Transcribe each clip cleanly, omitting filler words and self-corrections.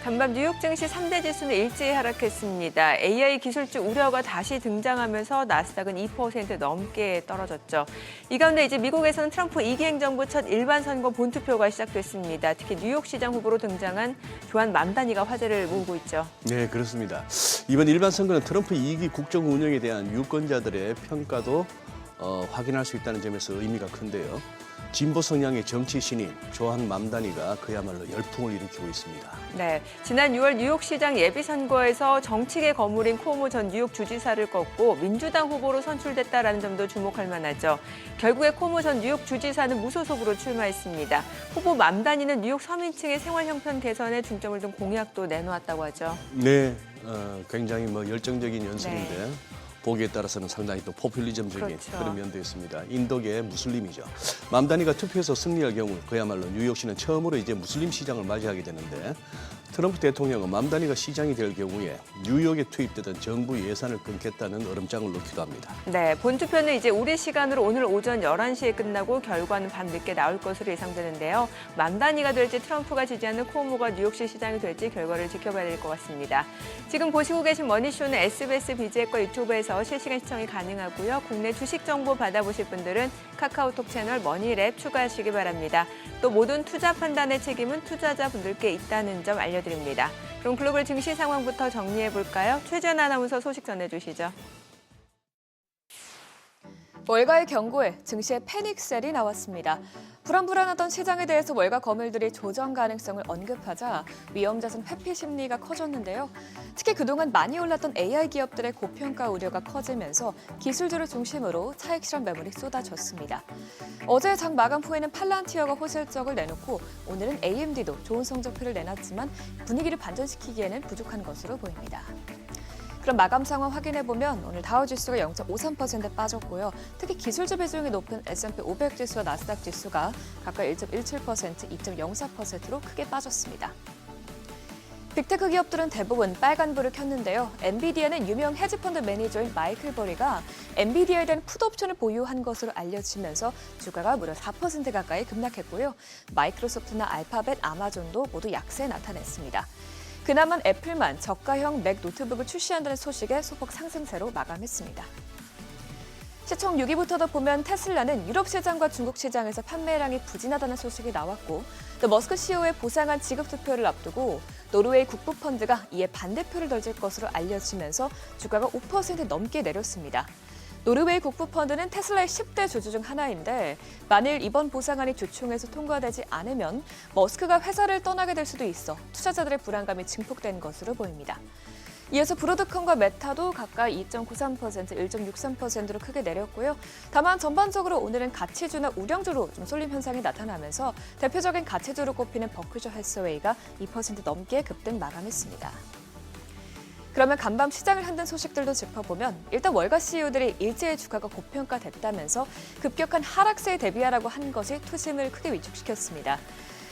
간밤 뉴욕 증시 3대 지수는 일제히 하락했습니다. AI 기술주 우려가 다시 등장하면서 나스닥은 2% 넘게 떨어졌죠. 이 가운데 이제 미국에서는 트럼프 2기 행정부 첫 일반 선거 본투표가 시작됐습니다. 특히 뉴욕 시장 후보로 등장한 조한 맘다니가 화제를 모으고 있죠. 네, 그렇습니다. 이번 일반 선거는 트럼프 2기 국정 운영에 대한 유권자들의 평가도 확인할 수 있다는 점에서 의미가 큰데요. 진보 성향의 정치 신인 조한 맘다니가 그야말로 열풍을 일으키고 있습니다. 네, 지난 6월 뉴욕시장 예비선거에서 정치계 거물인 쿠오모 전 뉴욕 주지사를 꺾고 민주당 후보로 선출됐다는 점도 주목할 만하죠. 결국에 쿠오모 전 뉴욕 주지사는 무소속으로 출마했습니다. 후보 맘다니는 뉴욕 서민층의 생활 형편 개선에 중점을 둔 공약도 내놓았다고 하죠. 네, 굉장히 열정적인 연설인데 네. 보기에 따라서는 상당히 또 포퓰리즘적인 그렇죠. 그런 면도 있습니다. 인도계 무슬림이죠. 맘다니가 투표에서 승리할 경우 그야말로 뉴욕시는 처음으로 이제 무슬림 시장을 맞이하게 되는데 트럼프 대통령은 맘다니가 시장이 될 경우에 뉴욕에 투입되던 정부 예산을 끊겠다는 얼음장을 놓기도 합니다. 네, 본투표는 이제 우리 시간으로 오늘 오전 11시에 끝나고 결과는 밤늦게 나올 것으로 예상되는데요. 맘다니가 될지 트럼프가 지지하는 쿠오모가 뉴욕시 시장이 될지 결과를 지켜봐야 될 것 같습니다. 지금 보시고 계신 머니쇼는 SBS 비즈앱과 유튜브에서 실시간 시청이 가능하고요. 국내 주식 정보 받아보실 분들은 카카오톡 채널 머니랩 추가하시기 바랍니다. 또 모든 투자 판단의 책임은 투자자분들께 있다는 점 알려드립니다. 그럼 글로벌 증시 상황부터 정리해볼까요? 최재현 아나운서 소식 전해주시죠. 월가의 경고에 증시의 패닉셀이 나왔습니다. 불안불안하던 시장에 대해서 월가 거물들이 조정 가능성을 언급하자 위험자산 회피 심리가 커졌는데요. 특히 그동안 많이 올랐던 AI 기업들의 고평가 우려가 커지면서 기술주를 중심으로 차익 실현 매물이 쏟아졌습니다. 어제 장 마감 후에는 팔란티어가 호실적을 내놓고 오늘은 AMD도 좋은 성적표를 내놨지만 분위기를 반전시키기에는 부족한 것으로 보입니다. 그럼 마감 상황 확인해보면 오늘 다우지수가 0.53% 빠졌고요. 특히 기술주 비중이 높은 S&P 500 지수와 나스닥 지수가 각각 1.17%, 2.04%로 크게 빠졌습니다. 빅테크 기업들은 대부분 빨간불을 켰는데요. 엔비디아는 유명 헤지펀드 매니저인 마이클 버리가 엔비디아에 대한 풋옵션을 보유한 것으로 알려지면서 주가가 무려 4% 가까이 급락했고요. 마이크로소프트나 알파벳, 아마존도 모두 약세에 나타냈습니다. 그나마 애플만 저가형 맥 노트북을 출시한다는 소식에 소폭 상승세로 마감했습니다. 시총 6위부터도 보면 테슬라는 유럽 시장과 중국 시장에서 판매량이 부진하다는 소식이 나왔고 또 머스크 CEO의 보상한 지급 투표를 앞두고 노르웨이 국부펀드가 이에 반대표를 던질 것으로 알려지면서 주가가 5% 넘게 내렸습니다. 노르웨이 국부펀드는 테슬라의 10대 주주 중 하나인데 만일 이번 보상안이 주총에서 통과되지 않으면 머스크가 회사를 떠나게 될 수도 있어 투자자들의 불안감이 증폭된 것으로 보입니다. 이어서 브로드컴과 메타도 각각 2.93%, 1.63%로 크게 내렸고요. 다만 전반적으로 오늘은 가치주나 우량주로 좀 쏠림 현상이 나타나면서 대표적인 가치주로 꼽히는 버크셔 해서웨이가 2% 넘게 급등 마감했습니다. 그러면 간밤 시장을 흔든 소식들도 짚어보면 일단 월가 CEO들이 일제히 주가가 고평가됐다면서 급격한 하락세에 대비하라고 한 것이 투심을 크게 위축시켰습니다.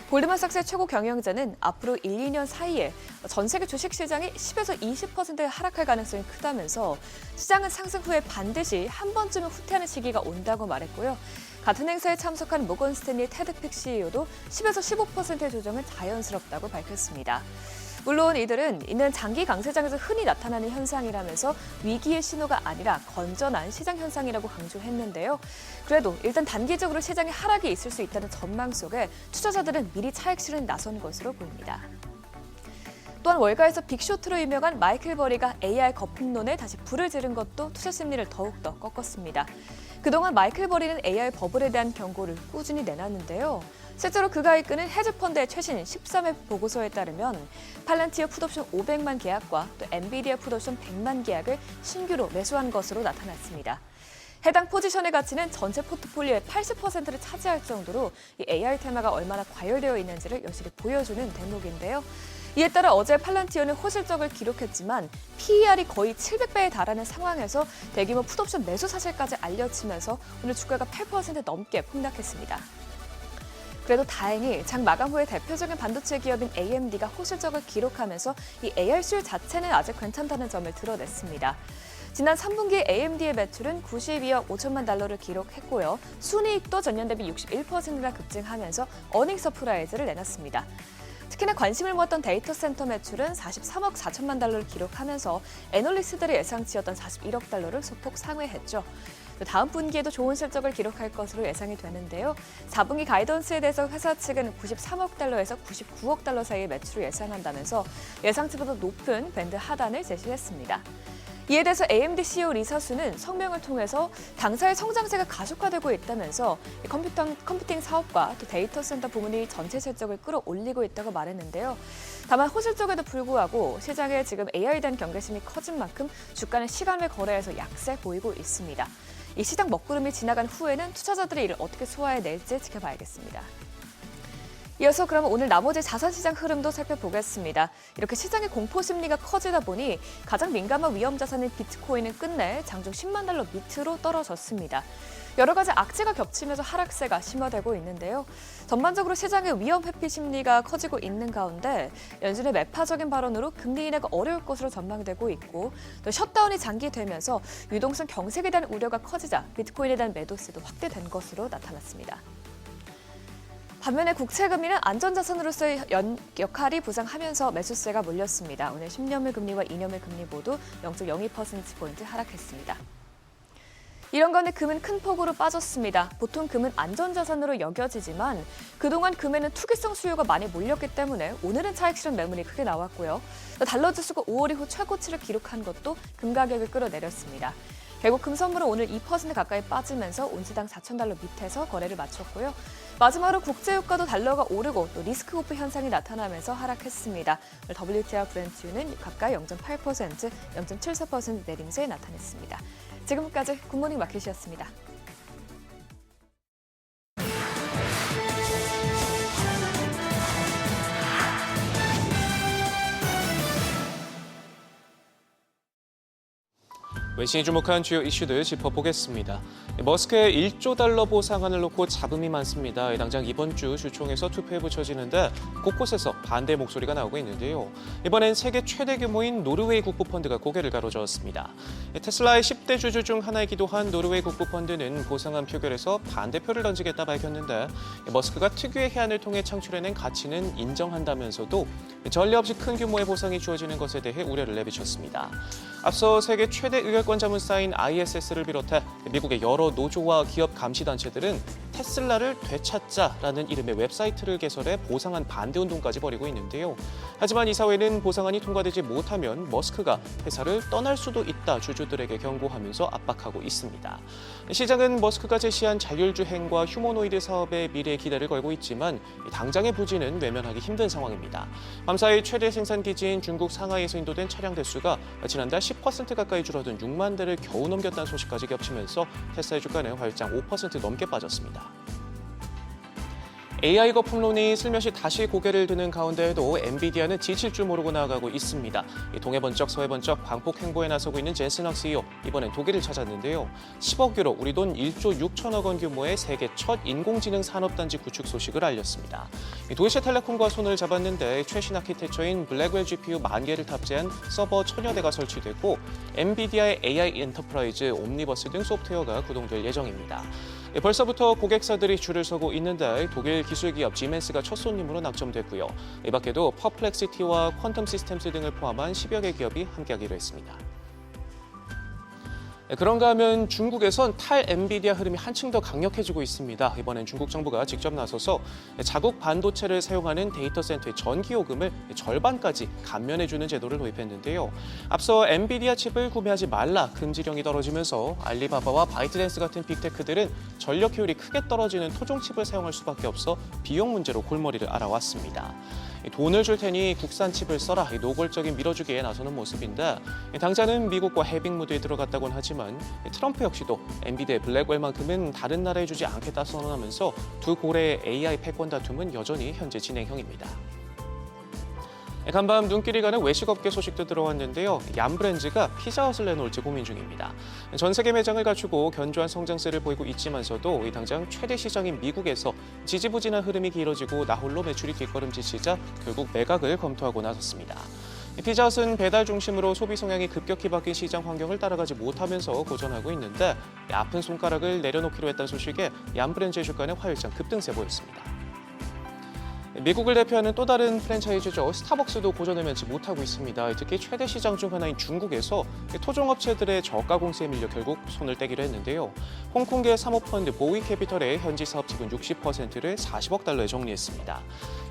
골드만삭스의 최고 경영자는 앞으로 1, 2년 사이에 전 세계 주식시장이 10에서 20% 하락할 가능성이 크다면서 시장은 상승 후에 반드시 한 번쯤은 후퇴하는 시기가 온다고 말했고요. 같은 행사에 참석한 모건 스탠리 테드픽 CEO도 10에서 15%의 조정은 자연스럽다고 밝혔습니다. 물론 이들은 이는 장기 강세장에서 흔히 나타나는 현상이라면서 위기의 신호가 아니라 건전한 시장 현상이라고 강조했는데요. 그래도 일단 단기적으로 시장에 하락이 있을 수 있다는 전망 속에 투자자들은 미리 차익 실현에 나선 것으로 보입니다. 또한 월가에서 빅쇼트로 유명한 마이클 버리가 AI 거품론에 다시 불을 지른 것도 투자 심리를 더욱더 꺾었습니다. 그동안 마이클 버리는 AI 버블에 대한 경고를 꾸준히 내놨는데요. 실제로 그가 이끄는 헤지펀드의 최신 13회 보고서에 따르면 팔란티어 풋옵션 500만 계약과 또 엔비디아 풋옵션 100만 계약을 신규로 매수한 것으로 나타났습니다. 해당 포지션의 가치는 전체 포트폴리오의 80%를 차지할 정도로 이 AI 테마가 얼마나 과열되어 있는지를 여실히 보여주는 대목인데요. 이에 따라 어제 팔란티어는 호실적을 기록했지만 PER이 거의 700배에 달하는 상황에서 대규모 풋옵션 매수 사실까지 알려지면서 오늘 주가가 8% 넘게 폭락했습니다. 그래도 다행히 장 마감 후에 대표적인 반도체 기업인 AMD가 호실적을 기록하면서 이 AI 수요 자체는 아직 괜찮다는 점을 드러냈습니다. 지난 3분기 AMD의 매출은 92억 5천만 달러를 기록했고요. 순이익도 전년 대비 61%나 급증하면서 어닝 서프라이즈를 내놨습니다. 특히나 관심을 모았던 데이터 센터 매출은 43억 4천만 달러를 기록하면서 애널리스트들의 예상치였던 41억 달러를 소폭 상회했죠. 다음 분기에도 좋은 실적을 기록할 것으로 예상이 되는데요. 4분기 가이던스에 대해서 회사 측은 93억 달러에서 99억 달러 사이의 매출을 예상한다면서 예상치보다 높은 밴드 하단을 제시했습니다. 이에 대해서 AMD CEO 리사수는 성명을 통해서 당사의 성장세가 가속화되고 있다면서 컴퓨팅 사업과 또 데이터 센터 부문이 전체 실적을 끌어올리고 있다고 말했는데요. 다만 호실적에도 불구하고 시장에 지금 AI에 대한 경계심이 커진 만큼 주가는 시간을 거래해서 약세 보이고 있습니다. 이 시장 먹구름이 지나간 후에는 투자자들이 이를 어떻게 소화해낼지 지켜봐야겠습니다. 이어서 그러면 오늘 나머지 자산시장 흐름도 살펴보겠습니다. 이렇게 시장의 공포 심리가 커지다 보니 가장 민감한 위험 자산인 비트코인은 끝내 장중 10만 달러 밑으로 떨어졌습니다. 여러 가지 악재가 겹치면서 하락세가 심화되고 있는데요. 전반적으로 시장의 위험 회피 심리가 커지고 있는 가운데 연준의 매파적인 발언으로 금리 인하가 어려울 것으로 전망되고 있고 또 셧다운이 장기되면서 유동성 경색에 대한 우려가 커지자 비트코인에 대한 매도세도 확대된 것으로 나타났습니다. 반면에 국채금리는 안전자산으로서의 역할이 부상하면서 매수세가 몰렸습니다. 오늘 10년물 금리와 2년물 금리 모두 0.02%포인트 하락했습니다. 이런 가운데 금은 큰 폭으로 빠졌습니다. 보통 금은 안전자산으로 여겨지지만 그동안 금에는 투기성 수요가 많이 몰렸기 때문에 오늘은 차익 실현 매물이 크게 나왔고요. 달러 지수가 5월 이후 최고치를 기록한 것도 금 가격을 끌어내렸습니다. 결국 금 선물은 오늘 2% 가까이 빠지면서 온스당 4,000달러 밑에서 거래를 마쳤고요. 마지막으로 국제유가도 달러가 오르고 또 리스크 오프 현상이 나타나면서 하락했습니다. WTI와 브렌트유는 각각 0.8%, 0.74% 내림세 나타냈습니다. 지금까지 굿모닝 마켓이었습니다. 외신이 주목한 주요 이슈들 짚어보겠습니다. 머스크의 1조 달러 보상안을 놓고 잡음이 많습니다. 당장 이번 주 주총에서 투표에 붙여지는데 곳곳에서 반대 목소리가 나오고 있는데요. 이번엔 세계 최대 규모인 노르웨이 국부펀드가 고개를 가로저었습니다. 테슬라의 10대 주주 중 하나이기도 한 노르웨이 국부펀드는 보상안 표결에서 반대표를 던지겠다 밝혔는데 머스크가 특유의 해안을 통해 창출해낸 가치는 인정한다면서도 전례 없이 큰 규모의 보상이 주어지는 것에 대해 우려를 내비쳤습니다. 앞서 세계 최대 의결권 자문사인 ISS를 비롯해 미국의 여러 노조와 기업 감시단체들은 테슬라를 되찾자라는 이름의 웹사이트를 개설해 보상안 반대 운동까지 벌이고 있는데요. 하지만 이사회는 보상안이 통과되지 못하면 머스크가 회사를 떠날 수도 있다 주주들에게 경고하면서 압박하고 있습니다. 시장은 머스크가 제시한 자율주행과 휴머노이드 사업의 미래에 기대를 걸고 있지만 당장의 부진은 외면하기 힘든 상황입니다. 밤사이 최대 생산 기지인 중국 상하이에서 인도된 차량 대수가 지난달 10% 가까이 줄어든 6만 대를 겨우 넘겼다는 소식까지 겹치면서 테슬라의 주가는 활짝 5% 넘게 빠졌습니다. AI 거품론이 슬며시 다시 고개를 드는 가운데에도 엔비디아는 지칠 줄 모르고 나아가고 있습니다. 동해 번쩍 서해 번쩍 광폭 행보에 나서고 있는 젠슨 학 CEO, 이번엔 독일을 찾았는데요. 10억 유로, 우리 돈 1조 6천억 원 규모의 세계 첫 인공지능 산업단지 구축 소식을 알렸습니다. 도이체텔레콤과 손을 잡았는데 최신 아키텍처인 블랙웰 GPU 10,000개를 탑재한 서버 1,000여 대가 설치됐고 엔비디아의 AI 엔터프라이즈, 옴니버스 등 소프트웨어가 구동될 예정입니다. 벌써부터 고객사들이 줄을 서고 있는데 독일 기술기업 지멘스가 첫 손님으로 낙점됐고요. 이 밖에도 퍼플렉시티와 퀀텀 시스템스 등을 포함한 10여 개 기업이 함께하기로 했습니다. 그런가 하면 중국에선 탈엔비디아 흐름이 한층 더 강력해지고 있습니다. 이번엔 중국 정부가 직접 나서서 자국 반도체를 사용하는 데이터 센터의 전기요금을 절반까지 감면해주는 제도를 도입했는데요. 앞서 엔비디아 칩을 구매하지 말라 금지령이 떨어지면서 알리바바와 바이트댄스 같은 빅테크들은 전력 효율이 크게 떨어지는 토종 칩을 사용할 수밖에 없어 비용 문제로 골머리를 앓아왔습니다. 돈을 줄 테니 국산 칩을 써라, 노골적인 밀어주기에 나서는 모습인데 당장은 미국과 해빙 무드에 들어갔다고는 하지만 트럼프 역시도 엔비디아의 블랙웰만큼은 다른 나라에 주지 않겠다 선언하면서 두 고래의 AI 패권 다툼은 여전히 현재 진행형입니다. 간밤 눈길이 가는 외식업계 소식도 들어왔는데요. 얌브랜즈가 피자헛을 내놓을지 고민 중입니다. 전 세계 매장을 갖추고 견조한 성장세를 보이고 있지만서도 당장 최대 시장인 미국에서 지지부진한 흐름이 길어지고 나홀로 매출이 뒷걸음질치자 결국 매각을 검토하고 나섰습니다. 피자헛은 배달 중심으로 소비 성향이 급격히 바뀐 시장 환경을 따라가지 못하면서 고전하고 있는데 아픈 손가락을 내려놓기로 했다는 소식에 얌브랜즈의 주가는 화요일장 급등세 보였습니다. 미국을 대표하는 또 다른 프랜차이즈죠. 스타벅스도 고전을 면치 못하고 있습니다. 특히 최대 시장 중 하나인 중국에서 토종업체들의 저가 공세에 밀려 결국 손을 떼기로 했는데요. 홍콩계 사모펀드 보위캐피털의 현지 사업 지분 60%를 40억 달러에 정리했습니다.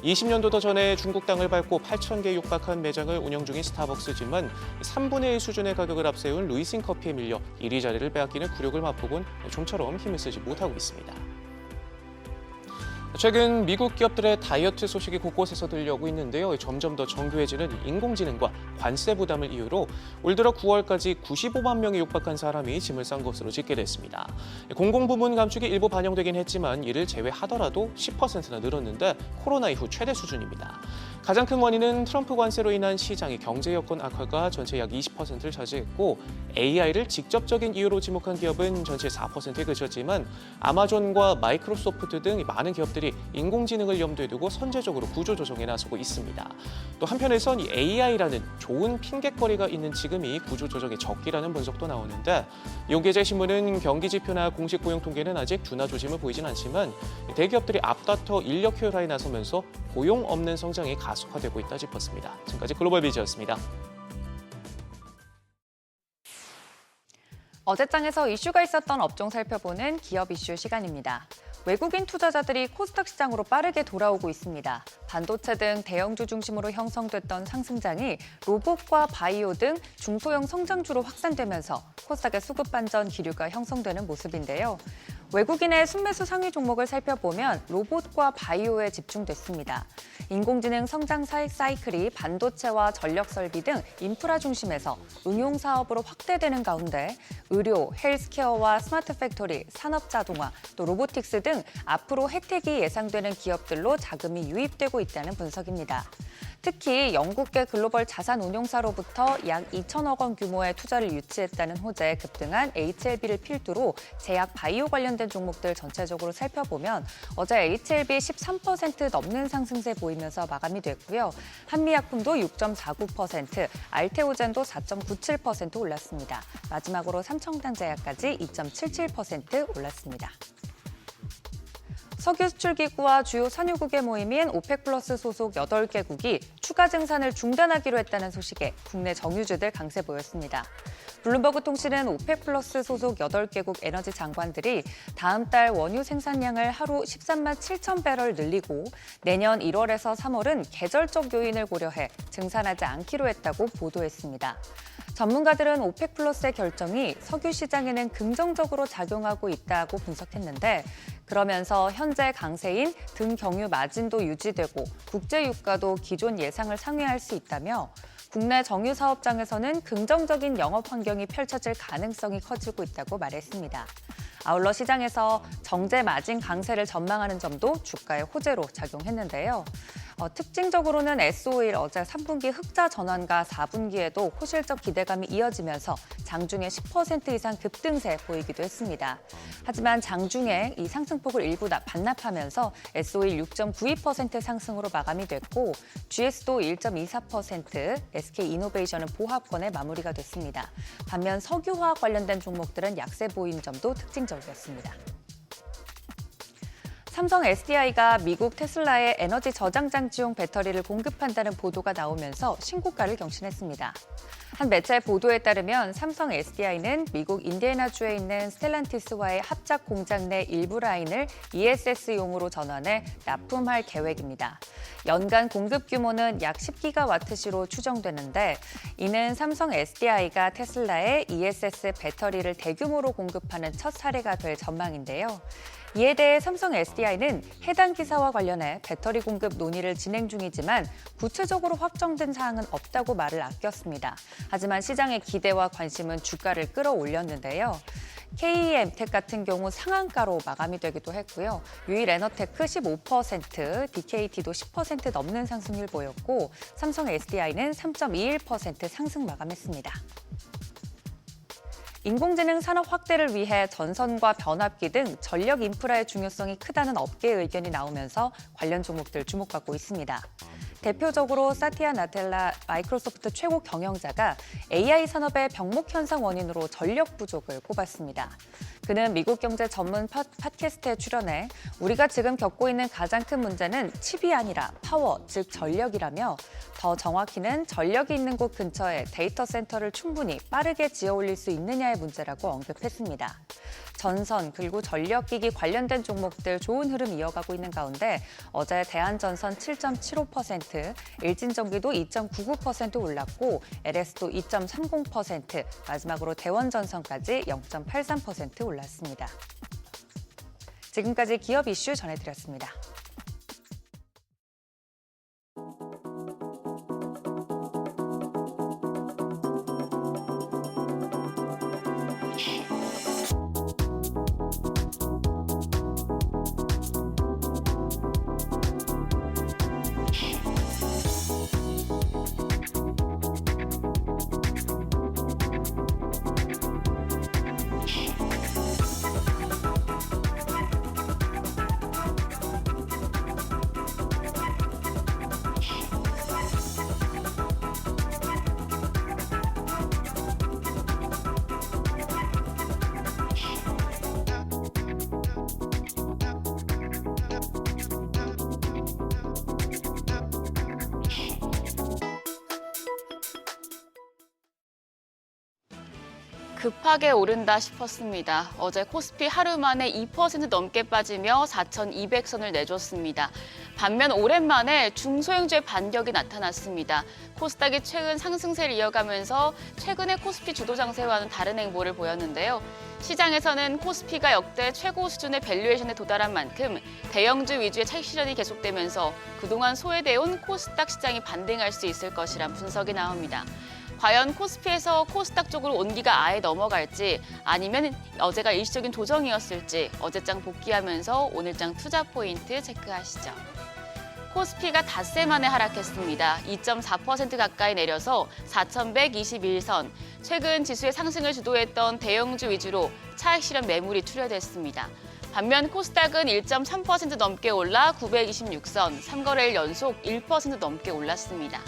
20년도 더 전에 중국 땅을 밟고 8,000개 육박한 매장을 운영 중인 스타벅스지만 3분의 1 수준의 가격을 앞세운 루이싱 커피에 밀려 1위 자리를 빼앗기는 굴욕을 맛보곤 좀처럼 힘을 쓰지 못하고 있습니다. 최근 미국 기업들의 다이어트 소식이 곳곳에서 들려오고 있는데요. 점점 더 정교해지는 인공지능과 관세 부담을 이유로 올 들어 9월까지 95만 명에 육박한 사람이 짐을 싼 것으로 집계됐습니다. 공공부문 감축이 일부 반영되긴 했지만 이를 제외하더라도 10%나 늘었는데 코로나 이후 최대 수준입니다. 가장 큰 원인은 트럼프 관세로 인한 시장의 경제 여건 악화가 전체 약 20%를 차지했고 AI를 직접적인 이유로 지목한 기업은 전체 4%에 그쳤지만 아마존과 마이크로소프트 등 많은 기업들이 인공지능을 염두에 두고 선제적으로 구조조정에 나서고 있습니다. 또 한편에선 이 AI라는 좋은 핑곗거리가 있는 지금이 구조조정의 적기라는 분석도 나오는데 용계제신문은 경기지표나 공식 고용 통계는 아직 둔화 조짐을 보이진 않지만 대기업들이 앞다퉈 인력 효율화에 나서면서 고용 없는 성장이 가속화되고 있다 짚었습니다. 지금까지 글로벌 비즈였습니다. 어제장에서 이슈가 있었던 업종 살펴보는 기업 이슈 시간입니다. 외국인 투자자들이 코스닥 시장으로 빠르게 돌아오고 있습니다. 반도체 등 대형주 중심으로 형성됐던 상승장이 로봇과 바이오 등 중소형 성장주로 확산되면서 코스닥의 수급 반전 기류가 형성되는 모습인데요. 외국인의 순매수 상위 종목을 살펴보면 로봇과 바이오에 집중됐습니다. 인공지능 성장 사이클이 반도체와 전력 설비 등 인프라 중심에서 응용 사업으로 확대되는 가운데 의료, 헬스케어와 스마트 팩토리, 산업 자동화, 또 로보틱스 등 앞으로 혜택이 예상되는 기업들로 자금이 유입되고 있다는 분석입니다. 특히 영국계 글로벌 자산 운용사로부터 약 2천억 원 규모의 투자를 유치했다는 호재에 급등한 HLB를 필두로 제약 바이오 관련된 종목들 전체적으로 살펴보면 어제 HLB 13% 넘는 상승세 보이면서 마감이 됐고요. 한미약품도 6.49%, 알테오젠도 4.97% 올랐습니다. 마지막으로 삼청단제약까지 2.77% 올랐습니다. 석유 수출기구와 주요 산유국의 모임인 오펙 플러스 소속 8개국이 추가 증산을 중단하기로 했다는 소식에 국내 정유주들 강세 보였습니다. 블룸버그 통신은 오펙 플러스 소속 8개국 에너지 장관들이 다음 달 원유 생산량을 하루 13만 7천 배럴 늘리고 내년 1월에서 3월은 계절적 요인을 고려해 증산하지 않기로 했다고 보도했습니다. 전문가들은 오펙 플러스의 결정이 석유 시장에는 긍정적으로 작용하고 있다고 분석했는데 그러면서 현재 강세인 등경유 마진도 유지되고 국제 유가도 기존 예상을 상회할 수 있다며 국내 정유 사업장에서는 긍정적인 영업 환경이 펼쳐질 가능성이 커지고 있다고 말했습니다. 아울러 시장에서 정제 마진 강세를 전망하는 점도 주가의 호재로 작용했는데요. 특징적으로는 S-오일 어제 3분기 흑자 전환과 4분기에도 호실적 기대감이 이어지면서 장중에 10% 이상 급등세 보이기도 했습니다. 하지만 장중에 이 상승폭을 일부 반납하면서 S-오일 6.92% 상승으로 마감이 됐고 GS도 1.24%, SK이노베이션은 보합권에 마무리가 됐습니다. 반면 석유화학 관련된 종목들은 약세 보인 점도 특징적이었습니다. 삼성 SDI가 미국 테슬라에 에너지 저장 장치용 배터리를 공급한다는 보도가 나오면서 신고가를 경신했습니다. 한 매체 보도에 따르면 삼성 SDI는 미국 인디애나주에 있는 스텔란티스와의 합작 공장 내 일부 라인을 ESS용으로 전환해 납품할 계획입니다. 연간 공급 규모는 약 10기가와트시로 추정되는데 이는 삼성 SDI가 테슬라에 ESS 배터리를 대규모로 공급하는 첫 사례가 될 전망인데요. 이에 대해 삼성 SDI는 해당 기사와 관련해 배터리 공급 논의를 진행 중이지만 구체적으로 확정된 사항은 없다고 말을 아꼈습니다. 하지만 시장의 기대와 관심은 주가를 끌어올렸는데요. KEM텍 같은 경우 상한가로 마감이 되기도 했고요. 유일에너테크 15%, DKT도 10% 넘는 상승률 보였고 삼성 SDI는 3.21% 상승 마감했습니다. 인공지능 산업 확대를 위해 전선과 변압기 등 전력 인프라의 중요성이 크다는 업계의 의견이 나오면서 관련 종목들 주목받고 있습니다. 대표적으로 사티아 나델라 마이크로소프트 최고 경영자가 AI 산업의 병목 현상 원인으로 전력 부족을 꼽았습니다. 그는 미국 경제 전문 팟캐스트에 출연해 우리가 지금 겪고 있는 가장 큰 문제는 칩이 아니라 파워, 즉 전력이라며 더 정확히는 전력이 있는 곳 근처에 데이터 센터를 충분히 빠르게 지어올릴 수 있느냐의 문제라고 언급했습니다. 전선 그리고 전력기기 관련된 종목들 좋은 흐름 이어가고 있는 가운데 어제 대한전선 7.75%, 일진전기도 2.99% 올랐고 LS도 2.30%, 마지막으로 대원전선까지 0.83% 올랐습니다. 지금까지 기업 이슈 전해드렸습니다. 급하게 오른다 싶었습니다. 어제 코스피 하루 만에 2% 넘게 빠지며 4,200선을 내줬습니다. 반면 오랜만에 중소형주의 반격이 나타났습니다. 코스닥이 최근 상승세를 이어가면서 최근의 코스피 주도 장세와는 다른 행보를 보였는데요. 시장에서는 코스피가 역대 최고 수준의 밸류에이션에 도달한 만큼 대형주 위주의 차익 실현이 계속되면서 그동안 소외돼온 코스닥 시장이 반등할 수 있을 것이란 분석이 나옵니다. 과연 코스피에서 코스닥 쪽으로 온기가 아예 넘어갈지 아니면 어제가 일시적인 조정이었을지 어제장 복귀하면서 오늘장 투자 포인트 체크하시죠. 코스피가 닷새 만에 하락했습니다. 2.4% 가까이 내려서 4,121선. 최근 지수의 상승을 주도했던 대형주 위주로 차익 실현 매물이 출혈됐습니다. 반면 코스닥은 1.3% 넘게 올라 926선, 3거래일 연속 1% 넘게 올랐습니다.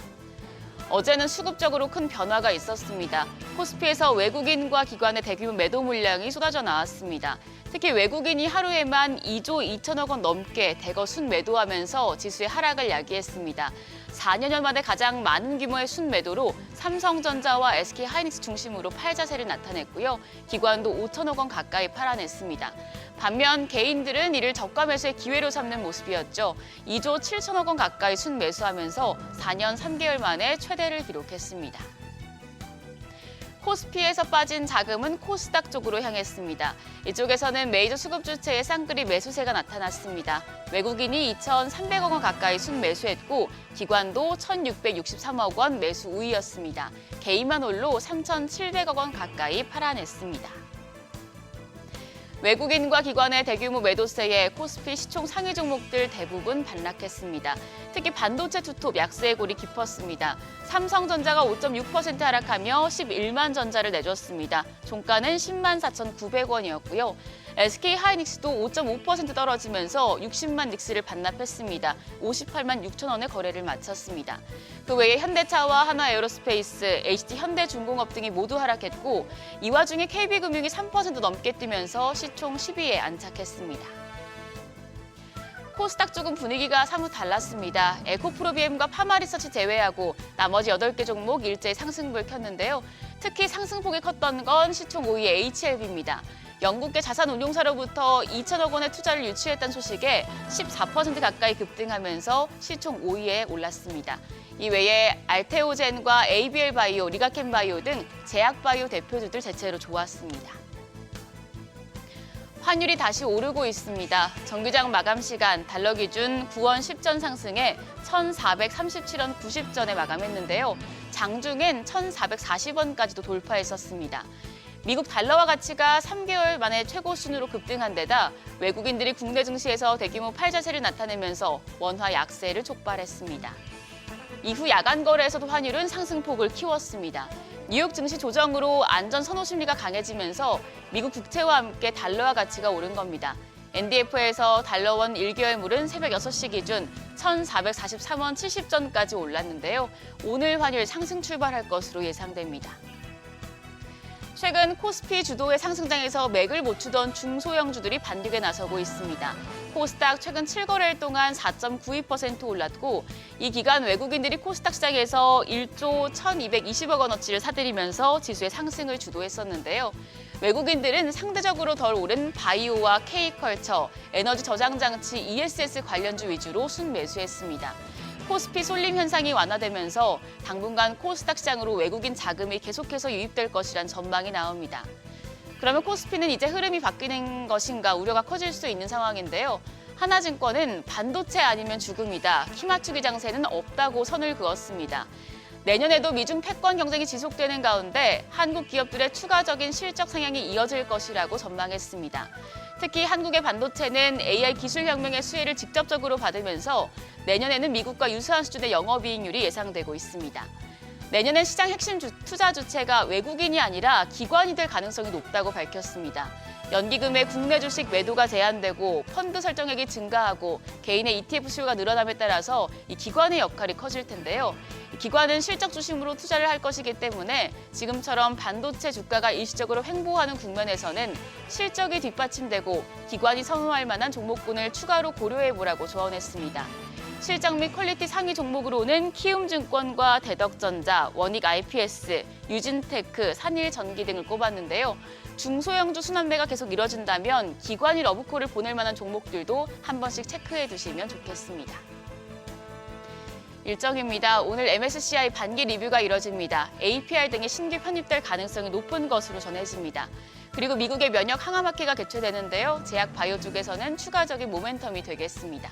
어제는 수급적으로 큰 변화가 있었습니다. 코스피에서 외국인과 기관의 대규모 매도 물량이 쏟아져 나왔습니다. 특히 외국인이 하루에만 2조 2천억 원 넘게 대거 순매도하면서 지수의 하락을 야기했습니다. 4년여 만에 가장 많은 규모의 순매도로 삼성전자와 SK하이닉스 중심으로 팔자세를 나타냈고요. 기관도 5천억 원 가까이 팔아냈습니다. 반면 개인들은 이를 저가 매수의 기회로 삼는 모습이었죠. 2조 7천억 원 가까이 순매수하면서 4년 3개월 만에 최대를 기록했습니다. 코스피에서 빠진 자금은 코스닥 쪽으로 향했습니다. 이쪽에서는 메이저 수급 주체의 쌍끌이 매수세가 나타났습니다. 외국인이 2,300억 원 가까이 순매수했고 기관도 1,663억 원 매수 우위였습니다. 개인만 홀로 3,700억 원 가까이 팔아냈습니다. 외국인과 기관의 대규모 매도세에 코스피 시총 상위 종목들 대부분 반락했습니다. 특히 반도체 투톱 약세의 골이 깊었습니다. 삼성전자가 5.6% 하락하며 11만 전자를 내줬습니다. 종가는 10만 4,900원이었고요. SK하이닉스도 5.5% 떨어지면서 60만 닉스를 반납했습니다. 58만 6천 원의 거래를 마쳤습니다. 그 외에 현대차와 하나에어로스페이스, HD현대중공업 등이 모두 하락했고 이 와중에 KB금융이 3% 넘게 뛰면서 시총 10위에 안착했습니다. 코스닥 쪽은 분위기가 사뭇 달랐습니다. 에코프로비엠과 파마리서치 제외하고 나머지 8개 종목 일제히 상승불 켰는데요. 특히 상승폭이 컸던 건 시총 5위의 HLB입니다. 영국계 자산운용사로부터 2천억 원의 투자를 유치했다는 소식에 14% 가까이 급등하면서 시총 5위에 올랐습니다. 이외에 알테오젠과 ABL바이오, 리가켄바이오 등 제약바이오 대표주들 대체로 좋았습니다. 환율이 다시 오르고 있습니다. 정기장 마감 시간 달러 기준 9원 10전 상승해 1,437원 90전에 마감했는데요. 장중엔 1,440원까지도 돌파했었습니다. 미국 달러화 가치가 3개월 만에 최고 순으로 급등한 데다 외국인들이 국내 증시에서 대규모 팔자세를 나타내면서 원화 약세를 촉발했습니다. 이후 야간 거래에서도 환율은 상승폭을 키웠습니다. 뉴욕 증시 조정으로 안전 선호 심리가 강해지면서 미국 국채와 함께 달러화 가치가 오른 겁니다. NDF에서 달러원 1개월물은 새벽 6시 기준 1,443원 70전까지 올랐는데요. 오늘 환율 상승 출발할 것으로 예상됩니다. 최근 코스피 주도의 상승장에서 맥을 못 추던 중소형주들이 반등에 나서고 있습니다. 코스닥 최근 7거래일 동안 4.92% 올랐고 이 기간 외국인들이 코스닥 시장에서 1조 1,220억 원어치를 사들이면서 지수의 상승을 주도했었는데요. 외국인들은 상대적으로 덜 오른 바이오와 K컬처, 에너지 저장 장치 ESS 관련주 위주로 순매수했습니다. 코스피 쏠림 현상이 완화되면서 당분간 코스닥 시장으로 외국인 자금이 계속해서 유입될 것이란 전망이 나옵니다. 그러면 코스피는 이제 흐름이 바뀌는 것인가 우려가 커질 수 있는 상황인데요. 하나증권은 반도체 아니면 죽음이다. 키 맞추기 장세는 없다고 선을 그었습니다. 내년에도 미중 패권 경쟁이 지속되는 가운데 한국 기업들의 추가적인 실적 상향이 이어질 것이라고 전망했습니다. 특히 한국의 반도체는 AI 기술혁명의 수혜를 직접적으로 받으면서 내년에는 미국과 유사한 수준의 영업이익률이 예상되고 있습니다. 내년엔 시장 핵심 투자 주체가 외국인이 아니라 기관이 될 가능성이 높다고 밝혔습니다. 연기금의 국내 주식 매도가 제한되고 펀드 설정액이 증가하고 개인의 ETF 수요가 늘어남에 따라서 이 기관의 역할이 커질 텐데요. 기관은 실적 중심으로 투자를 할 것이기 때문에 지금처럼 반도체 주가가 일시적으로 횡보하는 국면에서는 실적이 뒷받침되고 기관이 선호할 만한 종목군을 추가로 고려해보라고 조언했습니다. 실적 및 퀄리티 상위 종목으로는 키움증권과 대덕전자, 원익 IPS, 유진테크, 산일전기 등을 꼽았는데요. 중소형주 순환매가 계속 이뤄진다면 기관이 러브콜을 보낼 만한 종목들도 한 번씩 체크해 두시면 좋겠습니다. 일정입니다. 오늘 MSCI 반기 리뷰가 이뤄집니다. APR 등이 신규 편입될 가능성이 높은 것으로 전해집니다. 그리고 미국의 면역 항암학회가 개최되는데요. 제약 바이오 쪽에서는 추가적인 모멘텀이 되겠습니다.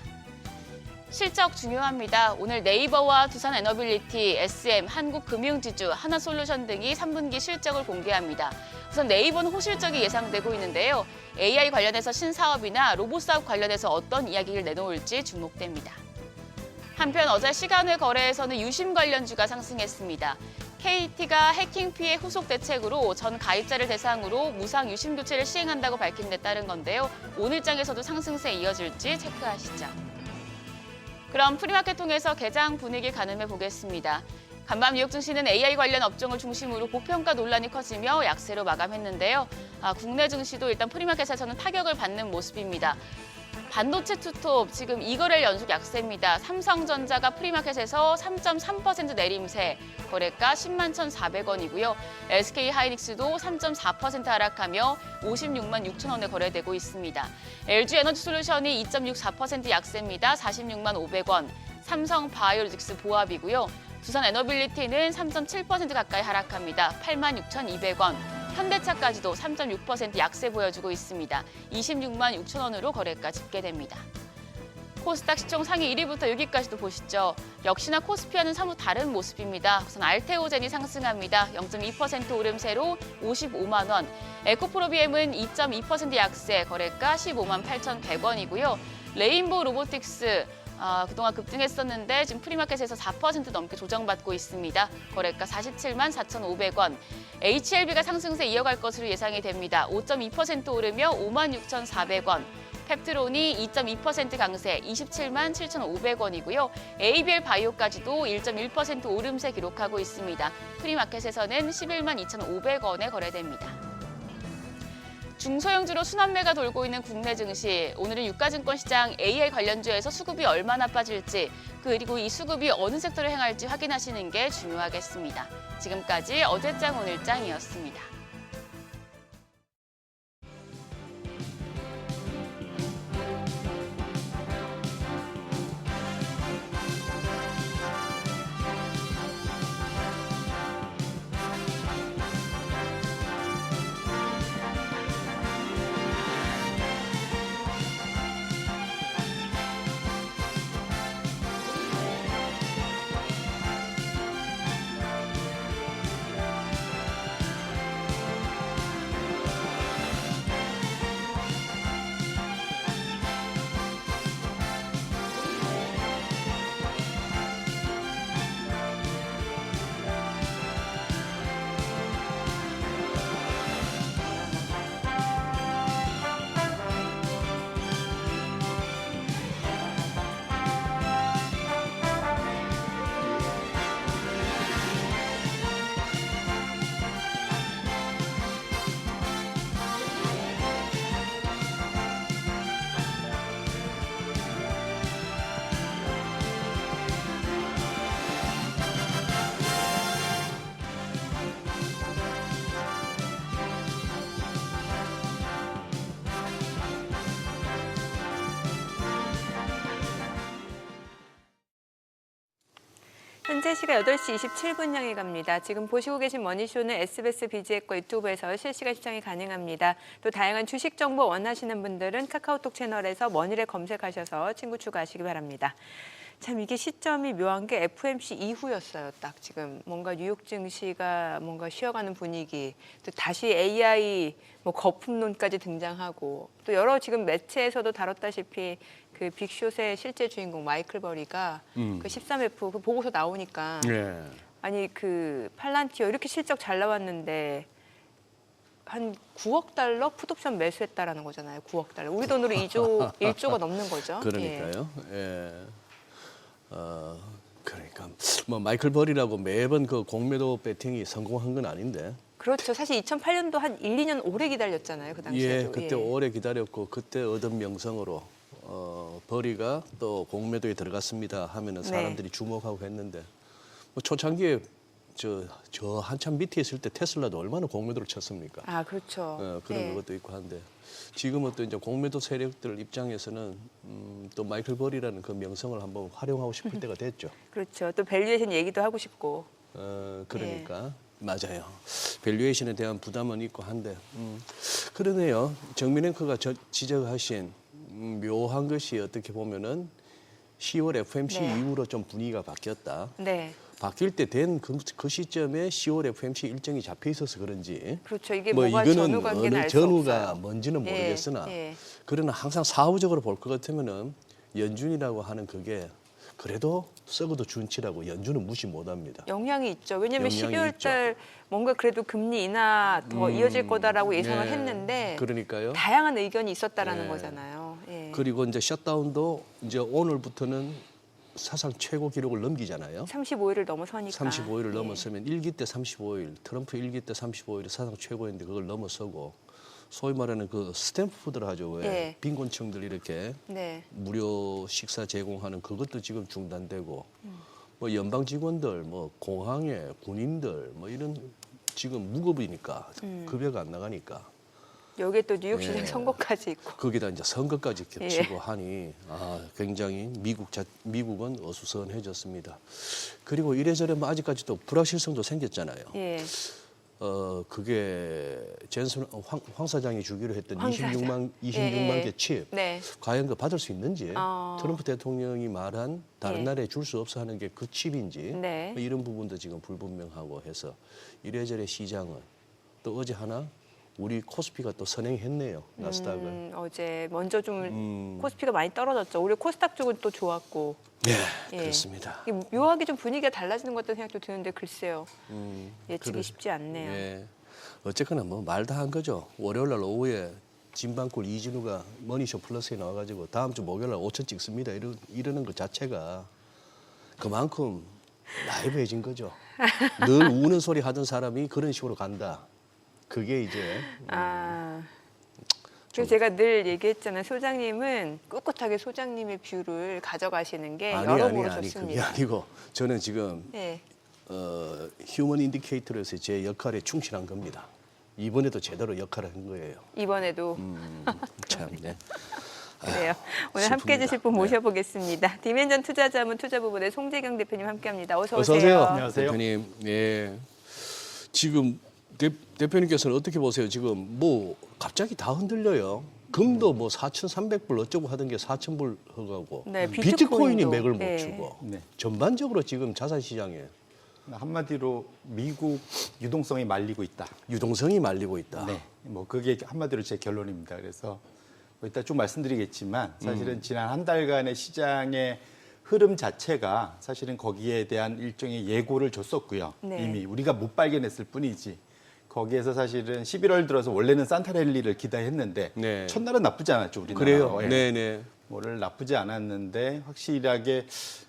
실적 중요합니다. 오늘 네이버와 두산에너빌리티, SM, 한국금융지주, 하나솔루션 등이 3분기 실적을 공개합니다. 우선 네이버는 호실적이 예상되고 있는데요. AI 관련해서 신사업이나 로봇사업 관련해서 어떤 이야기를 내놓을지 주목됩니다. 한편 어제 시간외 거래에서는 유심 관련주가 상승했습니다. KT가 해킹 피해 후속 대책으로 전 가입자를 대상으로 무상 유심 교체를 시행한다고 밝힌 데 따른 건데요. 오늘장에서도 상승세 이어질지 체크하시죠. 그럼 프리마켓 통해서 개장 분위기 가늠해 보겠습니다. 간밤 뉴욕 증시는 AI 관련 업종을 중심으로 고평가 논란이 커지며 약세로 마감했는데요. 국내 증시도 일단 프리마켓에서는 타격을 받는 모습입니다. 반도체 투톱 지금 2거래일 연속 약세입니다. 삼성전자가 프리마켓에서 3.3% 내림세, 거래가 10만 1,400원이고요. SK하이닉스도 3.4% 하락하며 56만 6천 원에 거래되고 있습니다. LG에너지솔루션이 2.64% 약세입니다. 46만 500원. 삼성바이오로직스 보합이고요. 두산에너빌리티는 3.7% 가까이 하락합니다. 8만 6,200원. 현대차까지도 3.6% 약세 보여주고 있습니다. 26만 6천 원으로 거래가 집계됩니다. 코스닥 시총 상위 1위부터 6위까지도 보시죠. 역시나 코스피와는 사뭇 다른 모습입니다. 우선 알테오젠이 상승합니다. 0.2% 오름세로 55만 원. 에코프로비엠은 2.2% 약세, 거래가 15만 8,100원이고요. 레인보우 로보틱스 그동안 급등했었는데 지금 프리마켓에서 4% 넘게 조정받고 있습니다. 거래가 47만 4,500원. HLB가 상승세 이어갈 것으로 예상이 됩니다. 5.2% 오르며 5만 6,400원. 펩트론이 2.2% 강세 27만 7,500원이고요. ABL 바이오까지도 1.1% 오름세 기록하고 있습니다. 프리마켓에서는 11만 2,500원에 거래됩니다. 중소형주로 순환매가 돌고 있는 국내 증시, 오늘은 유가증권 시장 AI 관련주에서 수급이 얼마나 빠질지, 그리고 이 수급이 어느 섹터를 향할지 확인하시는 게 중요하겠습니다. 지금까지 어제장 오늘장이었습니다. 현재 시각 8시 27분 향해 갑니다. 지금 보시고 계신 머니쇼는 SBS BG과 유튜브에서 실시간 시청이 가능합니다. 또 다양한 주식 정보 원하시는 분들은 카카오톡 채널에서 머니를 검색하셔서 친구 추가하시기 바랍니다. 참 이게 시점이 묘한 게 FOMC 이후였어요. 딱 지금 뭔가 뉴욕 증시가 뭔가 쉬어가는 분위기, 또 다시 AI 뭐 거품론까지 등장하고 또 여러 지금 매체에서도 다뤘다시피 그 빅숏의 실제 주인공 마이클 버리가 그 13F 그 보고서 나오니까 예. 아니 그 팔란티어 이렇게 실적 잘 나왔는데 한 9억 달러 풋옵션 매수했다라는 거잖아요. 9억 달러. 우리 돈으로 1조가 넘는 거죠. 그러니까요. 예. 그러니까 뭐 마이클 버리라고 매번 그 공매도 배팅이 성공한 건 아닌데. 그렇죠. 사실 2008년도 한 1, 2년 오래 기다렸잖아요. 그 당시에도. 예, 그때 오래 기다렸고 그때 얻은 명성으로 버리가 또 공매도에 들어갔습니다 하면은 사람들이 주목하고 했는데 뭐 초창기에 저 한참 밑에 있을 때 테슬라도 얼마나 공매도를 쳤습니까? 아, 그렇죠. 그런 것도 있고 한데 지금은 또 이제 공매도 세력들 입장에서는 또 마이클 버리라는 그 명성을 한번 활용하고 싶을 때가 됐죠. 그렇죠. 또 밸류에이션 얘기도 하고 싶고. 그러니까 맞아요. 밸류에이션에 대한 부담은 있고 한데 그러네요. 정민 앵커가 지적하신 묘한 것이 어떻게 보면은 10월 FOMC 네. 이후로 좀 분위기가 바뀌었다. 네. 바뀔 때 된 그 시점에 10월 FOMC 일정이 잡혀 있어서 그런지 그렇죠. 이게 뭐 뭐가 이거는 전후 관계는 어느 알 수 전후가 없어요. 뭔지는 예, 모르겠으나 예. 그러나 항상 사후적으로 볼 것 같으면은 연준이라고 하는 그게 그래도 썩어도 준치라고 연준은 무시 못합니다. 영향이 있죠. 왜냐하면 영향이 12월 달 뭔가 그래도 금리 인하 더 이어질 거다라고 예상을 네. 했는데 그러니까요. 다양한 의견이 있었다라는 네. 거잖아요. 예. 그리고 이제 셧다운도 이제 오늘부터는 사상 최고 기록을 넘기잖아요. 35일을 넘어서니까. 35일을 예. 넘었으면 1기 때 35일, 트럼프 1기 때 35일이 사상 최고였는데 그걸 넘어서고 소위 말하는 그 스탬프푸드를 하죠. 왜 예. 빈곤층들 이렇게 네. 무료 식사 제공하는 그것도 지금 중단되고 뭐 연방 직원들, 뭐 공항에 군인들 뭐 이런 지금 무급이니까 급여가 안 나가니까 여기에 또 뉴욕시장 예. 선거까지 있고. 거기다 이제 선거까지 겹치고 예. 하니 굉장히 미국은 어수선해졌습니다. 그리고 이래저래 뭐 아직까지도 불확실성도 생겼잖아요. 예. 그게 황 사장이 주기로 했던 황 사장. 26만 개 칩. 네. 과연 그 받을 수 있는지 트럼프 대통령이 말한 다른 예. 나라에 줄 수 없어 하는 게 그 칩인지 네. 뭐 이런 부분도 지금 불분명하고 해서 이래저래 시장은 또 어제 하나 우리 코스피가 또 선행했네요. 나스닥을. 어제 먼저 좀 코스피가 많이 떨어졌죠. 오히려 코스닥 쪽은 또 좋았고. 예, 예. 그렇습니다. 이게 묘하게 좀 분위기가 달라지는 것 같다는 생각도 드는데 글쎄요. 예측이 그래. 쉽지 않네요. 예. 어쨌거나 뭐 말 다 한 거죠. 월요일 날 오후에 진방꿀 이진우가 머니쇼 플러스에 나와가지고 다음 주 목요일 날 5천 찍습니다. 이러는 것 자체가 그만큼 라이브해진 거죠. 늘 우는 소리 하던 사람이 그런 식으로 간다. 그게 이제 그래서 제가 늘 얘기했잖아요. 소장님은 꿋꿋하게 소장님의 뷰를 가져가시는 게 여러모로 그게 좋습니다. 아니고 저는 지금 네. 휴먼 인디케이터로서 제 역할에 충실한 겁니다. 이번에도 제대로 역할을 한 거예요. 이번에도 참, 네. 그래요. 오늘 함께 슬픕니다. 해주실 분 네. 모셔보겠습니다. 디멘전 투자자문 투자부문의 송재경 대표님 함께합니다. 어서 어서 오세요. 오세요. 안녕하세요. 대표님. 예. 지금 대표님께서는 어떻게 보세요? 지금 뭐 갑자기 다 흔들려요. 금도 뭐 4,300불 어쩌고 하던 게 4,000불 허가고 네, 비트코인이 비트코인도. 맥을 못 네. 추고 네. 전반적으로 지금 자산 시장에 한마디로 미국 유동성이 말리고 있다. 유동성이 말리고 있다. 네, 뭐 그게 한마디로 제 결론입니다. 그래서 뭐 이따 좀 말씀드리겠지만 사실은 지난 한 달간의 시장의 흐름 자체가 사실은 거기에 대한 일종의 예고를 줬었고요. 네. 이미 우리가 못 발견했을 뿐이지. 거기에서 사실은 11월 들어서 원래는 산타랠리를 기대했는데 네. 첫날은 나쁘지 않았죠, 우리나라. 그래요. 예. 네네. 뭐를 나쁘지 않았는데 확실하게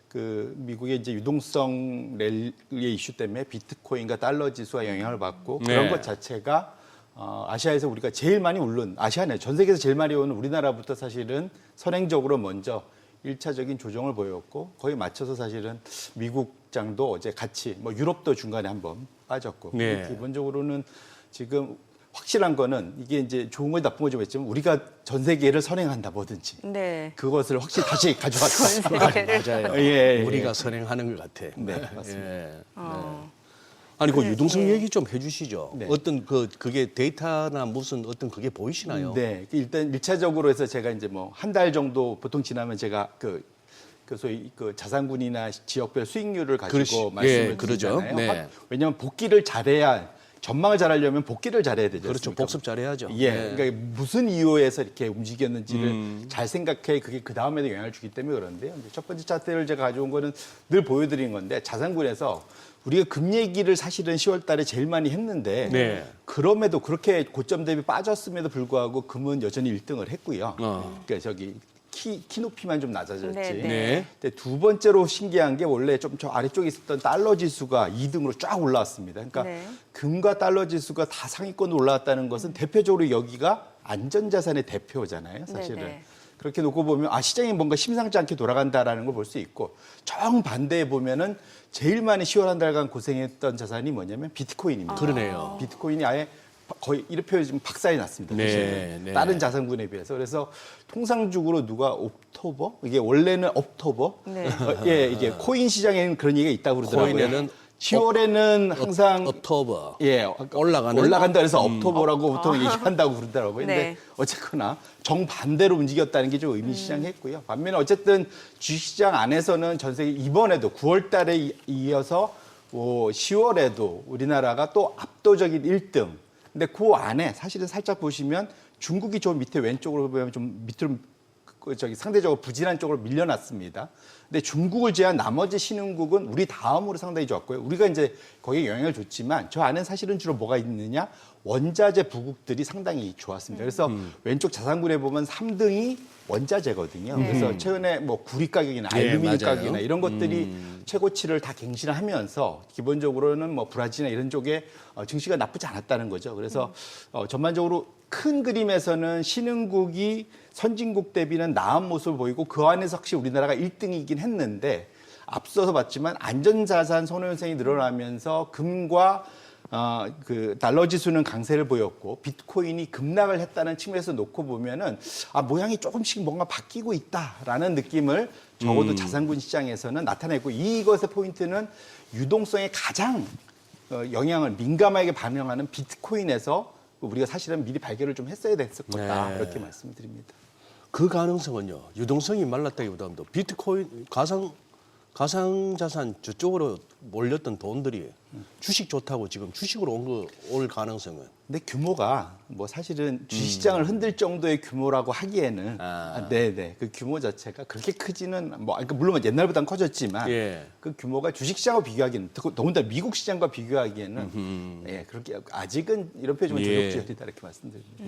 그 미국의 이제 유동성 랠리의 이슈 때문에 비트코인과 달러 지수가 영향을 받고 그런 네. 것 자체가 아시아에서 우리가 제일 많이 오른 아시아네 전 세계에서 제일 많이 오는 우리나라부터 사실은 선행적으로 먼저 1차적인 조정을 보였고 거의 맞춰서 사실은 미국장도 어제 같이 뭐 유럽도 중간에 한번 빠졌고 네. 기본적으로는 지금 확실한 거는 이게 이제 좋은 거 나쁜 거좀 있지만 우리가 전 세계를 선행한다 뭐든지 네. 그것을 확실히 다시 가져왔다. 맞아요. 예, 예. 우리가 선행하는 것 같아. 네, 맞습니다. 예. 어. 아니 그 그래, 유동성 예. 얘기 좀 해주시죠. 네. 어떤 그게 데이터나 무슨 어떤 그게 보이시나요? 네, 일단 1차적으로 해서 제가 이제 뭐 한 달 정도 보통 지나면 제가 그 소위 그 자산군이나 지역별 수익률을 가지고 그렇지. 말씀을 예, 그러죠. 드리잖아요. 네. 왜냐하면 복귀를 잘해야 전망을 잘하려면 복귀를 잘해야 되죠. 그렇죠. 복습 잘해야죠. 예, 네. 그러니까 무슨 이유에서 이렇게 움직였는지를 잘 생각해 그게 그 다음에도 영향을 주기 때문에 그런데요. 이제 첫 번째 차트를 제가 가져온 거는 늘 보여드린 건데 자산군에서 우리가 금 얘기를 사실은 10월 달에 제일 많이 했는데 네. 그럼에도 그렇게 고점 대비 빠졌음에도 불구하고 금은 여전히 1등을 했고요. 그러니까 저기 키 높이만 좀 낮아졌지. 네, 네. 네. 근데 두 번째로 신기한 게 원래 좀 저 아래쪽에 있었던 달러 지수가 2등으로 쫙 올라왔습니다. 그러니까 네. 금과 달러 지수가 다 상위권으로 올라왔다는 것은 대표적으로 여기가 안전자산의 대표잖아요, 사실은. 네, 네. 그렇게 놓고 보면 아 시장이 뭔가 심상치 않게 돌아간다라는 걸 볼 수 있고 정반대에 보면은 제일 많이 10월 한 달간 고생했던 자산이 뭐냐면 비트코인입니다. 그러네요. 비트코인이 아예 거의 이렇게 지금 박살이 났습니다. 네, 사실은. 네. 다른 자산군에 비해서. 그래서 통상적으로 누가 옥토버 이게 원래는 옥토버 네. 예 이게 코인 시장에는 그런 얘기가 있다고 그러더라고요. 코인에는 10월에는 항상 옥토버. 예 올라간다 그래서 옥토버라고 보통 얘기한다고 그러더라고요. 근데 네. 어쨌거나 정반대로 움직였다는 게 좀 의미시장했고요. 반면에 어쨌든 주식시장 안에서는 전 세계 이번에도 9월 달에 이어서 10월에도 우리나라가 또 압도적인 1등. 근데 그 안에 사실은 살짝 보시면 중국이 저 밑에 왼쪽으로 보면 좀 밑으로 상대적으로 부진한 쪽으로 밀려났습니다. 근데 중국을 제한 나머지 신흥국은 우리 다음으로 상당히 좋았고요. 우리가 이제 거기에 영향을 줬지만 저 안에 사실은 주로 뭐가 있느냐? 원자재 부국들이 상당히 좋았습니다. 그래서 왼쪽 자산군에 보면 3등이 원자재거든요. 그래서 최근에 뭐 구리 가격이나 네, 알루미늄 맞아요. 가격이나 이런 것들이 최고치를 다 갱신하면서 기본적으로는 뭐 브라질이나 이런 쪽에 증시가 나쁘지 않았다는 거죠. 그래서 전반적으로 큰 그림에서는 신흥국이 선진국 대비는 나은 모습을 보이고 그 안에서 확실히 우리나라가 1등이긴 했는데 앞서서 봤지만 안전자산 선호 현상이 늘어나면서 금과 그 달러 지수는 강세를 보였고 비트코인이 급락을 했다는 측면에서 놓고 보면은 모양이 조금씩 뭔가 바뀌고 있다라는 느낌을 적어도 자산군 시장에서는 나타내고 이것의 포인트는 유동성에 가장 영향을 민감하게 반영하는 비트코인에서 우리가 사실은 미리 발견을 좀 했어야 됐을 거다 네. 이렇게 말씀드립니다. 그 가능성은요. 유동성이 말랐다기보다도 비트코인 가상자산 저쪽으로 몰렸던 돈들이 주식 좋다고 지금 주식으로 올 가능성은? 근데 규모가 뭐 사실은 주식시장을 흔들 정도의 규모라고 하기에는 네네 그 규모 자체가 그렇게 크지는 뭐 그러니까 물론 옛날보다는 커졌지만 예. 그 규모가 주식시장과 비교하기에는 더군다나 미국 시장과 비교하기에는 예 그렇게 아직은 이런 표정은 예. 저력지였다 이렇게 말씀드립니다.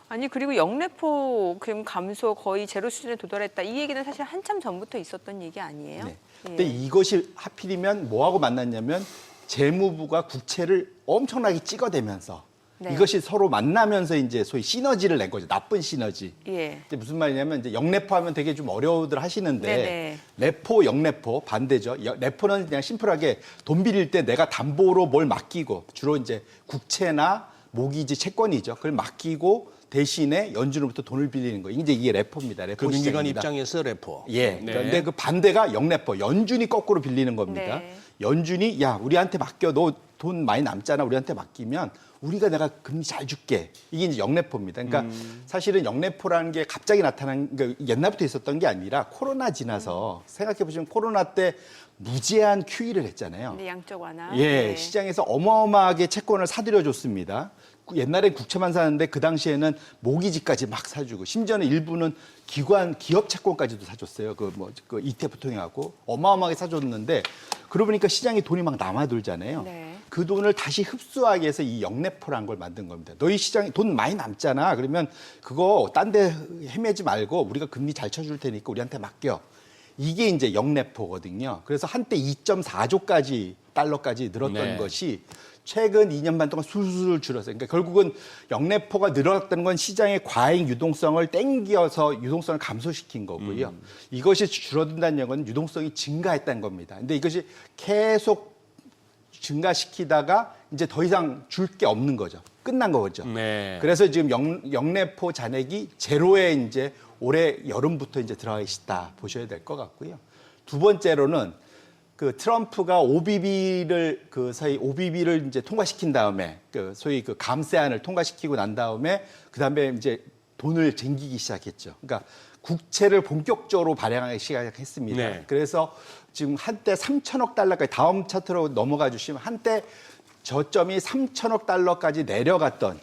아니 그리고 영래포 금 감소 거의 제로 수준에 도달했다. 이 얘기는 사실 한참 전부터 있었던 얘기 아니에요? 네. 예. 근데 이것이 하필이면 뭐하고 만났냐면 재무부가 국채를 엄청나게 찍어대면서 네. 이것이 서로 만나면서 이제 소위 시너지를 낸 거죠. 나쁜 시너지. 예. 이제 무슨 말이냐면 이제 영래포 하면 되게 좀 어려워들 하시는데 네네. 레포, 영래포 반대죠. 레포는 그냥 심플하게 돈 빌릴 때 내가 담보로 뭘 맡기고 주로 이제 국채나 모기지 채권이죠. 그걸 맡기고 대신에 연준으로부터 돈을 빌리는 거. 이제 이게 레포입니다. 레포 금융기관 시장입니다. 입장에서 레포. 예. 네. 그런데 그 반대가 영래포. 연준이 거꾸로 빌리는 겁니다. 네. 연준이 야 우리한테 맡겨. 너 돈 많이 남잖아. 우리한테 맡기면 우리가 내가 금리 잘 줄게. 이게 이제 영래포입니다. 그러니까 사실은 영래포라는 게 갑자기 나타난 그러니까 옛날부터 있었던 게 아니라 코로나 지나서 생각해 보시면 코로나 때 무제한 QE를 했잖아요. 네, 양적 완화. 예, 네. 시장에서 어마어마하게 채권을 사들여 줬습니다. 옛날에 국채만 사는데 그 당시에는 모기지까지 막 사주고 심지어는 일부는 기업 채권까지도 사줬어요. 그 ETF 통해하고 어마어마하게 사줬는데 그러고 보니까 시장에 돈이 막 남아돌잖아요. 네. 그 돈을 다시 흡수하기 위해서 이 영래포란 걸 만든 겁니다. 너희 시장에 돈 많이 남잖아. 그러면 그거 딴 데 헤매지 말고 우리가 금리 잘 쳐줄 테니까 우리한테 맡겨. 이게 이제 영래포거든요. 그래서 한때 2.4조까지 달러까지 늘었던 네. 것이 최근 2년 반 동안 술술 줄었어요. 그러니까 결국은 영래포가 늘어났다는 건 시장의 과잉 유동성을 땡겨서 유동성을 감소시킨 거고요. 이것이 줄어든다는 얘기는 유동성이 증가했다는 겁니다. 근데 이것이 계속 증가시키다가 이제 더 이상 줄 게 없는 거죠. 끝난 거죠. 네. 그래서 지금 영내포 잔액이 제로에 이제 올해 여름부터 이제 들어가기 쉽다 보셔야 될 것 같고요. 두 번째로는 그 트럼프가 OBB를 OBB를 이제 통과시킨 다음에 그 소위 그 감세안을 통과시키고 난 다음에 그다음에 이제 돈을 쟁기기 시작했죠. 그러니까 국채를 본격적으로 발행하기 시작했습니다. 네. 그래서 지금 한때 3천억 달러까지 다음 차트로 넘어가 주시면 한때 저점이 3천억 달러까지 내려갔던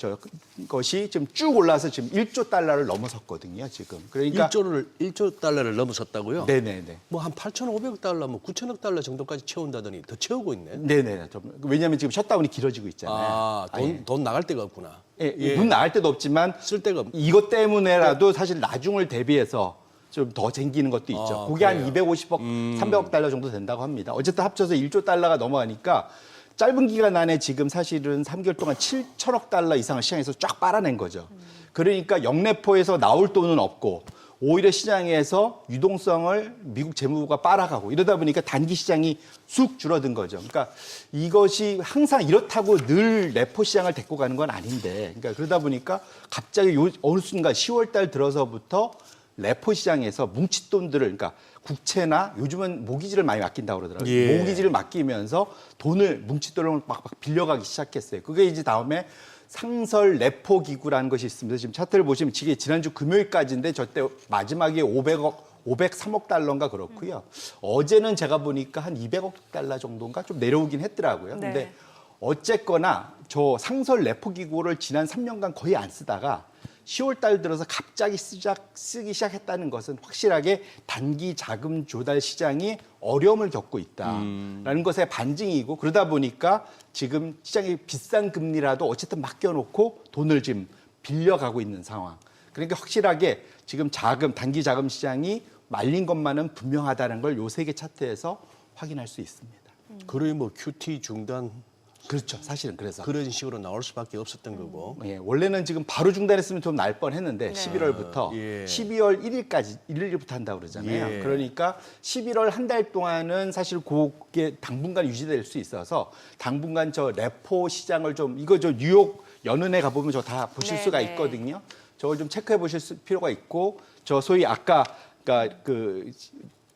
것이 지금 쭉 올라서 지금 1조 달러를 넘어섰거든요, 지금. 그러니까 1조 달러를 넘어섰다고요? 네네네. 뭐 한 8,500억 달러, 뭐 9천억 달러 정도까지 채운다더니 더 채우고 있네. 네네. 왜냐하면 지금 셧다운이 길어지고 있잖아요. 아, 돈 나갈 데가 없구나. 예, 돈 나갈 데도 없지만 쓸 데가 없. 이것 때문에라도 사실 나중을 대비해서 좀 더 쟁기는 것도 있죠. 아, 그게 한 그래요? 250억, 300억 달러 정도 된다고 합니다. 어쨌든 합쳐서 1조 달러가 넘어가니까 짧은 기간 안에 지금 사실은 3개월 동안 7천억 달러 이상을 시장에서 쫙 빨아낸 거죠. 그러니까 영내포에서 나올 돈은 없고 오히려 시장에서 유동성을 미국 재무부가 빨아가고 이러다 보니까 단기 시장이 쑥 줄어든 거죠. 그러니까 이것이 항상 이렇다고 늘 레포 시장을 데리고 가는 건 아닌데, 그러니까 그러다 보니까 갑자기 어느 순간 10월 달 들어서부터 레포 시장에서 뭉칫돈들을, 그러니까 국채나 요즘은 모기지를 많이 맡긴다고 그러더라고요. 예. 모기지를 맡기면서 돈을 뭉칫돈을 막 빌려가기 시작했어요. 그게 이제 다음에 상설 레포 기구라는 것이 있습니다. 지금 차트를 보시면 이게 지난주 금요일까지인데 저때 마지막에 503억 달러인가 그렇고요. 어제는 제가 보니까 한 200억 달러 정도인가 좀 내려오긴 했더라고요. 네. 근데 어쨌거나 저 상설 레포 기구를 지난 3년간 거의 안 쓰다가 10월 달 들어서 갑자기 쓰기 시작했다는 것은 확실하게 단기 자금 조달 시장이 어려움을 겪고 있다라는 것의 반증이고, 그러다 보니까 지금 시장이 비싼 금리라도 어쨌든 맡겨놓고 돈을 지금 빌려가고 있는 상황. 그러니까 확실하게 지금 단기 자금 시장이 말린 것만은 분명하다는 걸 요 세 개 차트에서 확인할 수 있습니다. 거의 뭐 QT 중단 그렇죠. 사실은 그래서. 그런 식으로 나올 수밖에 없었던 거고. 예, 원래는 지금 바로 중단했으면 좀 날 뻔했는데 11월부터 예. 12월 1일까지 1일부터 한다고 그러잖아요. 예. 그러니까 11월 한 달 동안은 사실 그게 당분간 유지될 수 있어서 당분간 저 레포 시장을 좀 이거 저 뉴욕 연은에 가보면 저 다 보실 네, 수가 네. 있거든요. 저걸 좀 체크해 보실 필요가 있고, 저 소위 아까 그러니까 그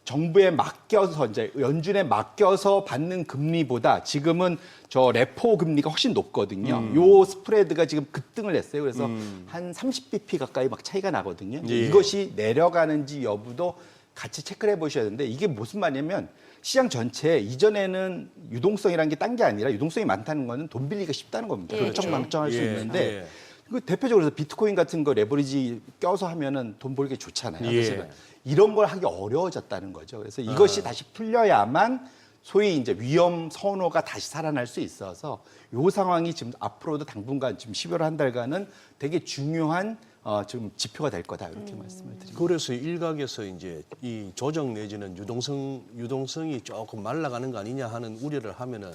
정부에 맡겨서 이제 연준에 맡겨서 받는 금리보다 지금은 저 레포 금리가 훨씬 높거든요. 요 스프레드가 지금 급등을 했어요. 그래서 한 30bp 가까이 막 차이가 나거든요. 예. 이것이 내려가는지 여부도 같이 체크를 해보셔야 되는데, 이게 무슨 말이냐면 시장 전체에 이전에는 유동성이라는 게 딴 게 아니라 유동성이 많다는 거는 돈 빌리기가 쉽다는 겁니다. 예. 흥청망청할 수 예. 있는데 예. 그 대표적으로 비트코인 같은 거 레버리지 껴서 하면은 돈 벌기 좋잖아요. 예. 사실은. 이런 걸 하기 어려워졌다는 거죠. 그래서 이것이 다시 풀려야만 소위 이제 위험 선호가 다시 살아날 수 있어서 이 상황이 지금 앞으로도 당분간 지금 11월 한 달간은 되게 중요한 좀 지표가 될 거다 이렇게 말씀을 드립니다. 그래서 일각에서 이제 이 조정 내지는 유동성이 조금 말라가는 거 아니냐 하는 우려를 하면은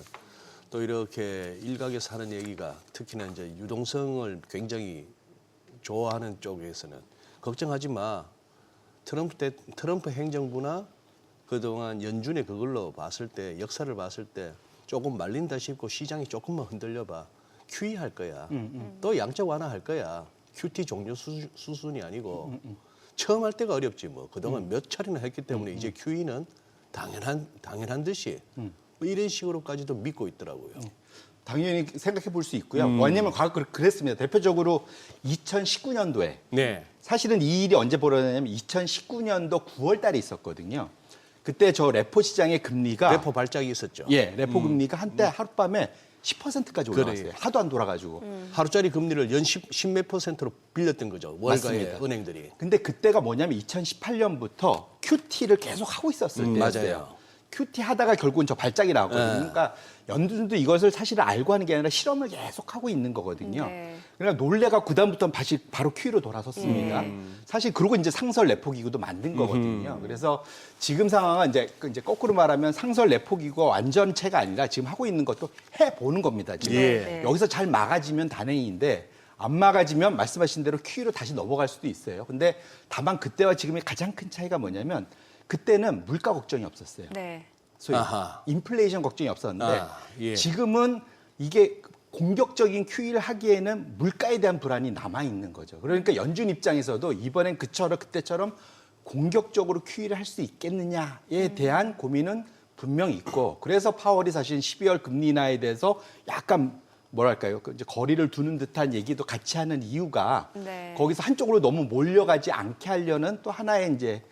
또 이렇게 일각에서 하는 얘기가 특히나 이제 유동성을 굉장히 좋아하는 쪽에서는 걱정하지 마. 트럼프 행정부나 그동안 연준의 그걸로 봤을 때 역사를 봤을 때 조금 말린다 싶고 시장이 조금만 흔들려봐. QE 할 거야. 또 양적 완화할 거야. QT 종료 수준이 아니고 처음 할 때가 어렵지 뭐. 그동안 몇 차례나 했기 때문에 이제 QE는 당연한 듯이 뭐 이런 식으로까지도 믿고 있더라고요. 당연히 생각해 볼 수 있고요. 왜냐하면 과거 그랬습니다. 대표적으로 2019년도에 네. 사실은 이 일이 언제 벌어졌냐면 2019년도 9월 달에 있었거든요. 그때 저 레포 시장의 금리가 레포 발작이 있었죠. 예, 레포 금리가 한때 하룻밤에 10%까지 올라갔어요. 그래요. 하도 안 돌아가지고. 하루짜리 금리를 연 10몇 %로 빌렸던 거죠. 월가의 맞습니다. 은행들이. 근데 그때가 뭐냐면 2018년부터 QT를 계속 하고 있었을 때였어요. 맞아요. QT 하다가 결국은 저 발작이 나거든요. 그러니까 연준도 이것을 사실 알고 하는 게 아니라 실험을 계속 하고 있는 거거든요. 네. 그러니까 놀래가 그다음부터는 바로 QE로 돌아섰습니다. 사실 그러고 이제 상설 레포 기구도 만든 거거든요. 그래서 지금 상황은 이제 거꾸로 말하면 상설 레포 기구가 완전체가 아니라 지금 하고 있는 것도 해 보는 겁니다. 지금 예. 여기서 잘 막아지면 다행인데 안 막아지면 말씀하신 대로 QE로 다시 넘어갈 수도 있어요. 근데 다만 그때와 지금의 가장 큰 차이가 뭐냐면 그때는 물가 걱정이 없었어요. 네. 소위 아하. 인플레이션 걱정이 없었는데 예. 지금은 이게 공격적인 QE를 하기에는 물가에 대한 불안이 남아 있는 거죠. 그러니까 연준 입장에서도 이번엔 그때처럼 공격적으로 QE를 할 수 있겠느냐에 대한 고민은 분명히 있고, 그래서 파월이 사실 12월 금리 인하에 대해서 약간 뭐랄까요, 이제 거리를 두는 듯한 얘기도 같이 하는 이유가 네. 거기서 한쪽으로 너무 몰려가지 않게 하려는 또 하나의 이제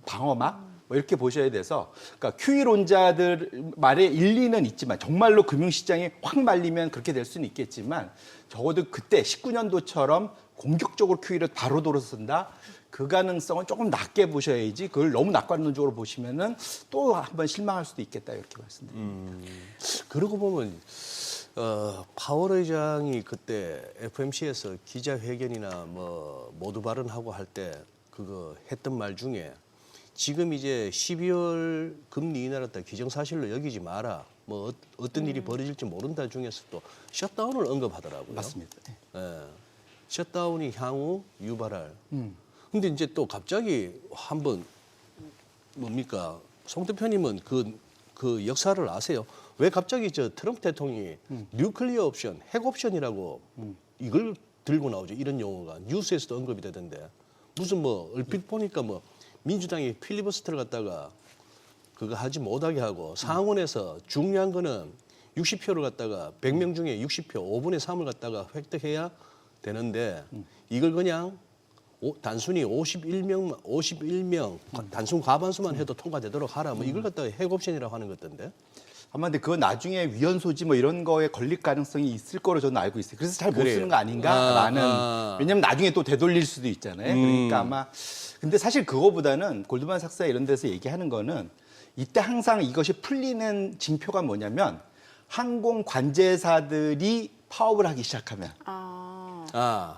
방어막 뭐 이렇게 보셔야 돼서, 그러니까 QE론자들 말에 일리는 있지만 정말로 금융시장이 확 말리면 그렇게 될 수는 있겠지만 적어도 그때 19년도처럼 공격적으로 QE를 바로 돌아선다, 그 가능성은 조금 낮게 보셔야지, 그걸 너무 낙관론적으로 보시면은 또 한번 실망할 수도 있겠다, 이렇게 말씀드립니다. 그러고 보면 파월 의장이 그때 FOMC에서 기자회견이나 뭐 모두 발언하고 할 때 그거 했던 말 중에 지금 이제 12월 금리 인하를 다 기정사실로 여기지 마라. 뭐 어떤 일이 벌어질지 모른다 중에서도 셧다운을 언급하더라고요. 맞습니다. 네. 예. 셧다운이 향후 유발할. 근데 이제 또 갑자기 한번 뭡니까? 송 대표님은 그 역사를 아세요? 왜 갑자기 저 트럼프 대통령이 뉴클리어 옵션, 핵 옵션이라고 이걸 들고 나오죠? 이런 용어가 뉴스에서도 언급이 되던데, 무슨 뭐 얼핏 보니까 뭐 민주당이 필리버스터를 갖다가 그거 하지 못하게 하고 상원에서 중요한 거는 60표를 갖다가 100명 중에 60표, 5분의 3을 갖다가 획득해야 되는데 이걸 그냥 단순히 51명 단순 과반수만 해도 통과되도록 하라. 뭐 이걸 갖다가 핵 옵션이라고 하는 것 같던데. 아마 근데 그건 나중에 위헌 소지 뭐 이런 거에 걸릴 가능성이 있을 거로 저는 알고 있어요. 그래서 잘 못 그래요. 쓰는 거 아닌가라는. 왜냐면 나중에 또 되돌릴 수도 있잖아요. 그러니까 아마, 근데 사실 그거보다는 골드만삭스 이런 데서 얘기하는 거는 이때 항상 이것이 풀리는 징표가 뭐냐면 항공 관제사들이 파업을 하기 시작하면,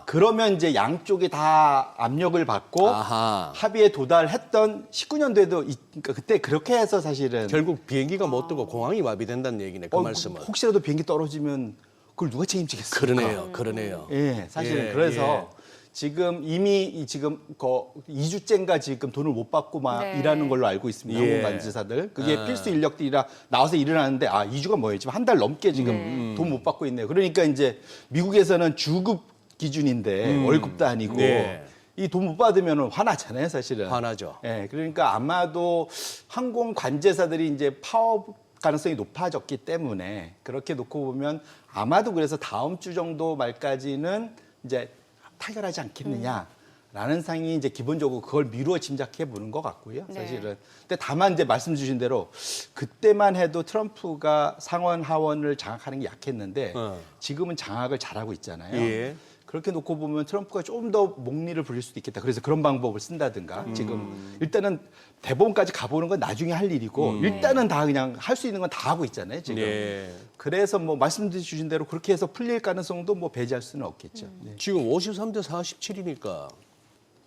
그러면 이제 양쪽이 다 압력을 받고 아하. 합의에 도달했던 19년도에도 그러니까 그때 그렇게 해서 사실은 결국 비행기가 못 뜨고 공항이 마비된다는 얘기네. 그 말씀은. 혹시라도 비행기 떨어지면 그걸 누가 책임지겠습니까? 그러네요. 예, 사실은 예, 그래서 지금 이미 지금 2주째인가 지금 돈을 못 받고 막 네. 일하는 걸로 알고 있습니다. 예. 항공 관제사들. 그게 필수 인력들이라 나와서 일을 하는데 2주가 뭐예요? 지금 한 달 넘게 지금 돈 못 받고 있네요. 그러니까 이제 미국에서는 주급 기준인데 월급도 아니고 네. 이 돈 못 받으면 화나잖아요, 사실은. 화나죠. 예, 그러니까 아마도 항공 관제사들이 이제 파업 가능성이 높아졌기 때문에 그렇게 놓고 보면 아마도 그래서 다음 주 정도 말까지는 이제 타결하지 않겠느냐라는 상이 이제 기본적으로 그걸 미루어 짐작해 보는 것 같고요, 사실은. 근데 다만 이제 말씀 주신 대로 그때만 해도 트럼프가 상원 하원을 장악하는 게 약했는데 지금은 장악을 잘하고 있잖아요. 예. 그렇게 놓고 보면 트럼프가 좀 더 목리를 부릴 수도 있겠다. 그래서 그런 방법을 쓴다든가. 지금 일단은 대법원까지 가보는 건 나중에 할 일이고 일단은 다 그냥 할 수 있는 건 다 하고 있잖아요, 지금. 네. 그래서 뭐 말씀 주신 대로 그렇게 해서 풀릴 가능성도 뭐 배제할 수는 없겠죠. 네. 지금 53대 47이니까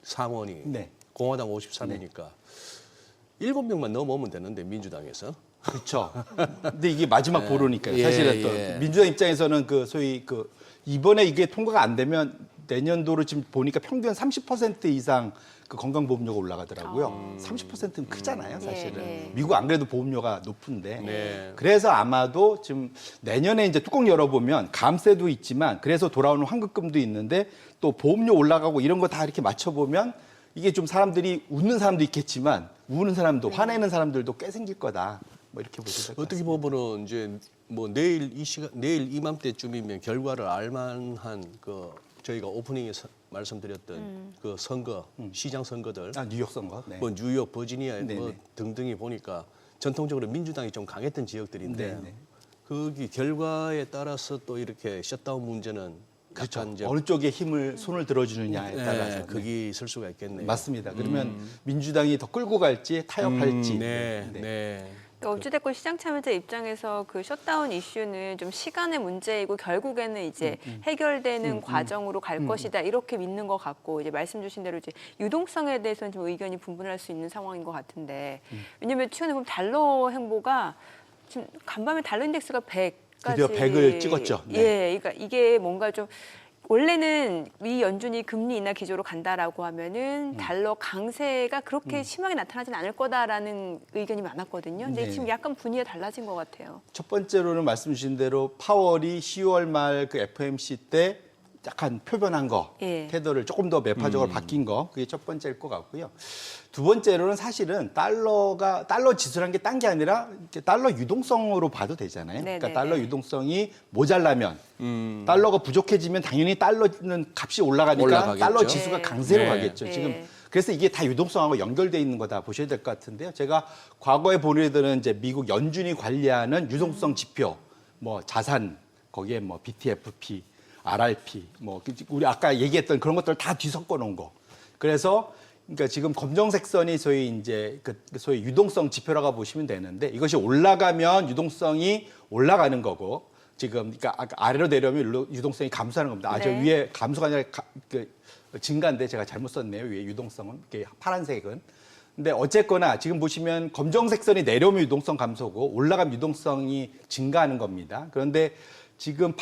상원이 네. 공화당 53이니까 7명만 넘어오면 되는데 민주당에서. 그렇죠. 근데 이게 마지막 보루니까요. 예, 사실은 또 예. 민주당 입장에서는 그 소위 그 이번에 이게 통과가 안 되면 내년도로 지금 보니까 평균 30% 이상 그 건강보험료가 올라가더라고요. 30%는 크잖아요, 사실은. 예. 미국 안 그래도 보험료가 높은데. 네. 그래서 아마도 지금 내년에 이제 뚜껑 열어보면 감세도 있지만 그래서 돌아오는 환급금도 있는데 또 보험료 올라가고 이런 거 다 이렇게 맞춰보면 이게 좀 사람들이 웃는 사람도 있겠지만 우는 사람도 화내는 사람들도 꽤 생길 거다. 뭐 이렇게 보셔도 될 것 어떻게 같습니다. 보면은 이제 뭐 내일 내일 이맘때쯤이면 결과를 알만한 그 저희가 오프닝에서 말씀드렸던 그 선거, 시장 선거들, 뉴욕 선거. 네. 뭐 뉴욕, 버지니아 뭐 네네. 등등이 보니까 전통적으로 민주당이 좀 강했던 지역들인데 네네. 거기 결과에 따라서 또 이렇게 셧다운 문제는 그렇죠. 약간 이제 어느 쪽에 힘을 들어주느냐에 따라서. 네, 그게 있을 수가 있겠네요. 맞습니다. 그러면 민주당이 더 끌고 갈지 타협할지. 네, 네. 네. 그러니까 어찌됐건 시장 참여자 입장에서 그 셧다운 이슈는 좀 시간의 문제이고 결국에는 이제 해결되는 과정으로 갈 것이다 이렇게 믿는 것 같고, 이제 말씀 주신 대로 이제 유동성에 대해서는 좀 의견이 분분할 수 있는 상황인 것 같은데, 왜냐하면 최근에 보면 달러 행보가 지금 간밤에 달러 인덱스가 100까지 드디어 100을 찍었죠. 네. 예, 그러니까 이게 뭔가 좀 원래는 미 연준이 금리 인하 기조로 간다라고 하면은 달러 강세가 그렇게 심하게 나타나진 않을 거다라는 의견이 많았거든요. 근데 네. 지금 약간 분위기가 달라진 것 같아요. 첫 번째로는 말씀 주신 대로 파월이 10월 말 그 FOMC 때 약간 표변한 거, 예. 태도를 조금 더 매파적으로 바뀐 거, 그게 첫 번째일 것 같고요. 두 번째로는 사실은 달러 지수라는 게 딴 게 아니라 이렇게 달러 유동성으로 봐도 되잖아요. 네네네. 그러니까 달러 유동성이 모자라면 달러가 부족해지면 당연히 달러는 값이 올라가니까 올라가겠죠. 달러 지수가 네. 강세로 네. 가겠죠. 네. 지금 그래서 이게 다 유동성하고 연결돼 있는 거다 보셔야 될 것 같은데요. 제가 과거에 보내드린 이제 미국 연준이 관리하는 유동성 지표, 뭐 자산 거기에 뭐 BTFP, RRP, 뭐 우리 아까 얘기했던 그런 것들 다 뒤섞어 놓은 거. 그래서 그러니까 지금 검정색 선이 소위 이제 소위 유동성 지표라고 보시면 되는데 이것이 올라가면 유동성이 올라가는 거고 지금 그러니까 아래로 내려오면 유동성이 감소하는 겁니다. 아, 저 네. 위에 감소가 아니라 증가인데 제가 잘못 썼네요. 위에 유동성은 이렇게 파란색은. 근데 어쨌거나 지금 보시면 검정색 선이 내려오면 유동성 감소고 올라가면 유동성이 증가하는 겁니다. 그런데 지금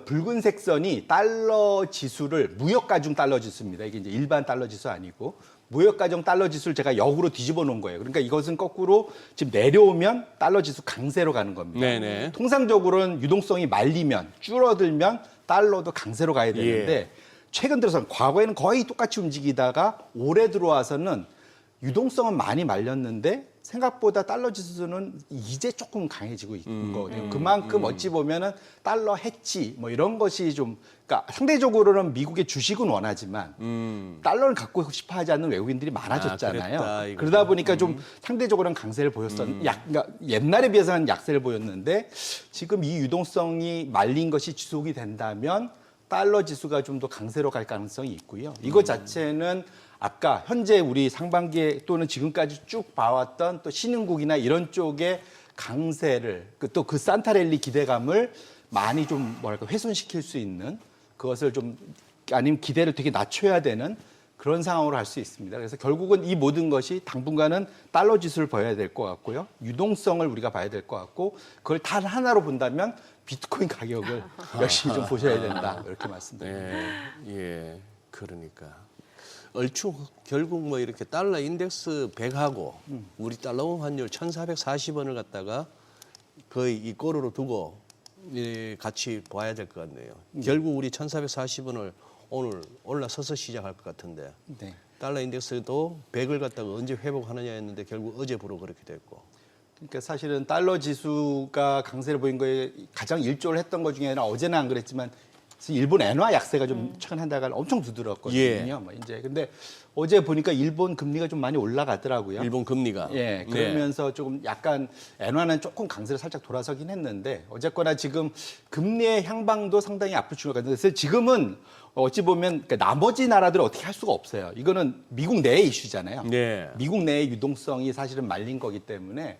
붉은색 선이 달러 지수를 무역가중 달러 지수입니다. 이게 이제 일반 달러 지수 아니고 무역가중 달러 지수를 제가 역으로 뒤집어 놓은 거예요. 그러니까 이것은 거꾸로 지금 내려오면 달러 지수 강세로 가는 겁니다. 네네. 통상적으로는 유동성이 말리면 줄어들면 달러도 강세로 가야 되는데 최근 들어서 과거에는 거의 똑같이 움직이다가 올해 들어와서는 유동성은 많이 말렸는데 생각보다 달러 지수는 이제 조금 강해지고 있는 거거든요. 그만큼 어찌 보면은 달러 해치 뭐 이런 것이 좀 그러니까 상대적으로는 미국의 주식은 원하지만 달러를 갖고 싶어 하지 않는 외국인들이 많아졌잖아요. 그랬다, 이거죠. 그러다 보니까 좀 상대적으로는 강세를 그러니까 옛날에 비해서는 약세를 보였는데 지금 이 유동성이 말린 것이 지속이 된다면 달러 지수가 좀 더 강세로 갈 가능성이 있고요. 이것 자체는 아까 현재 우리 상반기에 또는 지금까지 쭉 봐왔던 또 신흥국이나 이런 쪽의 강세를 또 그 산타랠리 기대감을 많이 좀 뭐랄까 훼손시킬 수 있는 그것을 좀 아니면 기대를 되게 낮춰야 되는 그런 상황으로 할 수 있습니다. 그래서 결국은 이 모든 것이 당분간은 달러 지수를 봐야 될 것 같고요. 유동성을 우리가 봐야 될 것 같고 그걸 단 하나로 본다면 비트코인 가격을 열심히 좀 보셔야 된다. 이렇게 말씀드립니다. 예, 그러니까 얼추 결국 뭐 이렇게 달러 인덱스 100하고 우리 달러 환율 1,440원을 갖다가 거의 이 꼬르로 두고 같이 봐야 될 것 같네요. 결국 우리 1,440원을 오늘 올라서서 시작할 것 같은데 네. 달러 인덱스도 100을 갖다가 언제 회복하느냐 했는데 결국 어제부로 그렇게 됐고. 그러니까 사실은 달러 지수가 강세를 보인 거에 가장 일조를 했던 것 중에 하나 어제는 안 그랬지만 일본 엔화 약세가 좀 최근 한 달간 엄청 두드렸거든요. 예. 뭐 이제 근데 어제 보니까 일본 금리가 좀 많이 올라가더라고요. 일본 금리가. 예, 그러면서 조금 약간 엔화는 조금 강세로 살짝 돌아서긴 했는데 어쨌거나 지금 금리의 향방도 상당히 앞으로 중요하거든요. 그래서 지금은 어찌 보면 그러니까 나머지 나라들은 어떻게 할 수가 없어요. 이거는 미국 내의 이슈잖아요. 네. 미국 내의 유동성이 사실은 말린 거기 때문에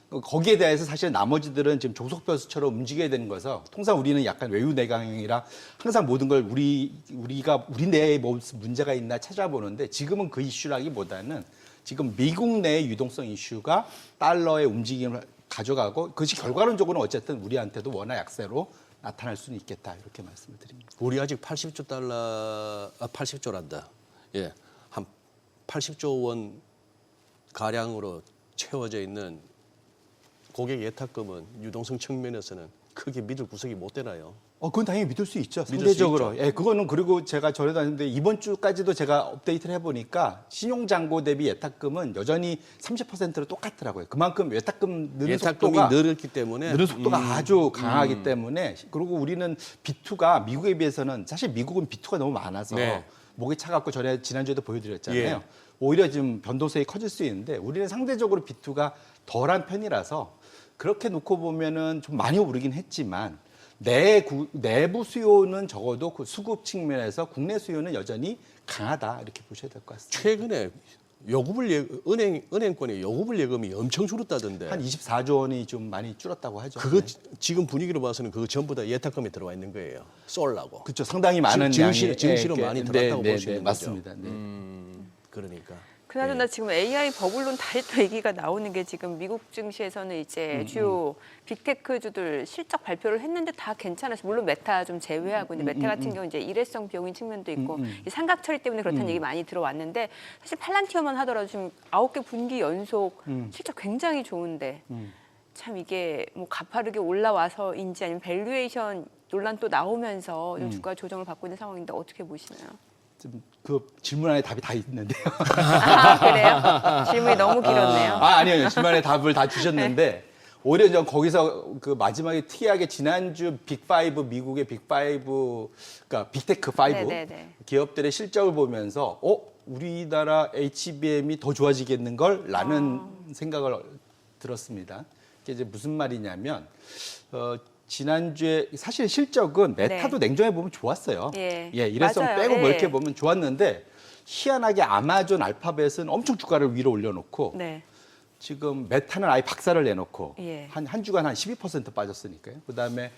거기에 대해서 사실 나머지들은 지금 조속벼수처럼 움직여야 되는 거서 통상 우리는 약간 외유 내강형이라 항상 모든 걸 우리가 우리 내에 무슨 문제가 있나 찾아보는데 지금은 그 이슈라기보다는 지금 미국 내의 유동성 이슈가 달러의 움직임을 가져가고 그것이 결과론적으로는 어쨌든 우리한테도 원화 약세로 나타날 수는 있겠다 이렇게 말씀을 드립니다. 우리 아직 80조 달러, 80조란다. 예, 한 80조 원 가량으로 채워져 있는 고객 예탁금은 유동성 측면에서는 크게 믿을 구석이 못 되나요? 그건 당연히 믿을 수 있죠. 믿을 상대적으로. 수 있죠. 예, 그거는 그리고 제가 전에 다녔는데 이번 주까지도 제가 업데이트를 해보니까 신용잔고 대비 예탁금은 여전히 30%로 똑같더라고요. 그만큼 예탁금 느는 예탁금이 속도가 늘었기 때문에 느는 속도가 아주 강하기 때문에 그리고 우리는 B2가 미국에 비해서는 사실 미국은 B2가 너무 많아서 네. 목이 차갑고 지난주에도 보여드렸잖아요. 예. 오히려 지금 변동성이 커질 수 있는데 우리는 상대적으로 B2가 덜한 편이라서 그렇게 놓고 보면은 좀 많이 오르긴 했지만 내부 수요는 적어도 그 수급 측면에서 국내 수요는 여전히 강하다 이렇게 보셔야 될 것 같습니다. 최근에 은행권의 요구불 예금이 엄청 줄었다던데. 한 24조 원이 좀 많이 줄었다고 하죠. 그거 네. 지금 분위기로 봐서는 그거 전부 다 예탁금에 들어와 있는 거예요. 쏠라고. 그렇죠. 상당히 많은 증시로 양이 많이 들어갔다고 볼 수 있는 거죠. 맞습니다. 네. 그러니까 그나저나 지금 AI 버블론 다시 또 얘기가 나오는 게 지금 미국 증시에서는 이제 주요 빅테크주들 실적 발표를 했는데 다 괜찮았어요. 물론 메타 좀 제외하고 근데 메타 같은 경우 이제 일회성 비용인 측면도 있고 이 삼각 처리 때문에 그렇다는 얘기 많이 들어왔는데 사실 팔란티어만 하더라도 지금 9개 분기 연속 실적 굉장히 좋은데 참 이게 뭐 가파르게 올라와서인지 아니면 밸류에이션 논란 또 나오면서 좀 주가 조정을 받고 있는 상황인데 어떻게 보시나요? 좀 그 질문 안에 답이 다 있는데요. 아, 그래요? 질문이 너무 길었네요. 아니요. 질문 안에 답을 다 주셨는데 오히려 전 거기서 그 마지막에 특이하게 지난주 빅5 미국의 빅5 그러니까 빅테크 5 네네네. 기업들의 실적을 보면서 우리나라 HBM이 더 좋아지겠는 걸라는 생각을 들었습니다. 이게 이제 무슨 말이냐면 지난주에 사실 실적은 메타도 냉정해 보면 좋았어요. 예. 일회성 맞아요. 빼고 뭐 예. 이렇게 보면 좋았는데 희한하게 아마존 알파벳은 엄청 주가를 위로 올려놓고 네. 지금 메타는 아예 박살을 내놓고 예. 한 주간 한 12% 빠졌으니까요. 그다음에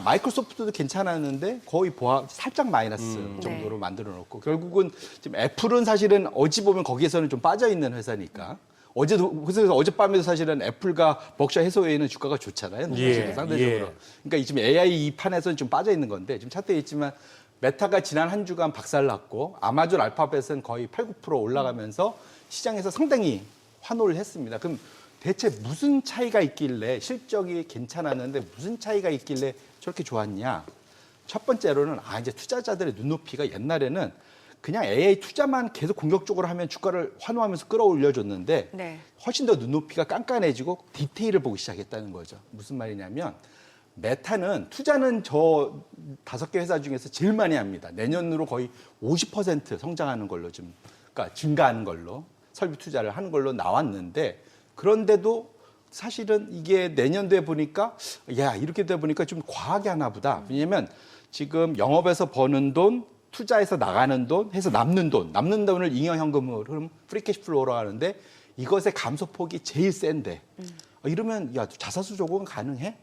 마이크로소프트도 괜찮았는데 거의 살짝 마이너스 정도로 네. 만들어 놓고 결국은 지금 애플은 사실은 어찌 보면 거기에서는 좀 빠져 있는 회사니까 그래서 어젯밤에도 사실은 애플과 벅셔 해소웨이는 주가가 좋잖아요. 사실은 상대적으로. 그러니까 지금 AI 이 판에서는 좀 빠져 있는 건데 지금 차트에 있지만 메타가 지난 한 주간 박살났고 아마존 알파벳은 거의 8, 9% 올라가면서 시장에서 상당히 환호를 했습니다. 그럼 대체 무슨 차이가 있길래 실적이 괜찮았는데 무슨 차이가 있길래 저렇게 좋았냐? 첫 번째로는 이제 투자자들의 눈높이가 옛날에는 그냥 AI 투자만 계속 공격적으로 하면 주가를 환호하면서 끌어올려줬는데 네. 훨씬 더 눈높이가 깐깐해지고 디테일을 보기 시작했다는 거죠. 무슨 말이냐면 메타는 투자는 저 5개 회사 중에서 제일 많이 합니다. 내년으로 거의 50% 성장하는 걸로 그러니까 증가하는 걸로 설비 투자를 하는 걸로 나왔는데 그런데도 사실은 이게 내년도에 보니까 이렇게 돼 보니까 좀 과하게 하나 보다. 왜냐면 지금 영업에서 버는 돈 투자해서 나가는 돈, 해서 남는 돈을 잉여현금으로 그럼 프리캐시플로우로 하는데 이것의 감소폭이 제일 센데 이러면 자사수 조정은 가능해?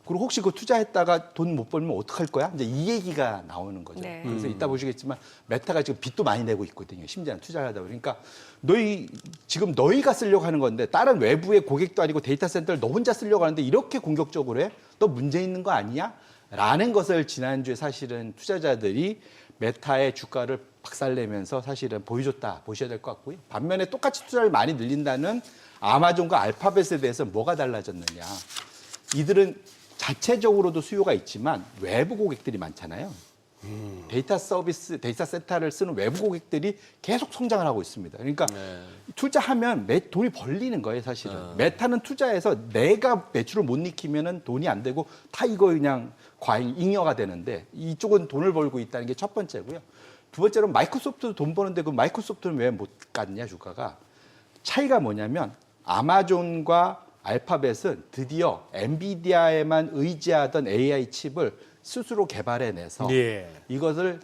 그리고 혹시 그 투자했다가 돈 못 벌면 어떡할 거야? 이제 이 얘기가 나오는 거죠. 네. 그래서 이따 보시겠지만 메타가 지금 빚도 많이 내고 있거든요. 심지어 투자를 하다 보니까 지금 너희가 쓰려고 하는 건데 다른 외부의 고객도 아니고 데이터 센터를 너 혼자 쓰려고 하는데 이렇게 공격적으로 해? 너 문제 있는 거 아니야? 라는 것을 지난주에 사실은 투자자들이 메타의 주가를 박살내면서 사실은 보셔야 될 것 같고요. 반면에 똑같이 투자를 많이 늘린다는 아마존과 알파벳에 대해서 뭐가 달라졌느냐. 이들은 자체적으로도 수요가 있지만 외부 고객들이 많잖아요. 데이터 센터를 쓰는 외부 고객들이 계속 성장을 하고 있습니다. 그러니까 투자하면 돈이 벌리는 거예요, 사실은. 메타는 투자해서 내가 매출을 못 익히면 돈이 안 되고 다 이거 그냥 잉여가 되는데 이쪽은 돈을 벌고 있다는 게 첫 번째고요. 두 번째로 마이크로소프트도 돈 버는데 그 마이크로소프트는 왜 못 갔냐, 주가가. 차이가 뭐냐면 아마존과 알파벳은 드디어 엔비디아에만 의지하던 AI 칩을 스스로 개발해내서 이것을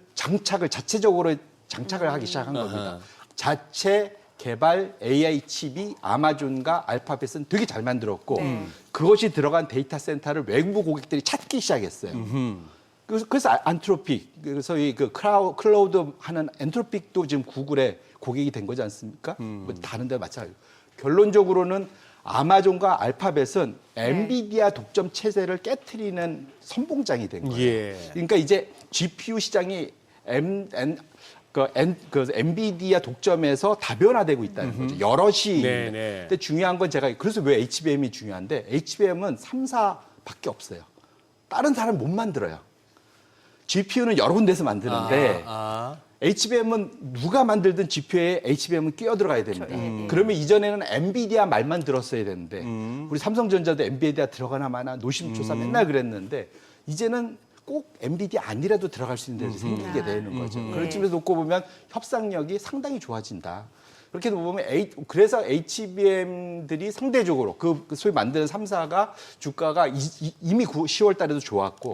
자체적으로 장착을 하기 시작한 겁니다. 자체 개발 AI 칩이 아마존과 알파벳은 되게 잘 만들었고 그것이 들어간 데이터 센터를 외부 고객들이 찾기 시작했어요. 그래서 안트로픽, 그래서 그 클라우드 하는 엔트로픽도 지금 구글의 고객이 된 거지 않습니까? 뭐 다른 데 마찬가지로. 결론적으로는 아마존과 알파벳은 엔비디아 독점 체제를 깨트리는 선봉장이 된 거예요. 그러니까 이제 GPU 시장이 엔비디아 독점에서 다변화되고 있다는 거죠. 여럿이 있는데. 근데 중요한 건 그래서 왜 HBM이 중요한데 HBM은 3사밖에 없어요. 다른 사람 못 만들어요. GPU는 여러 군데서 만드는데 HBM은 누가 만들든 GPU에 HBM은 끼어들어가야 됩니다. 그러면 이전에는 엔비디아 말만 들었어야 되는데 우리 삼성전자도 엔비디아 들어가나 마나 노심초사 맨날 그랬는데 이제는 꼭 엔비디아 아니라도 들어갈 수 있는 데서 생기게 되는 거죠. 그런 측면에서 놓고 보면 협상력이 상당히 좋아진다. 그렇게 보면 그래서 HBM들이 상대적으로 그 소위 만드는 3사가 주가가 이미 10월 달에도 좋았고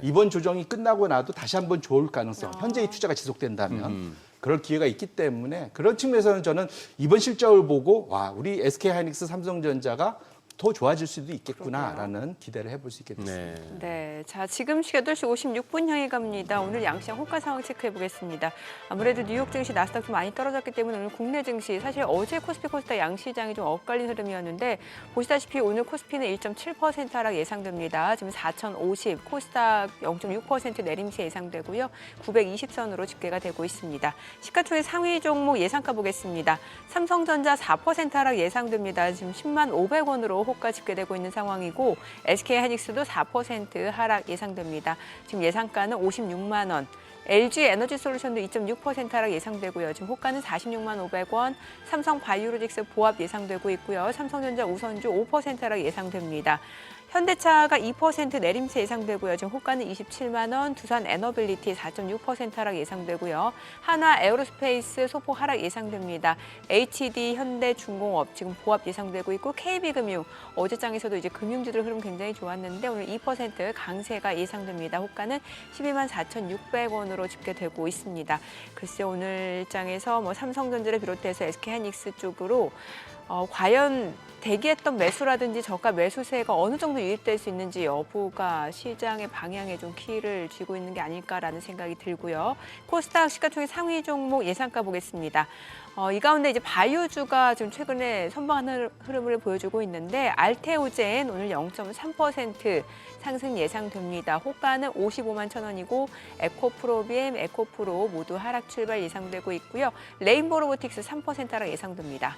이번 조정이 끝나고 나도 다시 한번 좋을 가능성, 현재의 투자가 지속된다면 그럴 기회가 있기 때문에 그런 측면에서는 저는 이번 실적을 보고 우리 SK하이닉스, 삼성전자가 더 좋아질 수도 있겠구나라는 기대를 해볼 수 있게 됐습니다. 네. 네, 자 지금 시각 8시 56분 향해 갑니다. 오늘 양시장 호가 상황 체크해 보겠습니다. 아무래도 뉴욕 증시 나스닥도 많이 떨어졌기 때문에 오늘 국내 증시 사실 어제 코스피 코스닥 양시장이 좀 엇갈린 흐름이었는데 보시다시피 오늘 코스피는 1.7% 하락 예상됩니다. 지금 4,050, 코스닥 0.6% 내림세 예상되고요. 920선으로 집계가 되고 있습니다. 시가총액 상위 종목 예상가 보겠습니다. 삼성전자 4% 하락 예상됩니다. 지금 10만 500원으로 호가 집계되고 있는 상황이고 SK하이닉스도 4% 하락 예상됩니다. 지금 예상가는 56만 원. LG 에너지솔루션도 2.6% 하락 예상되고요. 지금 호가는 46만 500원. 삼성 바이오로직스 보합 예상되고 있고요. 삼성전자 우선주 5% 하락 예상됩니다. 현대차가 2% 내림세 예상되고요. 지금 호가는 27만 원, 두산 에너빌리티 4.6% 하락 예상되고요. 한화 에어로스페이스 소폭 하락 예상됩니다. HD 현대중공업 지금 보합 예상되고 있고 KB금융 어제장에서도 이제 금융주들 흐름 굉장히 좋았는데 오늘 2% 강세가 예상됩니다. 호가는 12만 4,600원으로 집계되고 있습니다. 글쎄 오늘 장에서 뭐 삼성전자를 비롯해서 SK하이닉스 쪽으로 과연 대기했던 매수라든지 저가 매수세가 어느 정도 유입될 수 있는지 여부가 시장의 방향에 좀 키를 쥐고 있는 게 아닐까라는 생각이 들고요. 코스닥 시가총액 상위 종목 예상가 보겠습니다. 이 가운데 이제 바이오주가 지금 최근에 선방하는 흐름을 보여주고 있는데 알테오젠 오늘 0.3% 상승 예상됩니다. 호가는 55만 1,000원이고 에코프로비엠, 에코프로 모두 하락 출발 예상되고 있고요. 레인보우 로보틱스 3% 하락 예상됩니다.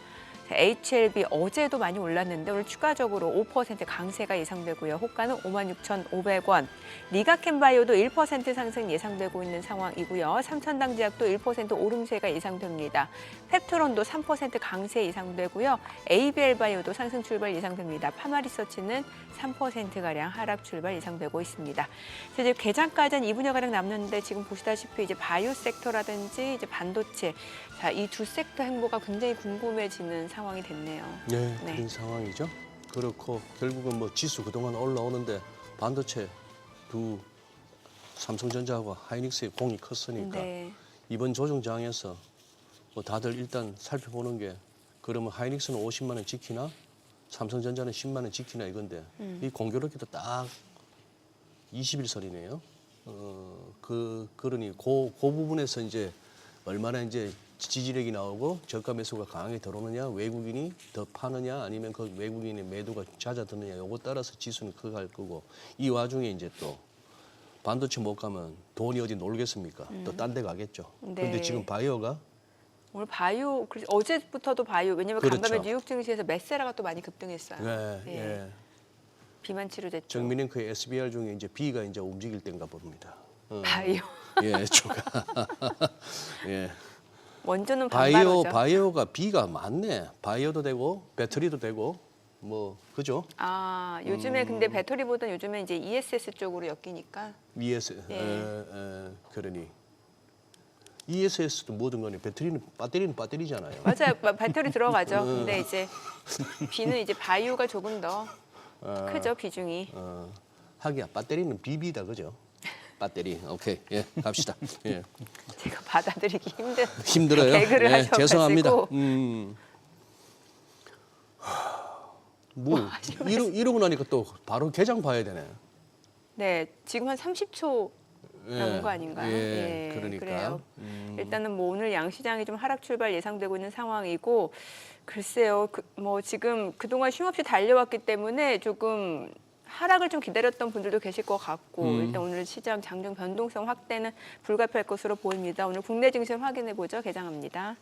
HLB 어제도 많이 올랐는데 오늘 추가적으로 5% 강세가 예상되고요. 호가는 56,500원. 리가캠바이오도 1% 상승 예상되고 있는 상황이고요. 삼천당제약도 1% 오름세가 예상됩니다. 펩트론도 3% 강세 예상되고요. ABL바이오도 상승 출발 예상됩니다. 파마리서치는 3%가량 하락 출발 예상되고 있습니다. 그래서 이제 개장까지 한 2분여가량 남는데 지금 보시다시피 이제 바이오 섹터라든지 이제 반도체 자, 이 두 섹터 행보가 굉장히 궁금해지는 상황이 됐네요. 네, 네. 그런 상황이죠. 그렇고 결국은 뭐 지수 그동안 올라오는데 반도체 두 삼성전자하고 하이닉스의 공이 컸으니까 네. 이번 조정장에서 뭐 다들 일단 살펴보는 게 그러면 하이닉스는 50만 원 지키나 삼성전자는 10만 원 지키나 이건데 이 공교롭게도 딱 21선이네요. 그러니 그 부분에서 이제 얼마나 이제 지지력이 나오고 저가 매수가 강하게 들어오느냐, 외국인이 더 파느냐, 아니면 그 외국인의 매도가 잦아드느냐, 요거 따라서 지수는 크게 갈 거고 이 와중에 이제 또 반도체 못 가면 돈이 어디 놀겠습니까? 또 딴 데 가겠죠. 네. 그런데 지금 바이오가 오늘 바이오 어제부터도 바이오 왜냐면 그렇죠. 간밤에 뉴욕 증시에서 메세라가 또 많이 급등했어요. 네, 예. 예. 비만 치료됐죠. 정민행크의 SBR 중에 이제 B가 이제 움직일 때인가 봅니다. 바이오 예, 주가. 예. 원주는 반바로죠. 바이오가 B가 많네. 바이오도 되고 배터리도 되고 뭐 그죠? 아 요즘에 근데 배터리보다 요즘에 이제 ESS 쪽으로 엮이니까. ES 그러니 ESS도 모든 거네. 배터리는 배터리잖아요. 맞아요. 배터리 들어가죠. 근데 이제 B는 이제 바이오가 조금 더 크죠 비중이. 하기야 배터리는 BB다 그죠? 배터리. 오케이. 예, 갑시다. 예. 제가 받아들이기 힘들어요. 개그를 예, 하셔가지고. 죄송합니다. 뭐 이러고 나니까 또 바로 개장 봐야 되네. 네, 지금 한 30초 남은 거 아닌가요? 예, 그러니까. 그래요. 일단은 뭐 오늘 양시장이 좀 하락 출발 예상되고 있는 상황이고 글쎄요. 뭐 지금 그동안 쉼없이 달려왔기 때문에 조금 하락을 좀 기다렸던 분들도 계실 것 같고 일단 오늘 시장 장중 변동성 확대는 불가피할 것으로 보입니다. 오늘 국내 증시 확인해 보죠. 개장합니다.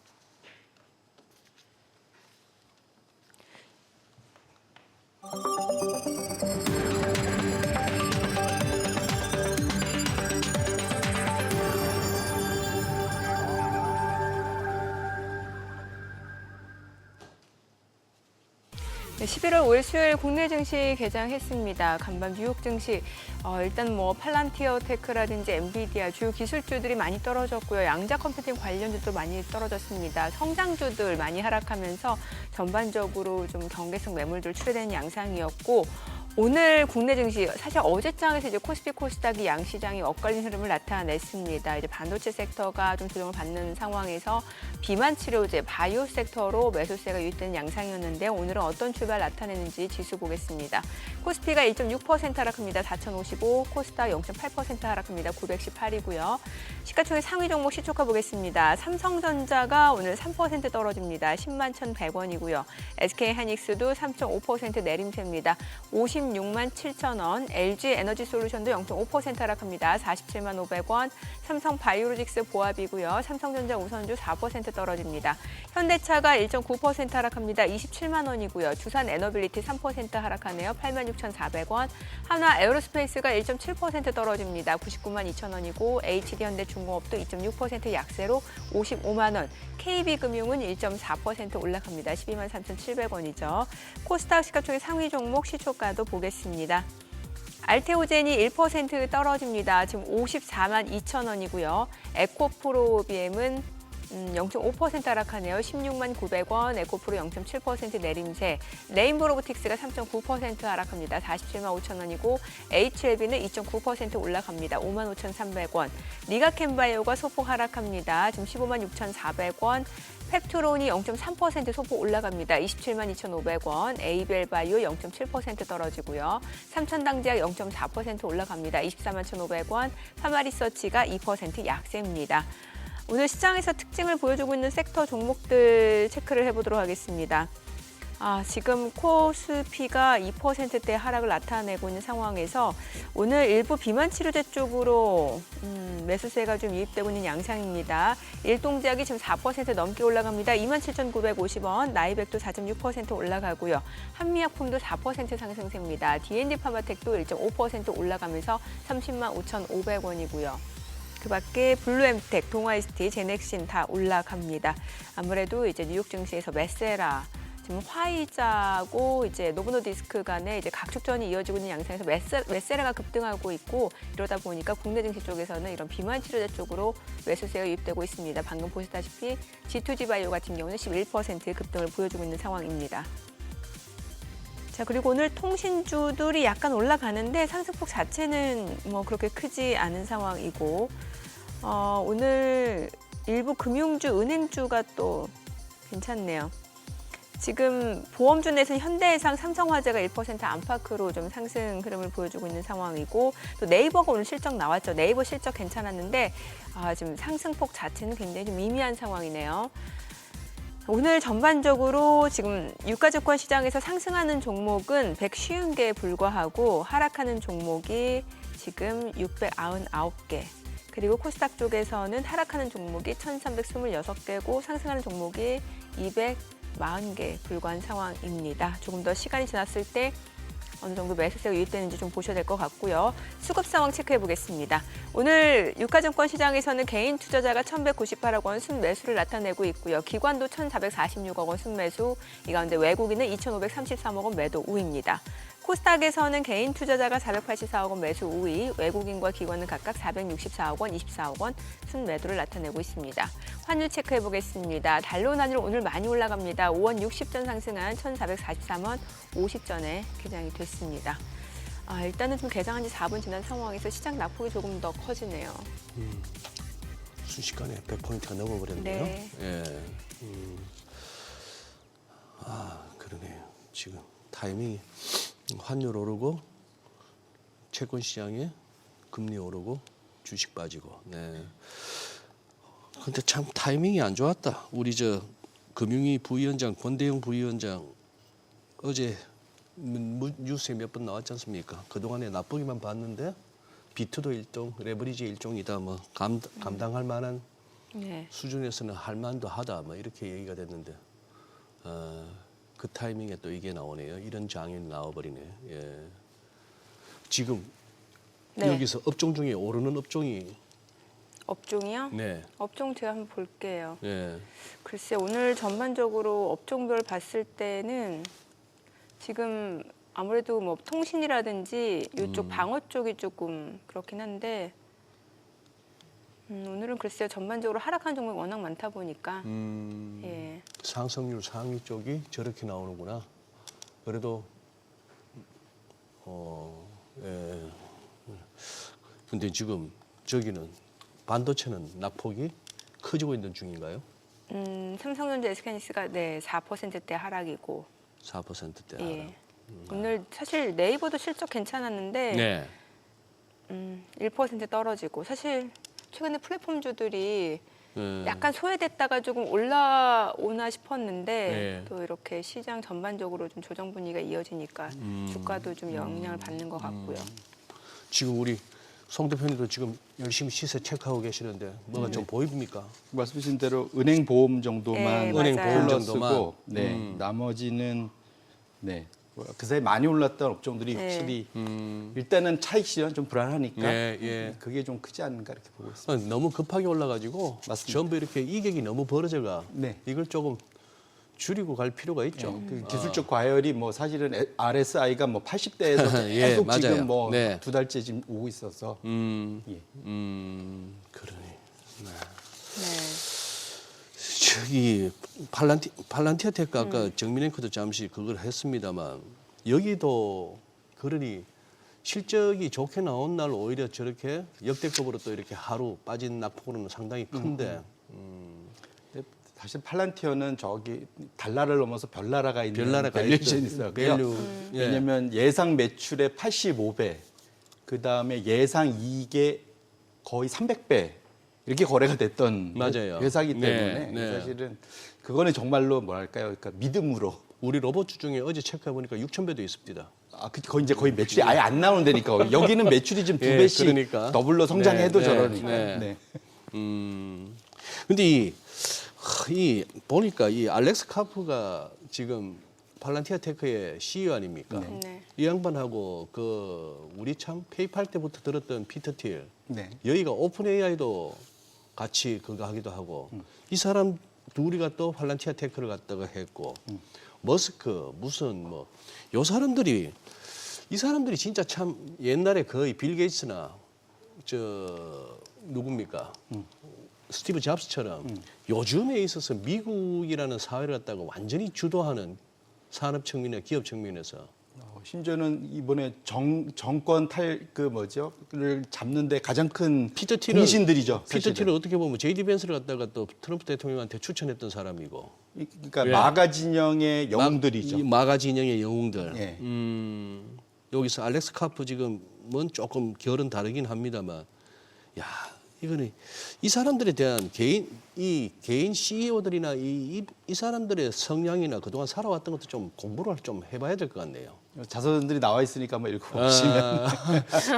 네, 11월 5일 수요일 국내 증시 개장했습니다. 간밤 뉴욕 증시 일단 뭐 팔란티어 테크라든지 엔비디아 주요 기술주들이 많이 떨어졌고요. 양자 컴퓨팅 관련주도 많이 떨어졌습니다. 성장주들 많이 하락하면서 전반적으로 좀 경계성 매물들 출회되는 양상이었고 오늘 국내 증시 사실 어제장에서 이제 코스피 코스닥이 양시장이 엇갈린 흐름을 나타냈습니다. 이제 반도체 섹터가 좀 조정을 받는 상황에서 비만 치료제, 바이오 섹터로 매수세가 유입되는 양상이었는데요. 오늘은 어떤 출발 나타내는지 지수 보겠습니다. 코스피가 1.6% 하락합니다. 4,055. 코스닥 0.8% 하락합니다. 918이고요. 시가총액 상위 종목 시초가 보겠습니다. 삼성전자가 오늘 3% 떨어집니다. 10만 1,100원이고요. SK하이닉스도 3.5% 내림세입니다. 56만 7천 원, LG 에너지솔루션도 0.5% 하락합니다. 47만 500원, 삼성 바이오로직스 보합이고요. 삼성전자 우선주 4% 떨어집니다. 현대차가 1.9% 하락합니다. 27만 원이고요. 두산 에너빌리티 3% 하락하네요. 8만 6,400원. 한화 에어로스페이스가 1.7% 떨어집니다. 99만 2천 원이고 HD현대중공업도 2.6% 약세로 55만 원. KB금융은 1.4% 올라갑니다. 12만 3,700원이죠. 코스닥 시가총액 상위 종목 시초가도 보겠습니다. 알테오젠이 1% 떨어집니다. 지금 54만 2천 원이고요. 에코프로비엠은 0.5% 하락하네요. 16만 900원, 에코프로 0.7% 내림세. 레인보로보틱스가 3.9% 하락합니다. 47만 5천 원이고 HLB는 2.9% 올라갑니다. 5만 5,300원. 리가캠바이오가 소폭 하락합니다. 지금 15만 6,400원. 펩트론이 0.3% 소폭 올라갑니다. 27만 2,500원. 에이벨바이오 0.7% 떨어지고요. 삼천당제약 0.4% 올라갑니다. 24만 1,500원. 파마리서치가 2% 약세입니다. 오늘 시장에서 특징을 보여주고 있는 섹터 종목들 체크를 해보도록 하겠습니다. 지금 코스피가 2%대 하락을 나타내고 있는 상황에서 오늘 일부 비만 치료제 쪽으로 매수세가 좀 유입되고 있는 양상입니다. 일동제약이 지금 4% 넘게 올라갑니다. 27,950원, 나이백도 4.6% 올라가고요. 한미약품도 4% 상승세입니다. D&D 파마텍도 1.5% 올라가면서 30만 5,500원이고요. 그 밖에 블루엠텍, 동아이스티, 제넥신 다 올라갑니다. 아무래도 이제 뉴욕 증시에서 메세라, 지금 화이자고 이제 노브노디스크 간에 이제 각축전이 이어지고 있는 양상에서 메세라가 급등하고 있고 이러다 보니까 국내 증시 쪽에서는 이런 비만 치료제 쪽으로 매수세가 유입되고 있습니다. 방금 보시다시피 G2G 바이오 같은 경우는 11% 급등을 보여주고 있는 상황입니다. 자, 그리고 오늘 통신주들이 약간 올라가는데 상승폭 자체는 뭐 그렇게 크지 않은 상황이고 오늘 일부 금융주, 은행주가 또 괜찮네요. 지금 보험주 내에서는 현대해상, 삼성화재가 1% 안팎으로 좀 상승 흐름을 보여주고 있는 상황이고 또 네이버가 오늘 실적 나왔죠. 네이버 실적 괜찮았는데 지금 상승폭 자체는 굉장히 좀 미미한 상황이네요. 오늘 전반적으로 지금 유가증권 시장에서 상승하는 종목은 150개에 불과하고 하락하는 종목이 지금 699개. 그리고 코스닥 쪽에서는 하락하는 종목이 1,326개고 상승하는 종목이 240개 불과한 상황입니다. 조금 더 시간이 지났을 때 어느 정도 매수세가 유입되는지 좀 보셔야 될 것 같고요. 수급 상황 체크해 보겠습니다. 오늘 유가증권 시장에서는 개인 투자자가 1,198억 원 순매수를 나타내고 있고요. 기관도 1,446억 원 순매수, 이 가운데 외국인은 2,533억 원 매도 우입니다. 코스닥에서는 개인 투자자가 484억 원 매수 우위, 외국인과 기관은 각각 464억 원, 24억 원 순매도를 나타내고 있습니다. 환율 체크해 보겠습니다. 달러 환율 오늘 많이 올라갑니다. 5원 60전 상승한 1,443원 50전에 개장이 됐습니다. 일단은 좀 개장한 지 4분 지난 상황에서 시장 낙폭이 조금 더 커지네요. 순식간에 100포인트가 넘어버렸네요. 네. 예. 그러네요. 지금 타이밍이 환율 오르고 채권 시장에 금리 오르고 주식 빠지고. 네. 근데 참 타이밍이 안 좋았다. 우리 금융위 부위원장 권대영 부위원장 어제 뉴스에 몇 번 나왔지 않습니까? 그동안에 나쁘기만 봤는데 비트도 일종, 레버리지 일종이다. 뭐 감당할 만한 네. 수준에서는 할 만도 하다. 뭐 이렇게 얘기가 됐는데 그 타이밍에 또 이게 나오네요. 이런 장면이 나와버리네. 예. 지금 여기서 업종 중에 오르는 업종이 업종이요? 네. 업종 제가 한번 볼게요. 예. 글쎄 오늘 전반적으로 업종별 봤을 때는 지금 아무래도 뭐 통신이라든지 이쪽 방어 쪽이 조금 그렇긴 한데 오늘은 글쎄요 전반적으로 하락한 종목이 워낙 많다 보니까 예. 상승률 상위 쪽이 저렇게 나오는구나. 그래도 예. 근데 지금 저기는 반도체는 낙폭이 커지고 있는 중인가요? 삼성전자, SK하이닉스가 네 4%대 하락이고 4%대 하락. 예. 오늘 사실 네이버도 실적 괜찮았는데 네. 1% 떨어지고 사실 최근에 플랫폼주들이 예. 약간 소외됐다가 조금 올라오나 싶었는데 네. 또 이렇게 시장 전반적으로 좀 조정 분위기가 이어지니까 주가도 좀 영향을 받는 것 같고요. 지금 우리 송 대표님도 지금 열심히 시세 체크하고 계시는데 뭐가 좀 보입니까? 말씀하신 대로 은행 보험 정도만 네, 은행 맞아요. 보험 플러스고, 정도만. 네, 나머지는 네. 그 사이 많이 올랐던 업종들이 네. 확실히 일단은 차익 실현 좀 불안하니까 예, 예. 그게 좀 크지 않은가 이렇게 보고 있습니다. 너무 급하게 올라가지고 맞습니다. 전부 이렇게 이격이 너무 벌어져가 네. 이걸 조금 줄이고 갈 필요가 있죠. 그 기술적 과열이 뭐 사실은 RSI가 뭐 80대에서 예, 계속 맞아요. 지금 뭐 네. 2달째 지금 오고 있어서 예. 그러니. 네. 저기 팔란티아 테크 아까 정민앵커도 잠시 그걸 했습니다만 여기도 그러니 실적이 좋게 나온 날 오히려 저렇게 역대급으로 또 이렇게 하루 빠진 낙폭으로는 상당히 큰데 사실 팔란티어는 저기 달나라를 넘어서 별나라가 있는 별나라가 밸류에이션이 있죠. 있어요. 밸류. 예. 왜냐하면 예상 매출의 85배, 그 다음에 예상 이익의 거의 300배 이렇게 거래가 됐던 맞아요. 회사이기 네, 때문에 네. 사실은 그거는 정말로 뭐랄까요, 그러니까 믿음으로. 우리 로봇주 중에 어제 체크해 보니까 6,000배도 있습니다. 거의 이제 거의 매출이 아예 안 나오는 데니까 여기는 매출이 지금 두 예, 배씩 그러니까. 더블로 성장해도 네, 저러니까. 네. 네. 근데 이 보니까 이 알렉스 카프가 지금 팔란티아 테크의 CEO 아닙니까? 네. 이 양반하고 그 우리 참 페이팔 때부터 들었던 피터 틸, 네. 여기가 오픈 AI도 같이 그거 하기도 하고 이 사람 둘이가 또 팔란티아 테크를 갖다가 했고 머스크 무슨 뭐 요 사람들이 이 사람들이 진짜 참 옛날에 거의 빌 게이츠나 저 누굽니까? 스티브 잡스처럼 요즘에 있어서 미국이라는 사회를 갖다가 완전히 주도하는 산업 측면이나 기업 측면에서 심지어는 이번에 정권 를 잡는데 가장 큰 피터 틸을 공신들이죠. 피터 사실은. 틸을 어떻게 보면 제이디 벤스를 갖다가 또 트럼프 대통령한테 추천했던 사람이고 그러니까 예. 마가 진영의 영웅들이죠. 이 마가 진영의 영웅들. 예. 여기서 알렉스 카프 지금은 조금 결은 다르긴 합니다만, 야 이거는 이 사람들에 대한 개인 CEO들이나 이 사람들의 성향이나 그동안 살아왔던 것도 좀 공부를 좀 해봐야 될 것 같네요. 자서전들이 나와 있으니까 한번 읽어보시면.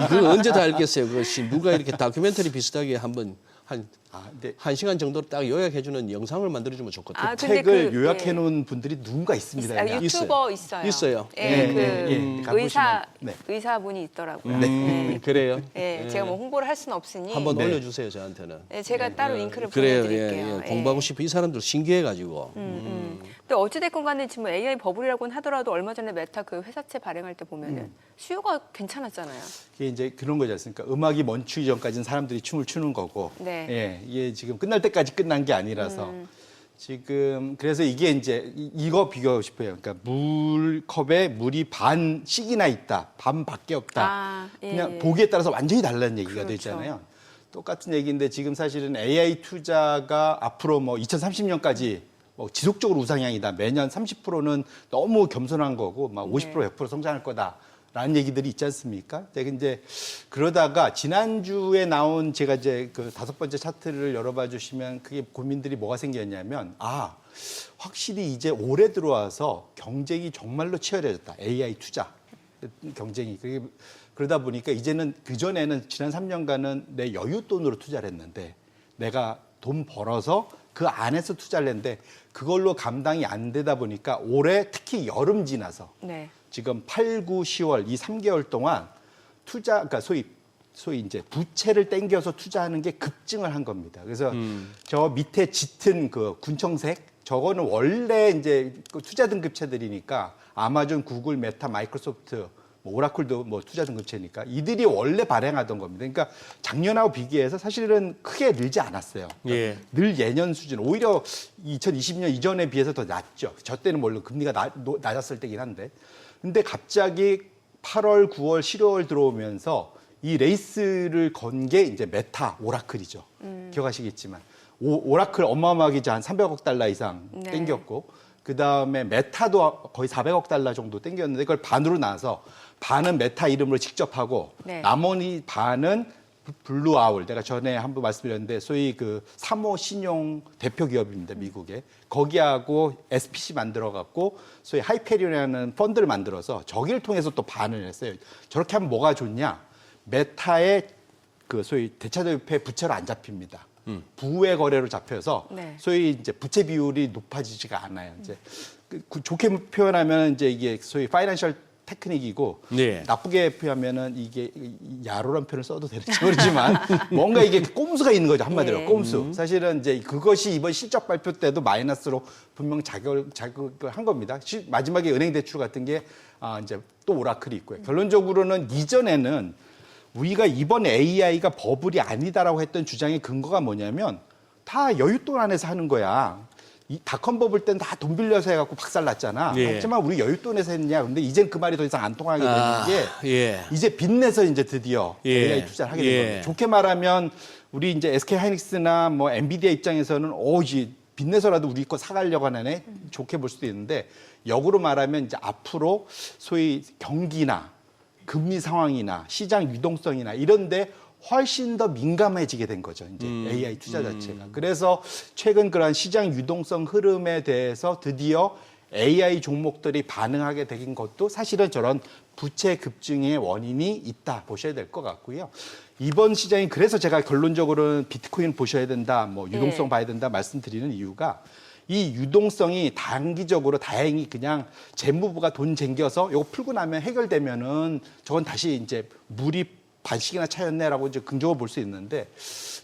그걸 언제 다 알겠어요. 그것이 누가 이렇게 다큐멘터리 비슷하게 한번 근데 한 시간 정도로 딱 요약해주는 영상을 만들어주면 좋거든요. 아, 근데 책을 그, 요약해 예. 놓은 분들이 누군가 있습니다. 아, 그냥. 유튜버 있어요. 있어요. 예, 네, 그 네, 예. 가보시면, 네. 의사분이 있더라고요. 네. 그래요. 예, 제가 뭐 홍보를 할 수는 없으니 한번 네. 올려주세요 저한테는. 예, 제가 따로 링크를 그래요. 보내드릴게요. 예. 공부하고 싶어 이 사람들 신기해가지고. 근데 어찌됐건 간에 지금 AI 버블이라고는 하더라도 얼마 전에 메타 그 회사채 발행할 때 보면은 수요가 괜찮았잖아요. 이게 이제 그런 거지 않습니까? 음악이 멈추기 전까지는 사람들이 춤을 추는 거고, 네. 예, 이게 지금 끝날 때까지 끝난 게 아니라서 지금 그래서 이게 이제 이거 비교하고 싶어요. 그러니까 물컵에 물이 반씩이나 있다, 반밖에 없다. 아, 예, 그냥 예. 보기에 따라서 완전히 다른 얘기가 그렇죠. 되잖아요. 똑같은 얘기인데 지금 사실은 AI 투자가 앞으로 뭐 2030년까지 뭐 지속적으로 우상향이다. 매년 30%는 너무 겸손한 거고 막 50% 100% 성장할 거다라는 얘기들이 있지 않습니까? 근데 이제 그러다가 지난주에 나온 제가 이제 그 5번째 차트를 열어봐 주시면 그게 고민들이 뭐가 생겼냐면 확실히 이제 올해 들어와서 경쟁이 정말로 치열해졌다. AI 투자 경쟁이. 그러다 보니까 이제는 그전에는 지난 3년간은 내 여윳돈으로 투자를 했는데 내가 돈 벌어서 그 안에서 투자를 했는데 그걸로 감당이 안 되다 보니까 올해 특히 여름 지나서 네. 지금 8, 9, 10월 이 3개월 동안 그러니까 소위 이제 부채를 땡겨서 투자하는 게 급증을 한 겁니다. 그래서 저 밑에 짙은 그 군청색 저거는 원래 이제 그 투자 등급체들이니까 아마존, 구글, 메타, 마이크로소프트 뭐 오라클도 뭐 투자 등급체니까 이들이 원래 발행하던 겁니다. 그러니까 작년하고 비교해서 사실은 크게 늘지 않았어요. 예. 늘 예년 수준. 오히려 2020년 이전에 비해서 더 낮죠. 저 때는 물론 금리가 낮았을 때긴 한데. 근데 갑자기 8월, 9월, 10월 들어오면서 이 레이스를 건 게 이제 메타 오라클이죠. 기억하시겠지만 오라클 어마어마하게 이제 한 300억 달러 이상 네. 땡겼고 그 다음에 메타도 거의 400억 달러 정도 땡겼는데 그걸 반으로 나눠서 반은 메타 이름으로 직접 하고 네. 나머지 반은 블루 아울, 내가 전에 한번 말씀드렸는데 소위 그 3호 신용 대표 기업입니다, 미국에. 거기하고 SPC 만들어갖고 소위 하이페리온이라는 펀드를 만들어서 저기를 통해서 또 반을 했어요. 저렇게 하면 뭐가 좋냐? 메타의 그 소위 대차대표의 부채로 안 잡힙니다. 부의 거래로 잡혀서 네. 소위 이제 부채 비율이 높아지지가 않아요. 이제 좋게 표현하면 이제 이게 소위 파이낸셜 테크닉이고 네. 나쁘게 표현하면은 이게 야로란 표현을 써도 될지 모르지만 뭔가 이게 꼼수가 있는 거죠, 한마디로. 네. 꼼수. 사실은 이제 그것이 이번 실적 발표 때도 마이너스로 분명 자극을 한 겁니다. 마지막에 은행 대출 같은 게 이제 또 오라클이 있고요. 결론적으로는 이전에는 우리가 이번 AI가 버블이 아니다라고 했던 주장의 근거가 뭐냐면 다 여윳돈 안에서 하는 거야. 이 닷컴 버블 때는 다 돈 빌려서 해갖고 박살났잖아. 예. 하지만 우리 여윳돈에서 했냐. 근데 이젠 그 말이 더 이상 안 통하게 되는 게 예. 이제 빚내서 이제 드디어 예. AI 투자를 하게 된 예. 겁니다. 좋게 말하면 우리 이제 SK 하이닉스나 뭐 엔비디아 입장에서는 이제 빚내서라도 우리 거 사가려고 하네. 좋게 볼 수도 있는데 역으로 말하면 이제 앞으로 소위 경기나 금리 상황이나 시장 유동성이나 이런데 훨씬 더 민감해지게 된 거죠. 이제 AI 투자 자체가. 그래서 최근 그러한 시장 유동성 흐름에 대해서 드디어 AI 종목들이 반응하게 된 것도 사실은 저런 부채 급증의 원인이 있다 보셔야 될 것 같고요. 이번 시장이 그래서 제가 결론적으로는 비트코인 보셔야 된다, 뭐 유동성 네. 봐야 된다 말씀드리는 이유가 이 유동성이 단기적으로 다행히 그냥 재무부가 돈 쟁겨서 이거 풀고 나면 해결되면은 저건 다시 이제 물이 반씩이나 차였네라고 이제 긍정을 볼 수 있는데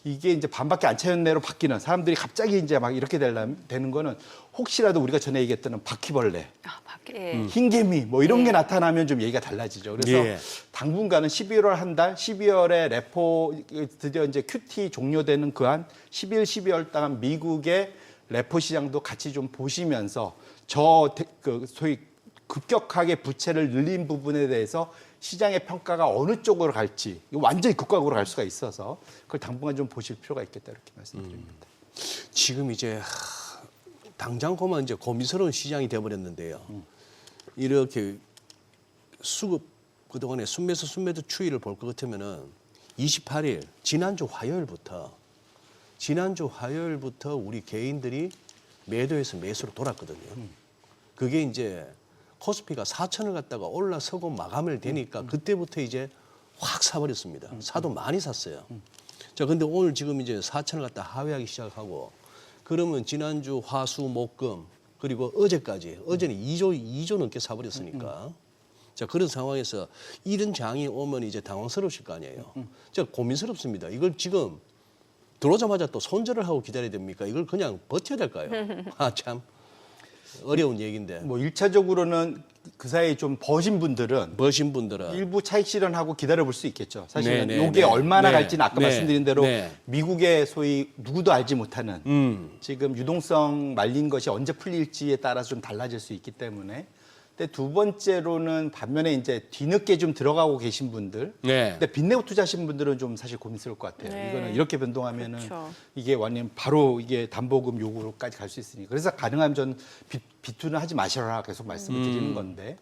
이게 이제 반밖에 안 차였네로 바뀌는 사람들이 갑자기 이제 막 이렇게 되는 거는 혹시라도 우리가 전에 얘기했던 바퀴벌레, 밖에 흰개미 뭐 이런 네. 게 나타나면 좀 얘기가 달라지죠. 그래서 예. 당분간은 11월 한 달, 12월에 레포 드디어 이제 QT 종료되는 그 한 11, 12월 동안 미국의 레포 시장도 같이 좀 보시면서 그 소위 급격하게 부채를 늘린 부분에 대해서 시장의 평가가 어느 쪽으로 갈지 이거 완전히 극과극으로 갈 수가 있어서 그걸 당분간 좀 보실 필요가 있겠다 이렇게 말씀드립니다. 지금 이제 당장 보면 이제 고민스러운 시장이 되어버렸는데요. 이렇게 수급 그동안에 순매도 추이를 볼 것 같으면은 28일 지난주 화요일부터 우리 개인들이 매도해서 매수로 돌았거든요. 그게 이제 코스피가 4천을 갔다가 올라서고 마감을 되니까 그때부터 이제 확 사버렸습니다. 사도 많이 샀어요. 자, 근데 오늘 지금 이제 4천을 갖다 하회하기 시작하고 그러면 지난주 화, 수, 목, 금 그리고 어제까지 어제는 2조 넘게 사버렸으니까 자, 그런 상황에서 이런 장이 오면 이제 당황스러우실 거 아니에요. 자, 고민스럽습니다. 이걸 지금 들어오자마자 또 손절을 하고 기다려야 됩니까? 이걸 그냥 버텨야 될까요? 참 어려운 얘기인데. 뭐 1차적으로는 그 사이에 좀 버신 분들은 일부 차익 실현하고 기다려볼 수 있겠죠. 사실은 네, 네, 이게 네. 얼마나 네. 갈지는 아까 네. 말씀드린 대로 네. 미국의 소위 누구도 알지 못하는 지금 유동성 말린 것이 언제 풀릴지에 따라서 좀 달라질 수 있기 때문에. 근데 두 번째로는 반면에 이제 뒤늦게 좀 들어가고 계신 분들. 네. 근데 빚내고 투자하신 분들은 좀 사실 고민스러울 것 같아요. 네. 이거는 이렇게 변동하면은 그렇죠. 이게 완전 바로 이게 담보금 요구로까지 갈 수 있으니까. 그래서 가능하면 전 비투는 하지 마시라 계속 말씀을 드리는 건데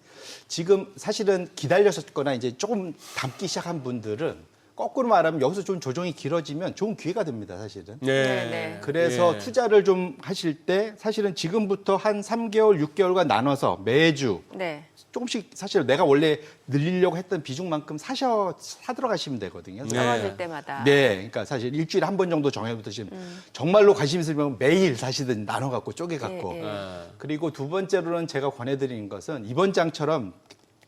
지금 사실은 기다렸었거나 이제 조금 담기 시작한 분들은 거꾸로 말하면 여기서 좀 조정이 길어지면 좋은 기회가 됩니다, 사실은. 네. 그래서 예. 투자를 좀 하실 때 사실은 지금부터 한 3개월, 6개월간 나눠서 매주 네. 조금씩 사실 내가 원래 늘리려고 했던 비중만큼 사들어 가시면 되거든요. 그래서 떨어질 때마다. 네, 그러니까 사실 일주일에 한 번 정도 정해두시면 정말로 관심 있으면 매일 사시든 나눠 갖고 쪼개 갖고 예, 예. 그리고 두 번째로는 제가 권해드리는 것은 이번 장처럼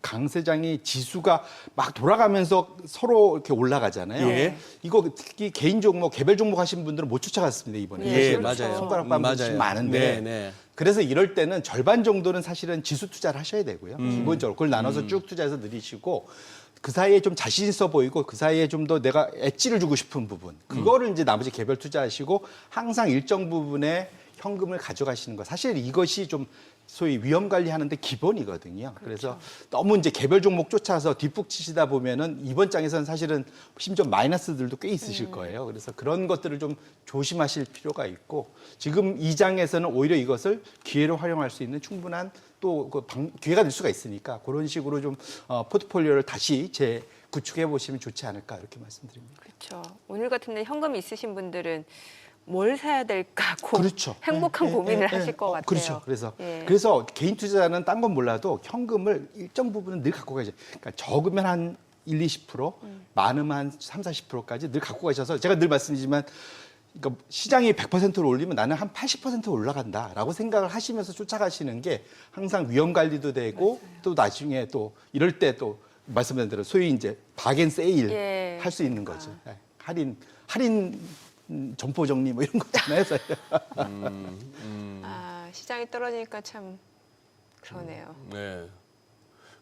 강세장이 지수가 막 돌아가면서 서로 이렇게 올라가잖아요. 예. 이거 특히 개인 종목, 개별 종목 하신 분들은 못 쫓아갔습니다 이번에. 예, 사실 맞아요. 손가락 빠는 분들이 많은데. 네, 네. 그래서 이럴 때는 절반 정도는 사실은 지수 투자를 하셔야 되고요. 기본적으로 그걸 나눠서 쭉 투자해서 늘리시고 그 사이에 좀 자신 있어 보이고 그 사이에 좀 더 내가 엣지를 주고 싶은 부분 그거를 이제 나머지 개별 투자하시고 항상 일정 부분의 현금을 가져가시는 거 사실 이것이 좀 소위 위험 관리하는데 기본이거든요. 그래서 너무 이제 개별 종목 쫓아서 뒷북 치시다 보면은 이번 장에서는 사실은 심지어 마이너스들도 꽤 있으실 거예요. 그래서 그런 것들을 좀 조심하실 필요가 있고 지금 이 장에서는 오히려 이것을 기회로 활용할 수 있는 충분한 또 기회가 될 수가 있으니까 그런 식으로 좀 포트폴리오를 다시 구축해 보시면 좋지 않을까 이렇게 말씀드립니다. 그렇죠. 오늘 같은 날 현금이 있으신 분들은 뭘 사야 될까 그렇죠. 행복한 고민을 하실 것 같아요. 그렇죠. 그래서 예. 그래서 개인 투자는 딴 건 몰라도 현금을 일정 부분은 늘 갖고 가야죠. 그러니까 적으면 한 1, 20%, 많으면 한 3, 40%까지 늘 갖고 가셔서 제가 늘 말씀드리지만 그러니까 시장이 100%를 올리면 나는 한 80% 올라간다라고 생각을 하시면서 쫓아가시는 게 항상 위험 관리도 되고 맞아요. 또 나중에 또 이럴 때 또 말씀드린 대로 소위 이제 박앤 세일 예. 할 수 있는 거죠. 예. 할인 점포 정리 뭐 이런 거잖아요. 시장이 떨어지니까 참 그러네요. 네.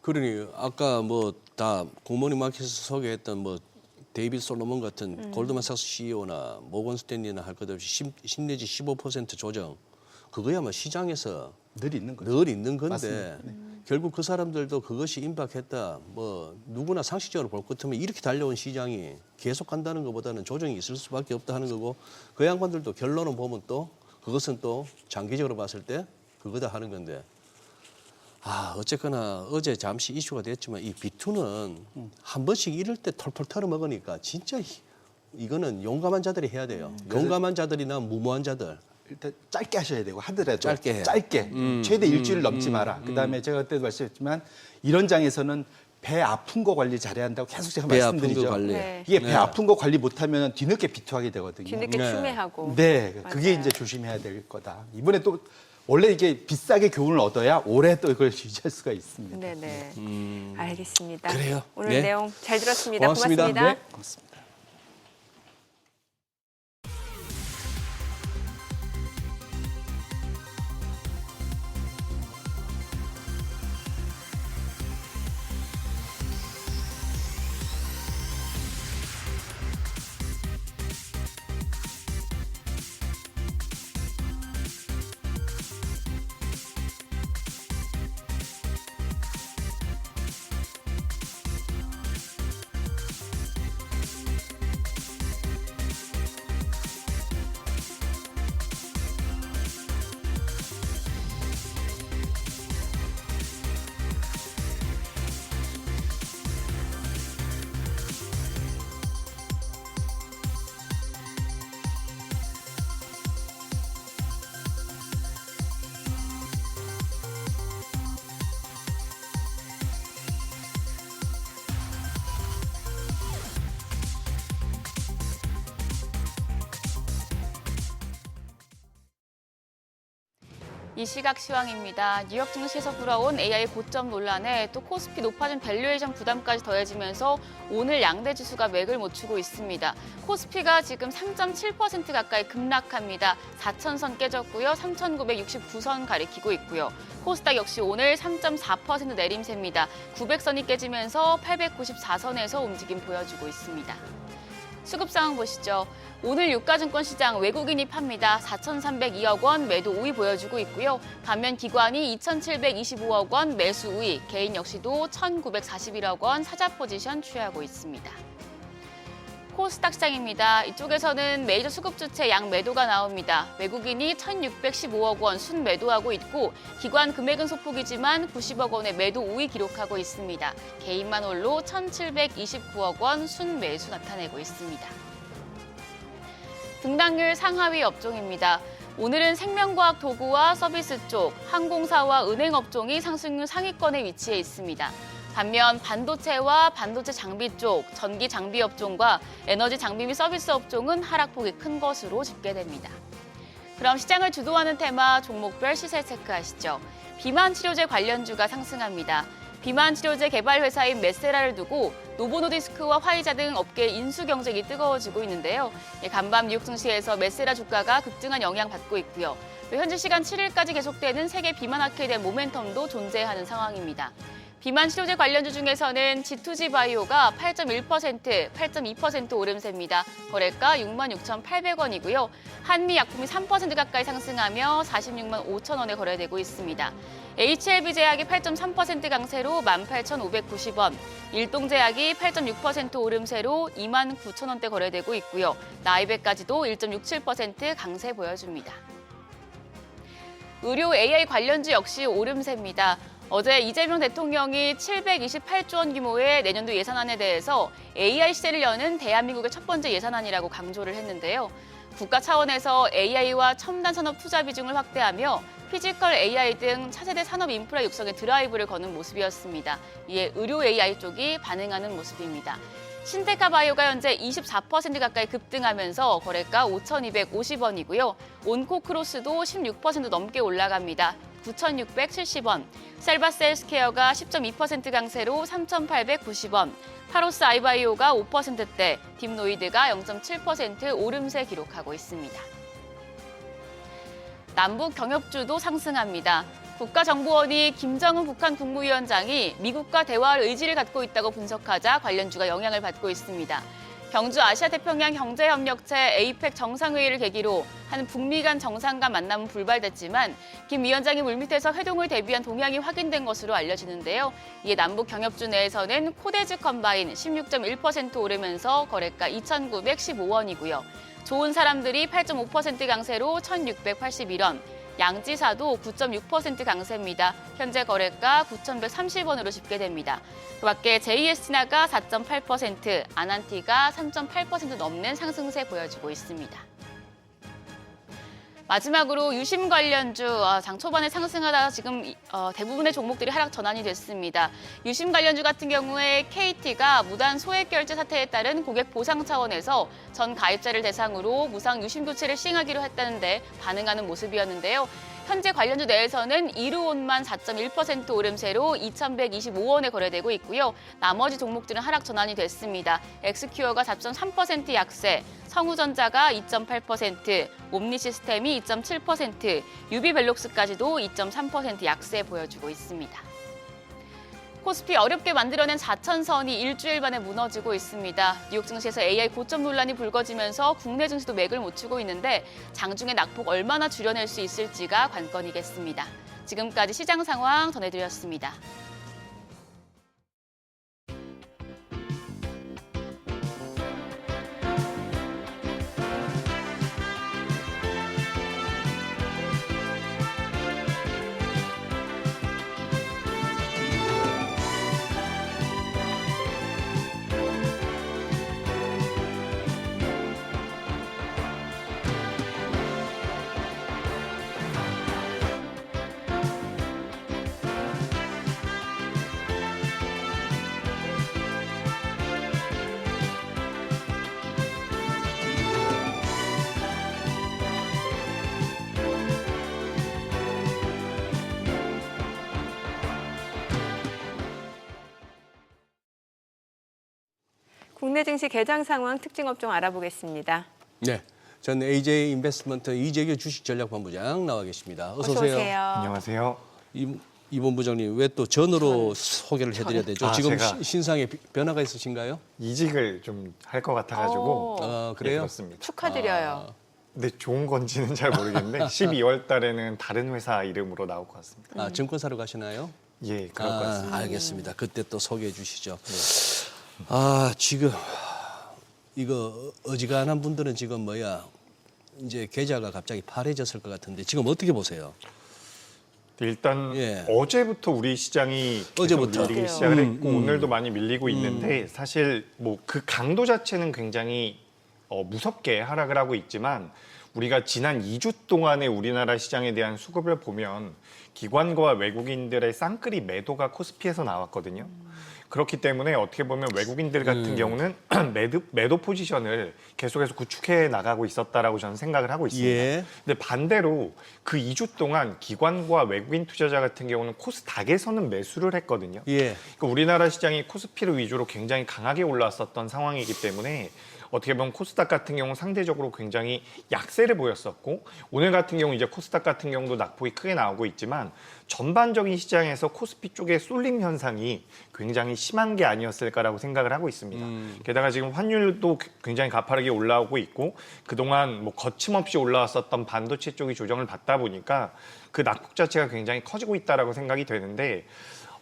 그러니 아까 뭐 다 고모니 마켓에서 소개했던 뭐 데이빗 솔로몬 같은 골드만삭스 CEO나 모건 스탠리나 할 것 없이 10 내지 15% 조정 그거야말로 시장에서 늘 있는 거죠. 늘 있는 건데 맞습니다. 네. 결국 그 사람들도 그것이 임박했다. 뭐 누구나 상식적으로 볼 것 같으면 이렇게 달려온 시장이 계속 간다는 것보다는 조정이 있을 수밖에 없다 하는 거고 그 양반들도 결론은 보면 또 그것은 또 장기적으로 봤을 때 그거다 하는 건데 어쨌거나 어제 잠시 이슈가 됐지만 이 B2는 한 번씩 이럴 때 털털 털어 먹으니까 진짜 이거는 용감한 자들이 해야 돼요. 용감한 자들이나 무모한 자들. 일단 짧게 하셔야 되고 하더라도 짧게 해요. 최대 일주일 넘지 마라. 그다음에 제가 그때도 말씀했지만 이런 장에서는 배 아픈 거 관리 잘해야 한다고 계속 제가 배 아픈 말씀드리죠. 거 관리. 네. 이게 배 아픈 거 관리 못하면 뒤늦게 비투하게 되거든요. 뒤늦게 네. 추매하고. 네, 그게 맞아요. 이제 조심해야 될 거다. 이번에 또 원래 이게 비싸게 교훈을 얻어야 오래 또 이걸 유지할 수가 있습니다. 네네. 알겠습니다. 그래요. 오늘 네. 내용 잘 들었습니다. 고맙습니다. 고맙습니다. 네, 고맙습니다. 이 시각 시황입니다. 뉴욕 증시에서 불어온 AI 고점 논란에 또 코스피 높아진 밸류에이션 부담까지 더해지면서 오늘 양대 지수가 맥을 못 추고 있습니다. 코스피가 지금 3.7% 가까이 급락합니다. 4,000선 깨졌고요. 3,969선 가리키고 있고요. 코스닥 역시 오늘 3.4% 내림세입니다. 900선이 깨지면서 894선에서 움직임 보여주고 있습니다. 수급 상황 보시죠. 오늘 유가증권 시장 외국인이 팝니다. 4,302억 원 매도 우위 보여주고 있고요. 반면 기관이 2,725억 원 매수 우위, 개인 역시도 1,941억 원 사자 포지션 취하고 있습니다. 코스닥 시장입니다. 이쪽에서는 메이저 수급 주체 양 매도가 나옵니다. 외국인이 1,615억 원 순매도하고 있고 기관 금액은 소폭이지만 90억 원의 매도 우위 기록하고 있습니다. 개인만 홀로 1,729억 원 순매수 나타내고 있습니다. 등락률 상하위 업종입니다. 오늘은 생명과학 도구와 서비스 쪽, 항공사와 은행 업종이 상승률 상위권에 위치해 있습니다. 반면 반도체와 반도체 장비 쪽, 전기 장비 업종과 에너지 장비 및 서비스 업종은 하락폭이 큰 것으로 집계됩니다. 그럼 시장을 주도하는 테마 종목별 시세 체크하시죠. 비만 치료제 관련주가 상승합니다. 비만 치료제 개발 회사인 메세라를 두고 노보노디스크와 화이자 등 업계 인수 경쟁이 뜨거워지고 있는데요. 간밤 뉴욕 증시에서 메세라 주가가 급등한 영향받고 있고요. 현지 시간 7일까지 계속되는 세계 비만 악화에 대한 모멘텀도 존재하는 상황입니다. 비만 치료제 관련주 중에서는 G2G 바이오가 8.1%, 8.2% 오름세입니다. 거래가 66,800원이고요. 한미약품이 3% 가까이 상승하며 46만 5천 원에 거래되고 있습니다. HLB제약이 8.3% 강세로 18,590원, 일동제약이 8.6% 오름세로 2만 9천 원대 거래되고 있고요. 나이백까지도 1.67% 강세 보여줍니다. 의료 AI 관련주 역시 오름세입니다. 어제 이재명 대통령이 728조 원 규모의 내년도 예산안에 대해서 AI 시대를 여는 대한민국의 첫 번째 예산안이라고 강조를 했는데요. 국가 차원에서 AI와 첨단 산업 투자 비중을 확대하며 피지컬 AI 등 차세대 산업 인프라 육성에 드라이브를 거는 모습이었습니다. 이에 의료 AI 쪽이 반응하는 모습입니다. 신테카 바이오가 현재 24% 가까이 급등하면서 거래가 5,250원이고요. 온코크로스도 16% 넘게 올라갑니다. 9,670원. 셀바스 헬스케어가 10.2% 강세로 3,890원. 파로스 아이바이오가 5%대, 딥노이드가 0.7% 오름세 기록하고 있습니다. 남북 경협주도 상승합니다. 국가정보원이 김정은 북한 국무위원장이 미국과 대화할 의지를 갖고 있다고 분석하자 관련주가 영향을 받고 있습니다. 경주 아시아태평양 경제협력체 APEC 정상회의를 계기로 한 북미 간 정상 간 만남은 불발됐지만 김 위원장이 물밑에서 회동을 대비한 동향이 확인된 것으로 알려지는데요. 이에 남북 경협주 내에서는 코데즈 컴바인 16.1% 오르면서 거래가 2,915원이고요. 좋은 사람들이 8.5% 강세로 1,681원, 양지사도 9.6% 강세입니다. 현재 거래가 9,130원으로 집계됩니다. 그 밖에 JS나가 4.8%, 아난티가 3.8% 넘는 상승세 보여주고 있습니다. 마지막으로 유심 관련주, 장 초반에 상승하다가 지금 대부분의 종목들이 하락 전환이 됐습니다. 유심 관련주 같은 경우에 KT가 무단 소액 결제 사태에 따른 고객 보상 차원에서 전 가입자를 대상으로 무상 유심 교체를 시행하기로 했다는데 반응하는 모습이었는데요. 현재 관련주 내에서는 이루온만 4.1% 오름세로 2,125원에 거래되고 있고요. 나머지 종목들은 하락 전환이 됐습니다. 엑스큐어가 4.3% 약세, 성우전자가 2.8%, 옴니시스템이 2.7%, 유비벨록스까지도 2.3% 약세 보여주고 있습니다. 코스피 어렵게 만들어낸 4천선이 일주일 만에 무너지고 있습니다. 뉴욕 증시에서 AI 고점 논란이 불거지면서 국내 증시도 맥을 못 추고 있는데 장중에 낙폭 얼마나 줄여낼 수 있을지가 관건이겠습니다. 지금까지 시장 상황 전해드렸습니다. 국내 증시 개장 상황 특징 업종 알아보겠습니다. 네, 전 AJ 인베스트먼트 이재규 주식전략본부장 나와 계십니다. 어서 어서 오세요. 오세요. 안녕하세요. 이 본부장님 왜 또 전으로 소개를 해드려야 되죠? 지금 제가 신상에 변화가 있으신가요? 이직을 좀 할 것 같아가지고 그래요? 네, 그렇습니다. 축하드려요. 근데 좋은 건지는 잘 모르겠는데 12월 달에는 다른 회사 이름으로 나올 것 같습니다. 증권사로 가시나요? 예, 그럴 것 같습니다. 알겠습니다. 그때 또 소개해 주시죠. 네. 지금 이거 어지간한 분들은 지금 이제 계좌가 갑자기 파래졌을 것 같은데 지금 어떻게 보세요? 일단 예. 어제부터 우리 시장이 계속 어제부터. 밀리기 시작을 했고 오늘도 많이 밀리고 있는데 사실 뭐 그 강도 자체는 굉장히 무섭게 하락을 하고 있지만 우리가 지난 2주 동안의 우리나라 시장에 대한 수급을 보면 기관과 외국인들의 쌍끌이 매도가 코스피에서 나왔거든요. 그렇기 때문에 어떻게 보면 외국인들 같은 경우는 매도 포지션을 계속해서 구축해 나가고 있었다라고 저는 생각을 하고 있습니다. 예. 근데 반대로 그 2주 동안 기관과 외국인 투자자 같은 경우는 코스닥에서는 매수를 했거든요. 예. 그러니까 우리나라 시장이 코스피를 위주로 굉장히 강하게 올랐었던 상황이기 때문에 어떻게 보면 코스닥 같은 경우는 상대적으로 굉장히 약세를 보였었고 오늘 같은 경우 이제 코스닥 같은 경우도 낙폭이 크게 나오고 있지만 전반적인 시장에서 코스피 쪽의 쏠림 현상이 굉장히 심한 게 아니었을까라고 생각을 하고 있습니다. 게다가 지금 환율도 굉장히 가파르게 올라오고 있고 그동안 뭐 거침없이 올라왔었던 반도체 쪽이 조정을 받다 보니까 그 낙폭 자체가 굉장히 커지고 있다라고 생각이 되는데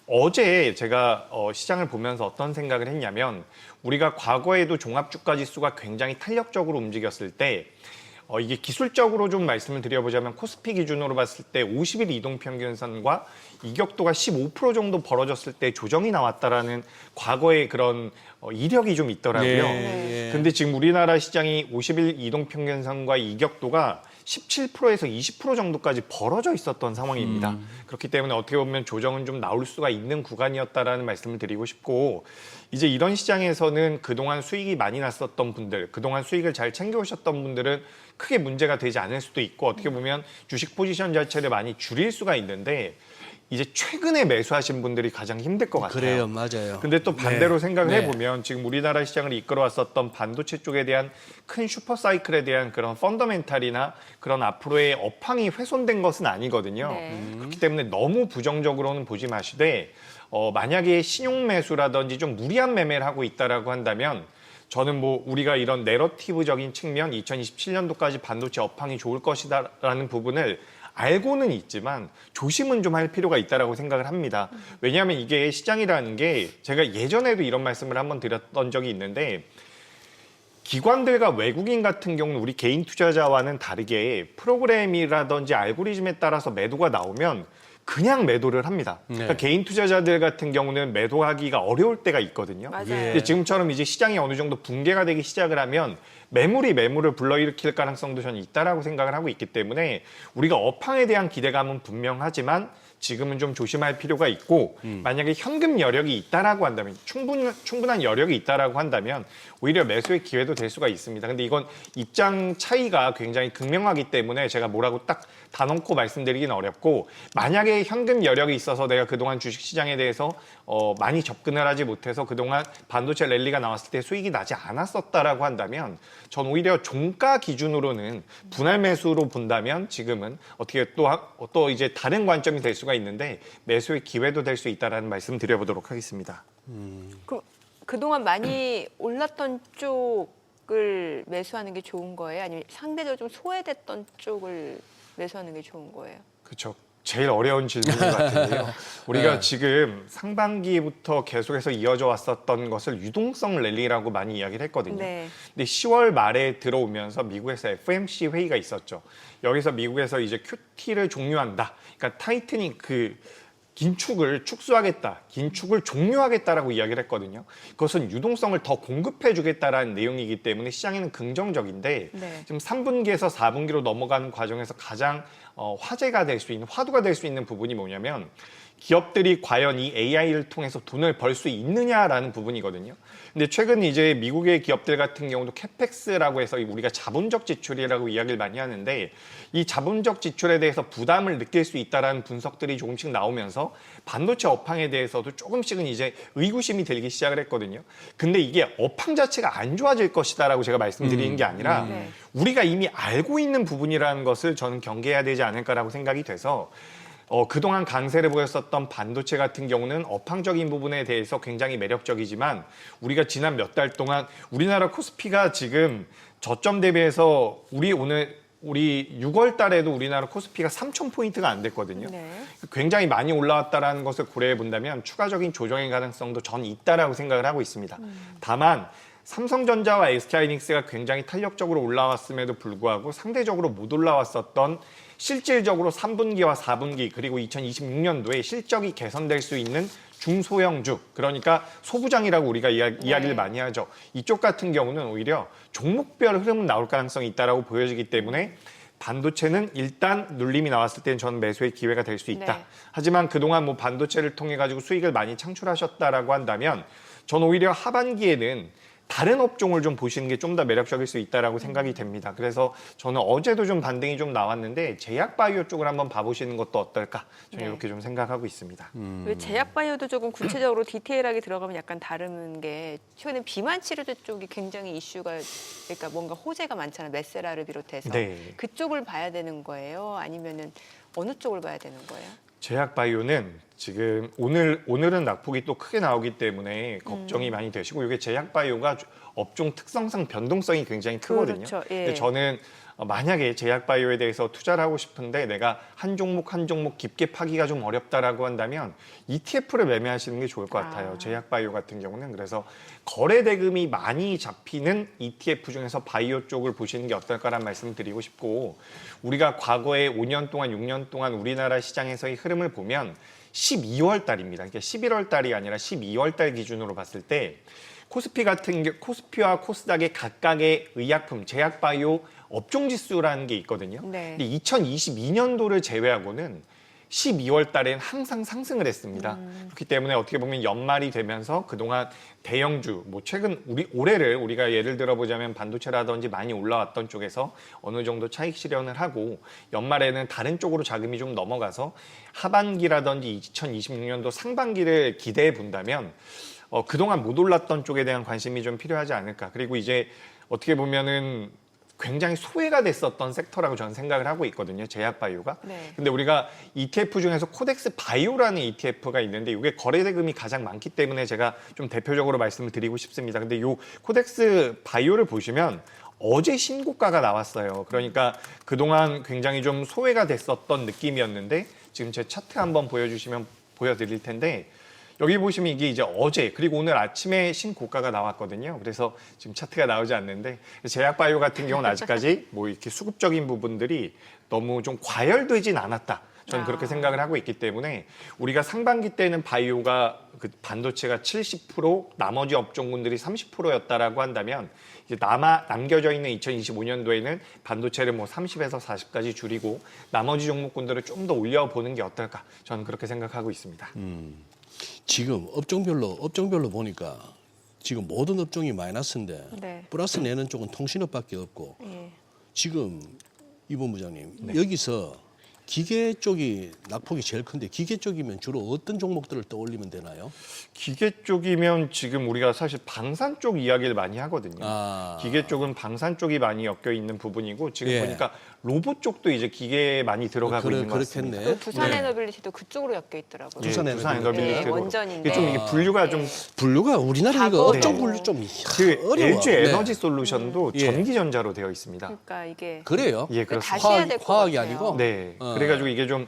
어제 제가 시장을 보면서 어떤 생각을 했냐면 우리가 과거에도 종합주가 지수가 굉장히 탄력적으로 움직였을 때 이게 기술적으로 좀 말씀을 드려보자면 코스피 기준으로 봤을 때 50일 이동평균선과 이격도가 15% 정도 벌어졌을 때 조정이 나왔다라는 과거의 그런 이력이 좀 있더라고요. 네. 근데 지금 우리나라 시장이 50일 이동평균선과 이격도가 17%에서 20% 정도까지 벌어져 있었던 상황입니다. 그렇기 때문에 어떻게 보면 조정은 좀 나올 수가 있는 구간이었다라는 말씀을 드리고 싶고 이제 이런 시장에서는 그동안 수익이 많이 났었던 분들, 그동안 수익을 잘 챙겨오셨던 분들은 크게 문제가 되지 않을 수도 있고 어떻게 보면 주식 포지션 자체를 많이 줄일 수가 있는데 이제 최근에 매수하신 분들이 가장 힘들 것 같아요. 그래요, 맞아요. 근데 또 반대로 네. 생각을 네. 해보면 지금 우리나라 시장을 이끌어왔었던 반도체 쪽에 대한 큰 슈퍼사이클에 대한 그런 펀더멘탈이나 그런 앞으로의 업황이 훼손된 것은 아니거든요. 네. 그렇기 때문에 너무 부정적으로는 보지 마시되 만약에 신용 매수라든지 좀 무리한 매매를 하고 있다라고 한다면 저는 뭐 우리가 이런 내러티브적인 측면 2027년도까지 반도체 업황이 좋을 것이다라는 부분을 알고는 있지만 조심은 좀 할 필요가 있다라고 생각을 합니다. 왜냐하면 이게 시장이라는 게 제가 예전에도 이런 말씀을 한번 드렸던 적이 있는데 기관들과 외국인 같은 경우는 우리 개인 투자자와는 다르게 프로그램이라든지 알고리즘에 따라서 매도가 나오면 그냥 매도를 합니다. 그러니까 개인 투자자들 같은 경우는 매도하기가 어려울 때가 있거든요. 맞아요. 근데 지금처럼 이제 시장이 어느 정도 붕괴가 되기 시작을 하면 매물이 매물을 불러일으킬 가능성도 저는 있다라고 생각을 하고 있기 때문에 우리가 업황에 대한 기대감은 분명하지만 지금은 좀 조심할 필요가 있고 만약에 현금 여력이 있다라고 한다면 충분한 여력이 있다라고 한다면 오히려 매수의 기회도 될 수가 있습니다. 근데 이건 입장 차이가 굉장히 극명하기 때문에 제가 뭐라고 딱 단언코 말씀드리기는 어렵고 만약에 현금 여력이 있어서 내가 그동안 주식시장에 대해서 많이 접근을 하지 못해서 그동안 반도체 랠리가 나왔을 때 수익이 나지 않았었다라고 한다면 전 오히려 종가 기준으로는 분할 매수로 본다면 지금은 어떻게 또 이제 다른 관점이 될 수가 있는데 매수의 기회도 될 수 있다라는 말씀 드려보도록 하겠습니다. 그동안 많이 올랐던 쪽을 매수하는 게 좋은 거예요? 아니면 상대적으로 좀 소외됐던 쪽을 매수하는 게 좋은 거예요? 그렇죠. 제일 어려운 질문인 것 같은데요. 우리가 지금 상반기부터 계속해서 이어져 왔었던 것을 유동성 랠리라고 많이 이야기를 했거든요. 네. 근데 10월 말에 들어오면서 미국에서 FOMC 회의가 있었죠. 여기서 미국에서 이제 QT를 종료한다. 그러니까 타이트닝 긴축을 축소하겠다, 긴축을 종료하겠다라고 이야기를 했거든요. 그것은 유동성을 더 공급해주겠다라는 내용이기 때문에 시장에는 긍정적인데 네. 지금 3분기에서 4분기로 넘어가는 과정에서 가장 화제가 될 수 있는, 화두가 될 수 있는 부분이 뭐냐면 기업들이 과연 이 AI를 통해서 돈을 벌 수 있느냐라는 부분이거든요. 근데 최근 이제 미국의 기업들 같은 경우도 캐펙스라고 해서 우리가 자본적 지출이라고 이야기를 많이 하는데 이 자본적 지출에 대해서 부담을 느낄 수 있다라는 분석들이 조금씩 나오면서 반도체 업황에 대해서도 조금씩은 이제 의구심이 들기 시작을 했거든요. 근데 이게 업황 자체가 안 좋아질 것이다라고 제가 말씀드리는 게 아니라 네. 우리가 이미 알고 있는 부분이라는 것을 저는 경계해야 되지 않을까라고 생각이 돼서 그동안 강세를 보였었던 반도체 같은 경우는 업황적인 부분에 대해서 굉장히 매력적이지만 우리가 지난 몇 달 동안 우리나라 코스피가 지금 저점 대비해서 우리 6월 달에도 우리나라 코스피가 3,000포인트가 안 됐거든요. 네. 굉장히 많이 올라왔다라는 것을 고려해 본다면 추가적인 조정의 가능성도 전 있다라고 생각을 하고 있습니다. 다만 삼성전자와 SK하이닉스가 굉장히 탄력적으로 올라왔음에도 불구하고 상대적으로 못 올라왔었던 실질적으로 3분기와 4분기 그리고 2026년도에 실적이 개선될 수 있는 중소형주, 그러니까 소부장이라고 우리가 이야기를 많이 하죠. 이쪽 같은 경우는 오히려 종목별 흐름은 나올 가능성이 있다라고 보여지기 때문에 반도체는 일단 눌림이 나왔을 때는 저는 매수의 기회가 될 수 있다. 네. 하지만 그동안 뭐 반도체를 통해 가지고 수익을 많이 창출하셨다라고 한다면 저는 오히려 하반기에는 다른 업종을 좀 보시는 게 좀 더 매력적일 수 있다라고 생각이 됩니다. 그래서 저는 어제도 좀 반등이 좀 나왔는데 제약 바이오 쪽을 한번 봐보시는 것도 어떨까? 저는 네. 이렇게 좀 생각하고 있습니다. 왜 제약 바이오도 조금 구체적으로 디테일하게 들어가면 약간 다른 게 최근에 비만 치료제 쪽이 굉장히 이슈가 그러니까 뭔가 호재가 많잖아요. 메세라를 비롯해서 네. 그쪽을 봐야 되는 거예요? 아니면은 어느 쪽을 봐야 되는 거예요? 제약 바이오는 지금 오늘은 낙폭이 또 크게 나오기 때문에 걱정이 많이 되시고 이게 제약 바이오가 업종 특성상 변동성이 굉장히 크거든요. 그렇죠. 예. 근데 저는 만약에 제약 바이오에 대해서 투자를 하고 싶은데 내가 한 종목 한 종목 깊게 파기가 좀 어렵다라고 한다면 ETF를 매매하시는 게 좋을 것 같아요. 제약 바이오 같은 경우는 그래서 거래 대금이 많이 잡히는 ETF 중에서 바이오 쪽을 보시는 게 어떨까라는 말씀을 드리고 싶고 우리가 과거에 5년 동안 6년 동안 우리나라 시장에서의 흐름을 보면 12월 달입니다. 그러니까 11월 달이 아니라 12월 달 기준으로 봤을 때 코스피와 코스닥의 각각의 의약품, 제약 바이오 업종 지수라는 게 있거든요. 네. 근데 2022년도를 제외하고는 12월 달엔 항상 상승을 했습니다. 그렇기 때문에 어떻게 보면 연말이 되면서 그동안 대형주, 뭐 최근 올해를 우리가 예를 들어보자면 반도체라든지 많이 올라왔던 쪽에서 어느 정도 차익 실현을 하고 연말에는 다른 쪽으로 자금이 좀 넘어가서 하반기라든지 2026년도 상반기를 기대해 본다면 그동안 못 올랐던 쪽에 대한 관심이 좀 필요하지 않을까. 그리고 이제 어떻게 보면은 굉장히 소외가 됐었던 섹터라고 저는 생각을 하고 있거든요. 제약 바이오가. 네. 근데 우리가 ETF 중에서 코덱스 바이오라는 ETF가 있는데 이게 거래 대금이 가장 많기 때문에 제가 좀 대표적으로 말씀을 드리고 싶습니다. 근데 이 코덱스 바이오를 보시면 어제 신고가가 나왔어요. 그러니까 그동안 굉장히 좀 소외가 됐었던 느낌이었는데 지금 제 차트 한번 보여드릴 텐데 여기 보시면 이게 이제 어제 그리고 오늘 아침에 신고가가 나왔거든요. 그래서 지금 차트가 나오지 않는데 제약 바이오 같은 경우는 아직까지 뭐 이렇게 수급적인 부분들이 너무 좀 과열되진 않았다. 저는 그렇게 생각을 하고 있기 때문에 우리가 상반기 때는 바이오가 그 반도체가 70% 나머지 업종군들이 30%였다라고 한다면 이제 남겨져 있는 2025년도에는 반도체를 뭐 30에서 40까지 줄이고 나머지 종목군들을 좀 더 올려보는 게 어떨까? 저는 그렇게 생각하고 있습니다. 지금 업종별로 보니까 지금 모든 업종이 마이너스인데 네. 플러스 내는 쪽은 통신업밖에 없고 예. 지금 이 본부장님 여기서 기계 쪽이 낙폭이 제일 큰데 기계 쪽이면 주로 어떤 종목들을 떠올리면 되나요? 기계 쪽이면 지금 우리가 사실 방산 쪽 이야기를 많이 하거든요. 기계 쪽은 방산 쪽이 많이 엮여 있는 부분이고 지금 예. 보니까 로봇 쪽도 이제 기계에 많이 들어가고 있는 것 같습니다. 그렇겠네. 두산 에너빌리티도 그쪽으로 엮여 있더라고요. 두산 두산 에너빌리티. 에너빌리티로. 네, 원전인데. 이게 좀 이게 분류가 좀 분류가 우리나라 이거 작업하고. 업종 분류 좀 그 어려워. LG 네. 에너지 솔루션도 예. 전기전자로 되어 있습니다. 그러니까 이게 그래요? 예, 다시 그렇습니다. 해야 될 것 같아요. 화학이 아니고? 네. 그래가지고 이게 좀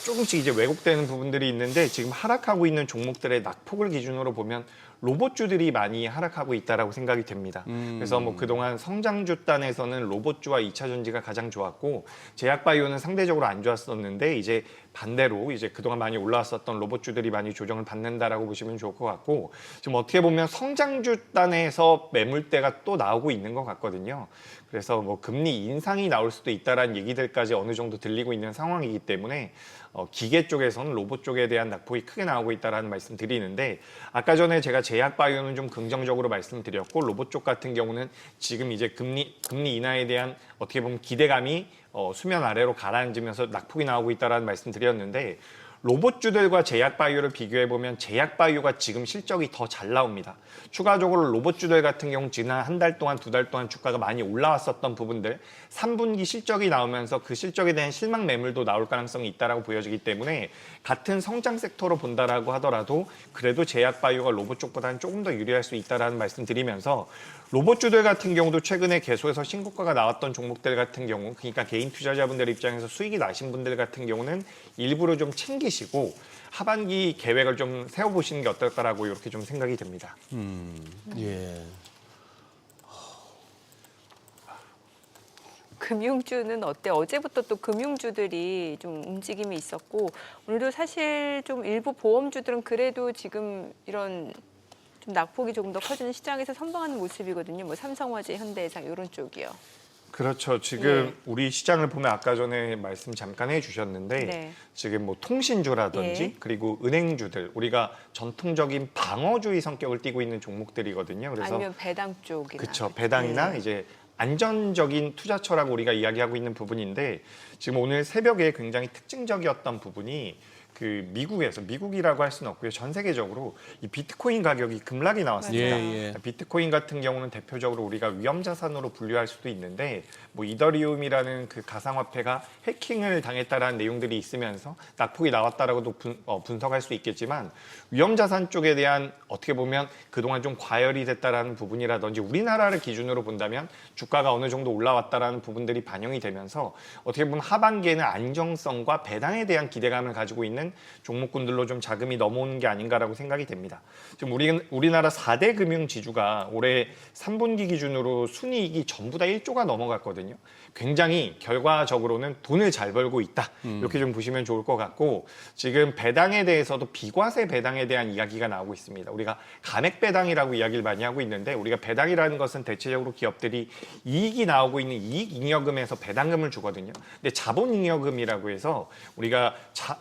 조금씩 이제 왜곡되는 부분들이 있는데 지금 하락하고 있는 종목들의 낙폭을 기준으로 보면 로봇주들이 많이 하락하고 있다라고 생각이 됩니다. 그래서 뭐 그동안 성장주 단에서는 로봇주와 2차 전지가 가장 좋았고 제약 바이오는 상대적으로 안 좋았었는데 이제 반대로 이제 그동안 많이 올라왔었던 로봇주들이 많이 조정을 받는다라고 보시면 좋을 것 같고 지금 어떻게 보면 성장주 단에서 매물대가 또 나오고 있는 것 같거든요. 그래서 뭐 금리 인상이 나올 수도 있다라는 얘기들까지 어느 정도 들리고 있는 상황이기 때문에 기계 쪽에서는 로봇 쪽에 대한 낙폭이 크게 나오고 있다라는 말씀 드리는데 아까 전에 제가 제약 바이오는 좀 긍정적으로 말씀드렸고 로봇 쪽 같은 경우는 지금 이제 금리 인하에 대한 어떻게 보면 기대감이 수면 아래로 가라앉으면서 낙폭이 나오고 있다라는 말씀 드렸는데 로봇주들과 제약 바이오를 비교해 보면 제약 바이오가 지금 실적이 더 잘 나옵니다. 추가적으로 로봇주들 같은 경우 지난 한 달 동안 두 달 동안 주가가 많이 올라왔었던 부분들 3분기 실적이 나오면서 그 실적에 대한 실망 매물도 나올 가능성이 있다라고 보여지기 때문에 같은 성장 섹터로 본다라고 하더라도 그래도 제약 바이오가 로봇 쪽보다는 조금 더 유리할 수 있다라는 말씀 드리면서 로봇주들 같은 경우도 최근에 계속해서 신고가가 나왔던 종목들 같은 경우 그러니까 개인 투자자분들 입장에서 수익이 나신 분들 같은 경우는 일부러 좀 챙기시고 하반기 계획을 좀 세워보시는 게 어떨까라고 이렇게 좀 생각이 됩니다. 예. 금융주는 어때? 어제부터 또 금융주들이 좀 움직임이 있었고 오늘도 사실 좀 일부 보험주들은 그래도 지금 이런 좀 낙폭이 조금 더 커지는 시장에서 선방하는 모습이거든요. 뭐 삼성화재, 현대해상 이런 쪽이요. 그렇죠. 지금 예. 우리 시장을 보면 아까 전에 말씀 잠깐 해주셨는데 네. 지금 뭐 통신주라든지 예. 그리고 은행주들 우리가 전통적인 방어주의 성격을 띠고 있는 종목들이거든요. 그래서 아니면 배당 쪽이나. 그렇죠. 배당이나 네. 이제 안전적인 투자처라고 우리가 이야기하고 있는 부분인데 지금 오늘 새벽에 굉장히 특징적이었던 부분이 그 미국이라고 할 수는 없고요. 전 세계적으로 이 비트코인 가격이 급락이 나왔습니다. 예. 비트코인 같은 경우는 대표적으로 우리가 위험 자산으로 분류할 수도 있는데 뭐 이더리움이라는 그 가상화폐가 해킹을 당했다라는 내용들이 있으면서 낙폭이 나왔다라고도 분석할 수 있겠지만 위험 자산 쪽에 대한 어떻게 보면 그동안 좀 과열이 됐다라는 부분이라든지 우리나라를 기준으로 본다면 주가가 어느 정도 올라왔다라는 부분들이 반영이 되면서 어떻게 보면 하반기에는 안정성과 배당에 대한 기대감을 가지고 있는 종목군들로 좀 자금이 넘어오는 게 아닌가라고 생각이 됩니다. 지금 우리나라 4대 금융 지주가 올해 3분기 기준으로 순이익이 전부 다 1조가 넘어갔거든요. 굉장히 결과적으로는 돈을 잘 벌고 있다. 이렇게 좀 보시면 좋을 것 같고 지금 배당에 대해서도 비과세 배당에 대한 이야기가 나오고 있습니다. 우리가 감액 배당이라고 이야기를 많이 하고 있는데 우리가 배당이라는 것은 대체적으로 기업들이 이익이 나오고 있는 이익 잉여금에서 배당금을 주거든요. 근데 자본 잉여금이라고 해서 우리가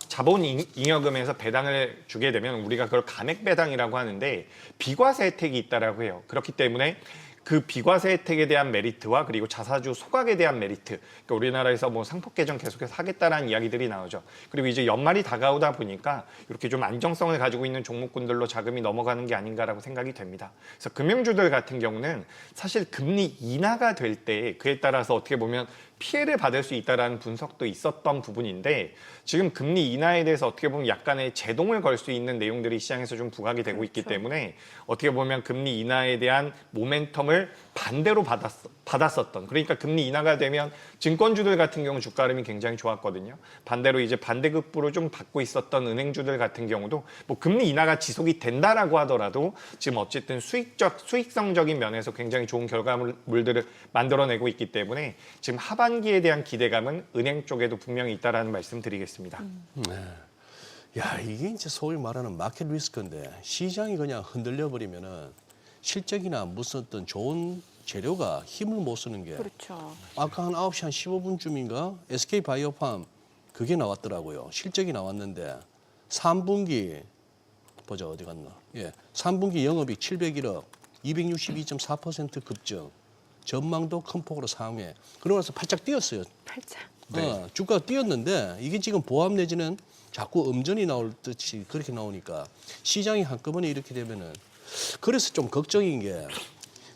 자본 잉여금에서 배당을 주게 되면 우리가 그걸 감액 배당이라고 하는데 비과세 혜택이 있다라고 해요. 그렇기 때문에 그 비과세 혜택에 대한 메리트와 그리고 자사주 소각에 대한 메리트, 그러니까 우리나라에서 뭐 상법 개정 계속해서 하겠다라는 이야기들이 나오죠. 그리고 이제 연말이 다가오다 보니까 이렇게 좀 안정성을 가지고 있는 종목군들로 자금이 넘어가는 게 아닌가라고 생각이 됩니다. 그래서 금융주들 같은 경우는 사실 금리 인하가 될 때 그에 따라서 어떻게 보면 피해를 받을 수 있다라는 분석도 있었던 부분인데 지금 금리 인하에 대해서 어떻게 보면 약간의 제동을 걸 수 있는 내용들이 시장에서 좀 부각이 되고 있기 때문에 어떻게 보면 금리 인하에 대한 모멘텀을 반대로 받았었던 그러니까 금리 인하가 되면 증권주들 같은 경우 주가 흐름이 굉장히 좋았거든요. 반대로 이제 반대급부로 좀 받고 있었던 은행주들 같은 경우도 뭐 금리 인하가 지속이 된다라고 하더라도 지금 어쨌든 수익성적인 면에서 굉장히 좋은 결과물들을 만들어내고 있기 때문에 지금 하반기에 대한 기대감은 은행 쪽에도 분명히 있다라는 말씀 드리겠습니다. 야, 이게 이제 소위 말하는 마켓 리스크인데 시장이 그냥 흔들려 버리면은 실적이나 무슨 어떤 좋은 재료가 힘을 못 쓰는 게 그렇죠. 아까 한 9시 한 15분쯤인가 SK 바이오팜 그게 나왔더라고요. 실적이 나왔는데 3분기 보자 어디 갔나. 예. 3분기 영업이익 701억, 262.4% 급증. 전망도 큰 폭으로 상회. 그러고 나서 팔짝 뛰었어요. 팔자. 주가가 뛰었는데 이게 지금 보합 내지는 자꾸 음전이 나올 듯이 그렇게 나오니까 시장이 한꺼번에 이렇게 되면은 그래서 좀 걱정인 게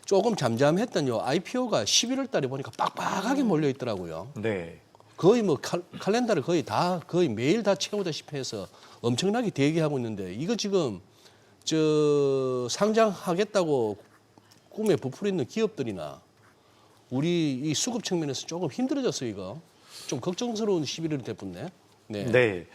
조금 잠잠했던 요 IPO가 11월 달에 보니까 빡빡하게 몰려 있더라고요. 네. 거의 뭐 칼렌더를 거의 매일 다 채우다시피 해서 엄청나게 대기하고 있는데 이거 지금 상장하겠다고 꿈에 부풀어 있는 기업들이나 우리 이 수급 측면에서 조금 힘들어졌어요, 이거. 좀 걱정스러운 11월이 됐었네. 네.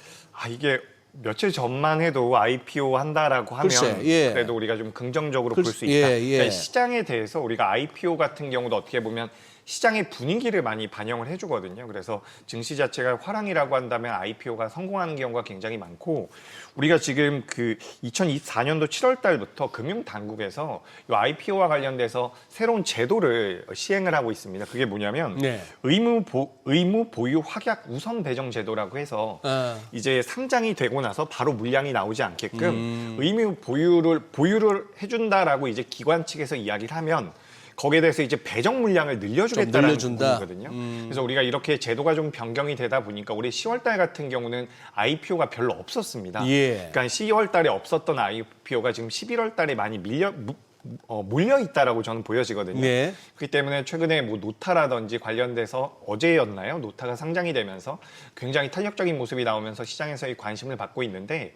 이게 며칠 전만 해도 IPO 한다라고 하면 글쎄, 예. 그래도 우리가 좀 긍정적으로 볼 수 있다. 그러니까 시장에 대해서 우리가 IPO 같은 경우도 어떻게 보면 시장의 분위기를 많이 반영을 해주거든요. 그래서 증시 자체가 화랑이라고 한다면 IPO가 성공하는 경우가 굉장히 많고 우리가 지금 그 2024년도 7월 달부터 금융당국에서 이 IPO와 관련돼서 새로운 제도를 시행을 하고 있습니다. 그게 뭐냐면 의무 보유 확약 우선 배정 제도라고 해서 이제 상장이 되고 나서 바로 물량이 나오지 않게끔 의무 보유를 해준다라고 이제 기관 측에서 이야기를 하면 거기에 대해서 이제 배정 물량을 늘려주겠다는 부분이거든요. 그래서 우리가 이렇게 제도가 좀 변경이 되다 보니까 올해 10월 달 같은 경우는 IPO가 별로 없었습니다. 그러니까 10월 달에 없었던 IPO가 지금 11월 달에 많이 몰려 있다라고 저는 보여지거든요. 그렇기 때문에 최근에 뭐 노타라든지 관련돼서 어제였나요? 노타가 상장이 되면서 굉장히 탄력적인 모습이 나오면서 시장에서의 관심을 받고 있는데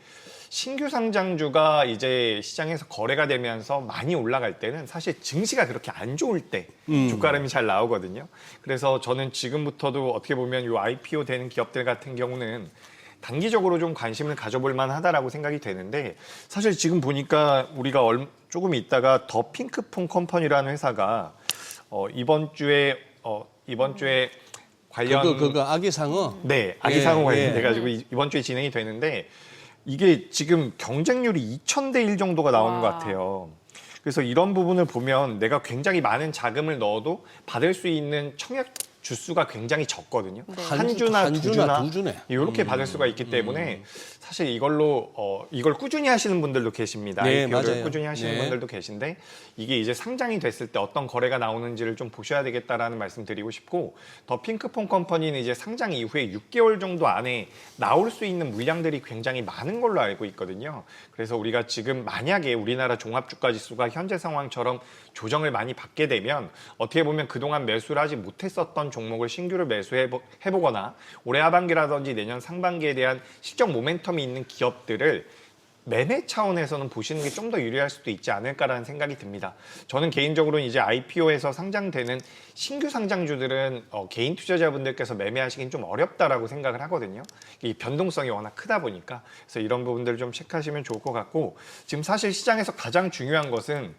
신규 상장주가 이제 시장에서 거래가 되면서 많이 올라갈 때는 사실 증시가 그렇게 안 좋을 때 주가 흐름이 잘 나오거든요. 그래서 저는 지금부터도 어떻게 보면 이 IPO 되는 기업들 같은 경우는 단기적으로 좀 관심을 가져볼 만하다라고 생각이 되는데 사실 지금 보니까 우리가 조금 있다가 더 핑크퐁 컴퍼니라는 회사가 이번 주에 관련 그거 아기상어? 네, 아기상어 관련돼 가지고 이번 주에 진행이 되는데 이게 지금 경쟁률이 2000대 1 정도가 나오는 것 같아요. 그래서 이런 부분을 보면 내가 굉장히 많은 자금을 넣어도 받을 수 있는 청약 주수가 굉장히 적거든요. 네. 한 주나 두 주나 두 주네. 이렇게 받을 수가 있기 때문에 사실 이걸 꾸준히 하시는 분들도 계십니다. 네, IPO를 맞아요. 꾸준히 하시는 네. 분들도 계신데 이게 이제 상장이 됐을 때 어떤 거래가 나오는지를 좀 보셔야 되겠다라는 말씀 드리고 싶고, 더 핑크퐁 컴퍼니는 이제 상장 이후에 6개월 정도 안에 나올 수 있는 물량들이 굉장히 많은 걸로 알고 있거든요. 그래서 우리가 지금 만약에 우리나라 종합주가지수가 현재 상황처럼 조정을 많이 받게 되면 어떻게 보면 그동안 매수를 하지 못했었던 종목을 신규로 매수해보거나 올해 하반기라든지 내년 상반기에 대한 실적 모멘텀이 있는 기업들을 매매 차원에서는 보시는 게 좀 더 유리할 수도 있지 않을까라는 생각이 듭니다. 저는 개인적으로는 이제 IPO에서 상장되는 신규 상장주들은 개인 투자자분들께서 매매하시긴 좀 어렵다라고 생각을 하거든요. 이 변동성이 워낙 크다 보니까. 그래서 이런 부분들을 좀 체크하시면 좋을 것 같고, 지금 사실 시장에서 가장 중요한 것은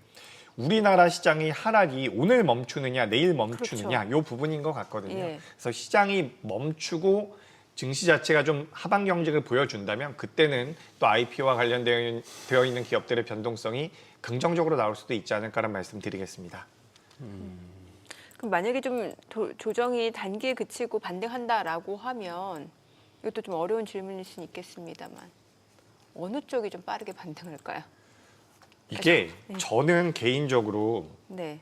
우리나라 시장의 하락이 오늘 멈추느냐 내일 멈추느냐 이 부분인 것 같거든요. 예. 그래서 시장이 멈추고 증시 자체가 좀 하방 경직을 보여준다면 그때는 또 IPO와 관련되어 있는 기업들의 변동성이 긍정적으로 나올 수도 있지 않을까라는 말씀드리겠습니다. 그럼 만약에 좀 조정이 단기에 그치고 반등한다라고 하면 이것도 좀 어려운 질문일 수는 있겠습니다만 어느 쪽이 좀 빠르게 반등할까요? 이게 저는 개인적으로 네.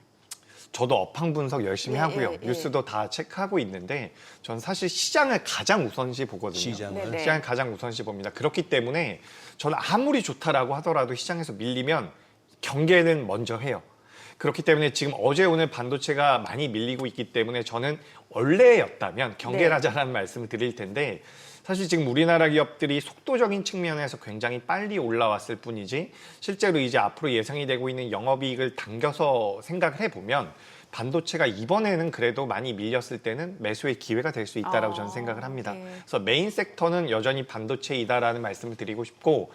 저도 업황 분석 열심히 예, 하고요. 예, 예. 뉴스도 다 체크하고 있는데 전 사실 시장을 가장 우선시 보거든요. 시장을. 네네. 시장을 가장 우선시 봅니다. 그렇기 때문에 저는 아무리 좋다라고 하더라도 시장에서 밀리면 경계는 먼저 해요. 그렇기 때문에 지금 어제 오늘 반도체가 많이 밀리고 있기 때문에 저는 원래였다면 경계를 네. 하자라는 말씀을 드릴 텐데, 사실 지금 우리나라 기업들이 속도적인 측면에서 굉장히 빨리 올라왔을 뿐이지 실제로 이제 앞으로 예상이 되고 있는 영업이익을 당겨서 생각을 해보면 반도체가 이번에는 그래도 많이 밀렸을 때는 매수의 기회가 될 수 있다라고 저는 생각을 합니다. 네. 그래서 메인 섹터는 여전히 반도체이다라는 말씀을 드리고 싶고,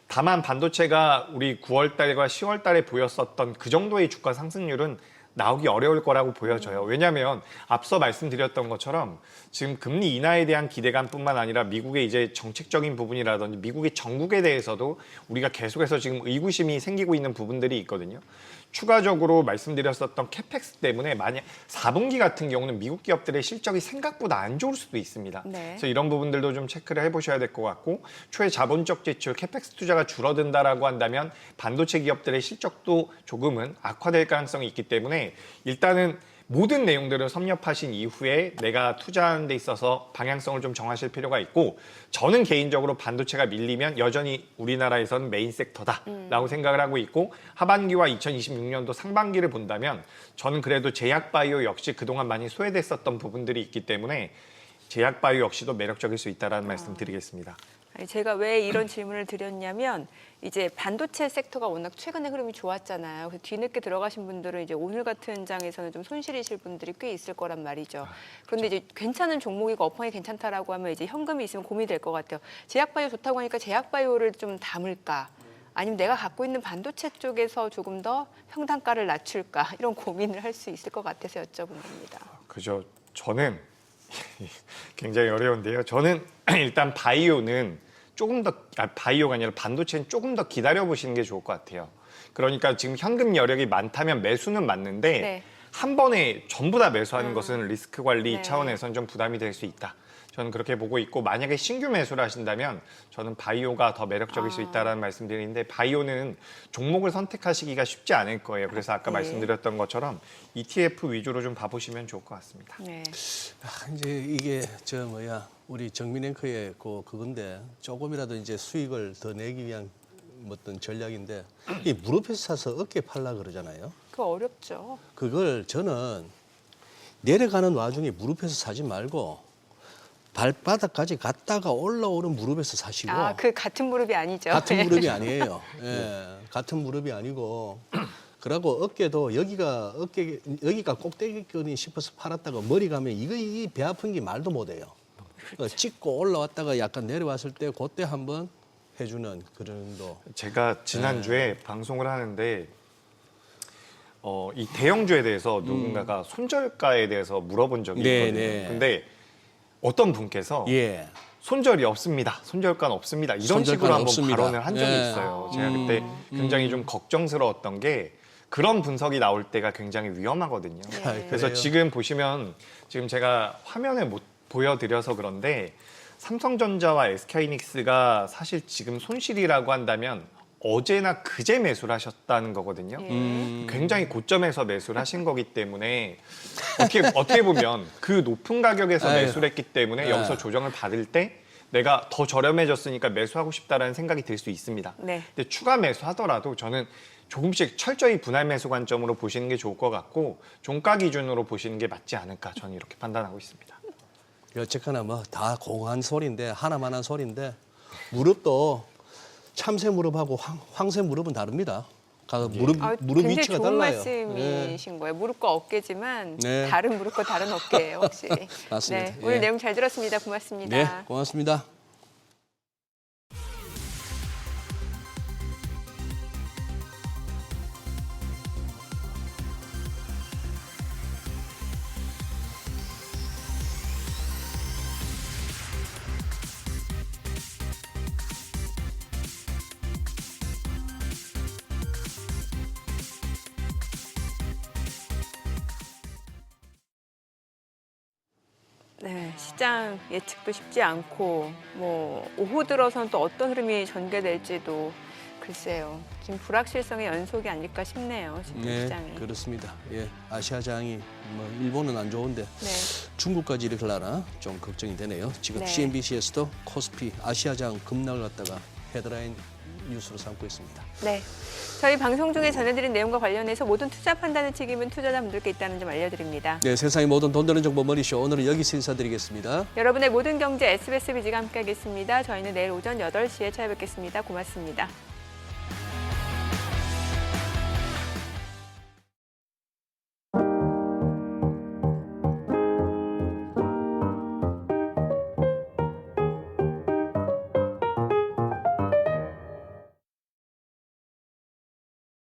다만 반도체가 우리 9월 달과 10월 달에 보였었던 그 정도의 주가 상승률은 나오기 어려울 거라고 보여져요. 왜냐하면 앞서 말씀드렸던 것처럼 지금 금리 인하에 대한 기대감뿐만 아니라 미국의 이제 정책적인 부분이라든지 미국의 정국에 대해서도 우리가 계속해서 지금 의구심이 생기고 있는 부분들이 있거든요. 추가적으로 말씀드렸었던 캐펙스 때문에 만약 4분기 같은 경우는 미국 기업들의 실적이 생각보다 안 좋을 수도 있습니다. 네. 그래서 이런 부분들도 좀 체크를 해보셔야 될 것 같고, 초에 자본적 지출, 캐펙스 투자가 줄어든다라고 한다면 반도체 기업들의 실적도 조금은 악화될 가능성이 있기 때문에 일단은 모든 내용들을 섭렵하신 이후에 내가 투자하는 데 있어서 방향성을 좀 정하실 필요가 있고, 저는 개인적으로 반도체가 밀리면 여전히 우리나라에서는 메인 섹터다라고 생각을 하고 있고, 하반기와 2026년도 상반기를 본다면 저는 그래도 제약바이오 역시 그동안 많이 소외됐었던 부분들이 있기 때문에 제약바이오 역시도 매력적일 수 있다는 말씀 드리겠습니다. 아니, 제가 왜 이런 질문을 드렸냐면 이제 반도체 섹터가 워낙 최근에 흐름이 좋았잖아요. 그래서 뒤늦게 들어가신 분들은 이제 오늘 같은 장에서는 좀 손실이실 분들이 꽤 있을 거란 말이죠. 그런데 이제 괜찮은 종목이고 업황이 괜찮다라고 하면 이제 현금이 있으면 고민이 될 것 같아요. 제약바이오 좋다고 하니까 제약바이오를 좀 담을까? 아니면 내가 갖고 있는 반도체 쪽에서 조금 더 평단가를 낮출까? 이런 고민을 할 수 있을 것 같아서 여쭤본 겁니다. 그죠. 저는 굉장히 어려운데요. 저는 일단 바이오는 바이오가 아니라 반도체는 조금 더 기다려보시는 게 좋을 것 같아요. 그러니까 지금 현금 여력이 많다면 매수는 맞는데 네. 한 번에 전부 다 매수하는 것은 리스크 관리 네. 차원에서는 좀 부담이 될 수 있다. 저는 그렇게 보고 있고, 만약에 신규 매수를 하신다면 저는 바이오가 더 매력적일 수 있다는 말씀드리는데, 바이오는 종목을 선택하시기가 쉽지 않을 거예요. 그래서 아까 네. 말씀드렸던 것처럼 ETF 위주로 좀 봐보시면 좋을 것 같습니다. 네. 이제 이게 우리 정민앵커의 그건데 조금이라도 이제 수익을 더 내기 위한 어떤 전략인데, 이 무릎에서 사서 어깨 팔라 그러잖아요. 그거 어렵죠. 그걸 저는 내려가는 와중에 무릎에서 사지 말고 발바닥까지 갔다가 올라오는 무릎에서 사시고. 그 같은 무릎이 아니죠. 같은 무릎이 아니에요. 예, 같은 무릎이 아니고. 그러고 어깨도 여기가 꼭대기거니 싶어서 팔았다가 머리 가면 이 배 아픈 게 말도 못해요. 찍고 올라왔다가 약간 내려왔을 때 그때 한번 해주는 그런 정도. 제가 지난주에 방송을 하는데 이 대형주에 대해서 누군가가 손절가에 대해서 물어본 적이 네, 있거든요. 네. 근데 어떤 분께서 예. 손절이 없습니다. 손절가는 없습니다. 이런 손절가는 식으로 한번 없습니다. 발언을 한 적이 예. 있어요. 제가 그때 굉장히 좀 걱정스러웠던 게, 그런 분석이 나올 때가 굉장히 위험하거든요. 네. 그래서 그래요? 지금 보시면 지금 제가 화면에 못 보여드려서 그런데 삼성전자와 SK하이닉스가 사실 지금 손실이라고 한다면 어제나 그제 매수를 하셨다는 거거든요. 예. 굉장히 고점에서 매수를 하신 거기 때문에 어떻게 보면 그 높은 가격에서 아유. 매수를 했기 때문에 여기서 조정을 받을 때 내가 더 저렴해졌으니까 매수하고 싶다라는 생각이 들 수 있습니다. 네. 근데 추가 매수하더라도 저는 조금씩 철저히 분할 매수 관점으로 보시는 게 좋을 것 같고 종가 기준으로 보시는 게 맞지 않을까 저는 이렇게 판단하고 있습니다. 어쨌거나 뭐 다 공한 소리인데 하나만 한 소리인데 무릎도 참새 무릎하고 황새 무릎은 다릅니다. 무릎 굉장히 위치가 좋은 달라요. 말씀이신 거예요. 무릎과 어깨지만 네. 다른 무릎과 다른 어깨예요, 확실히. 맞습니다. 네, 오늘 예. 내용 잘 들었습니다. 고맙습니다. 네, 고맙습니다. 네, 시장 예측도 쉽지 않고 뭐 오후 들어서는 또 어떤 흐름이 전개될지도 글쎄요. 지금 불확실성의 연속이 아닐까 싶네요. 지금 네, 시장이. 그렇습니다. 예, 아시아장이 뭐 일본은 안 좋은데 네. 중국까지 이렇게 하려나 좀 걱정이 되네요. 지금 네. CNBC에서도 코스피 아시아장 급락을 갖다가 헤드라인 뉴스로 삼고 있습니다. 네. 저희 방송 중에 전해드린 내용과 관련해서 모든 투자 판단의 책임은 투자자분들께 있다는 점 알려드립니다. 네, 세상의 모든 돈 되는 정보 머니쇼 오늘은 여기서 인사드리겠습니다. 여러분의 모든 경제 SBS 비지가 함께하겠습니다. 저희는 내일 오전 8시에 찾아뵙겠습니다. 고맙습니다.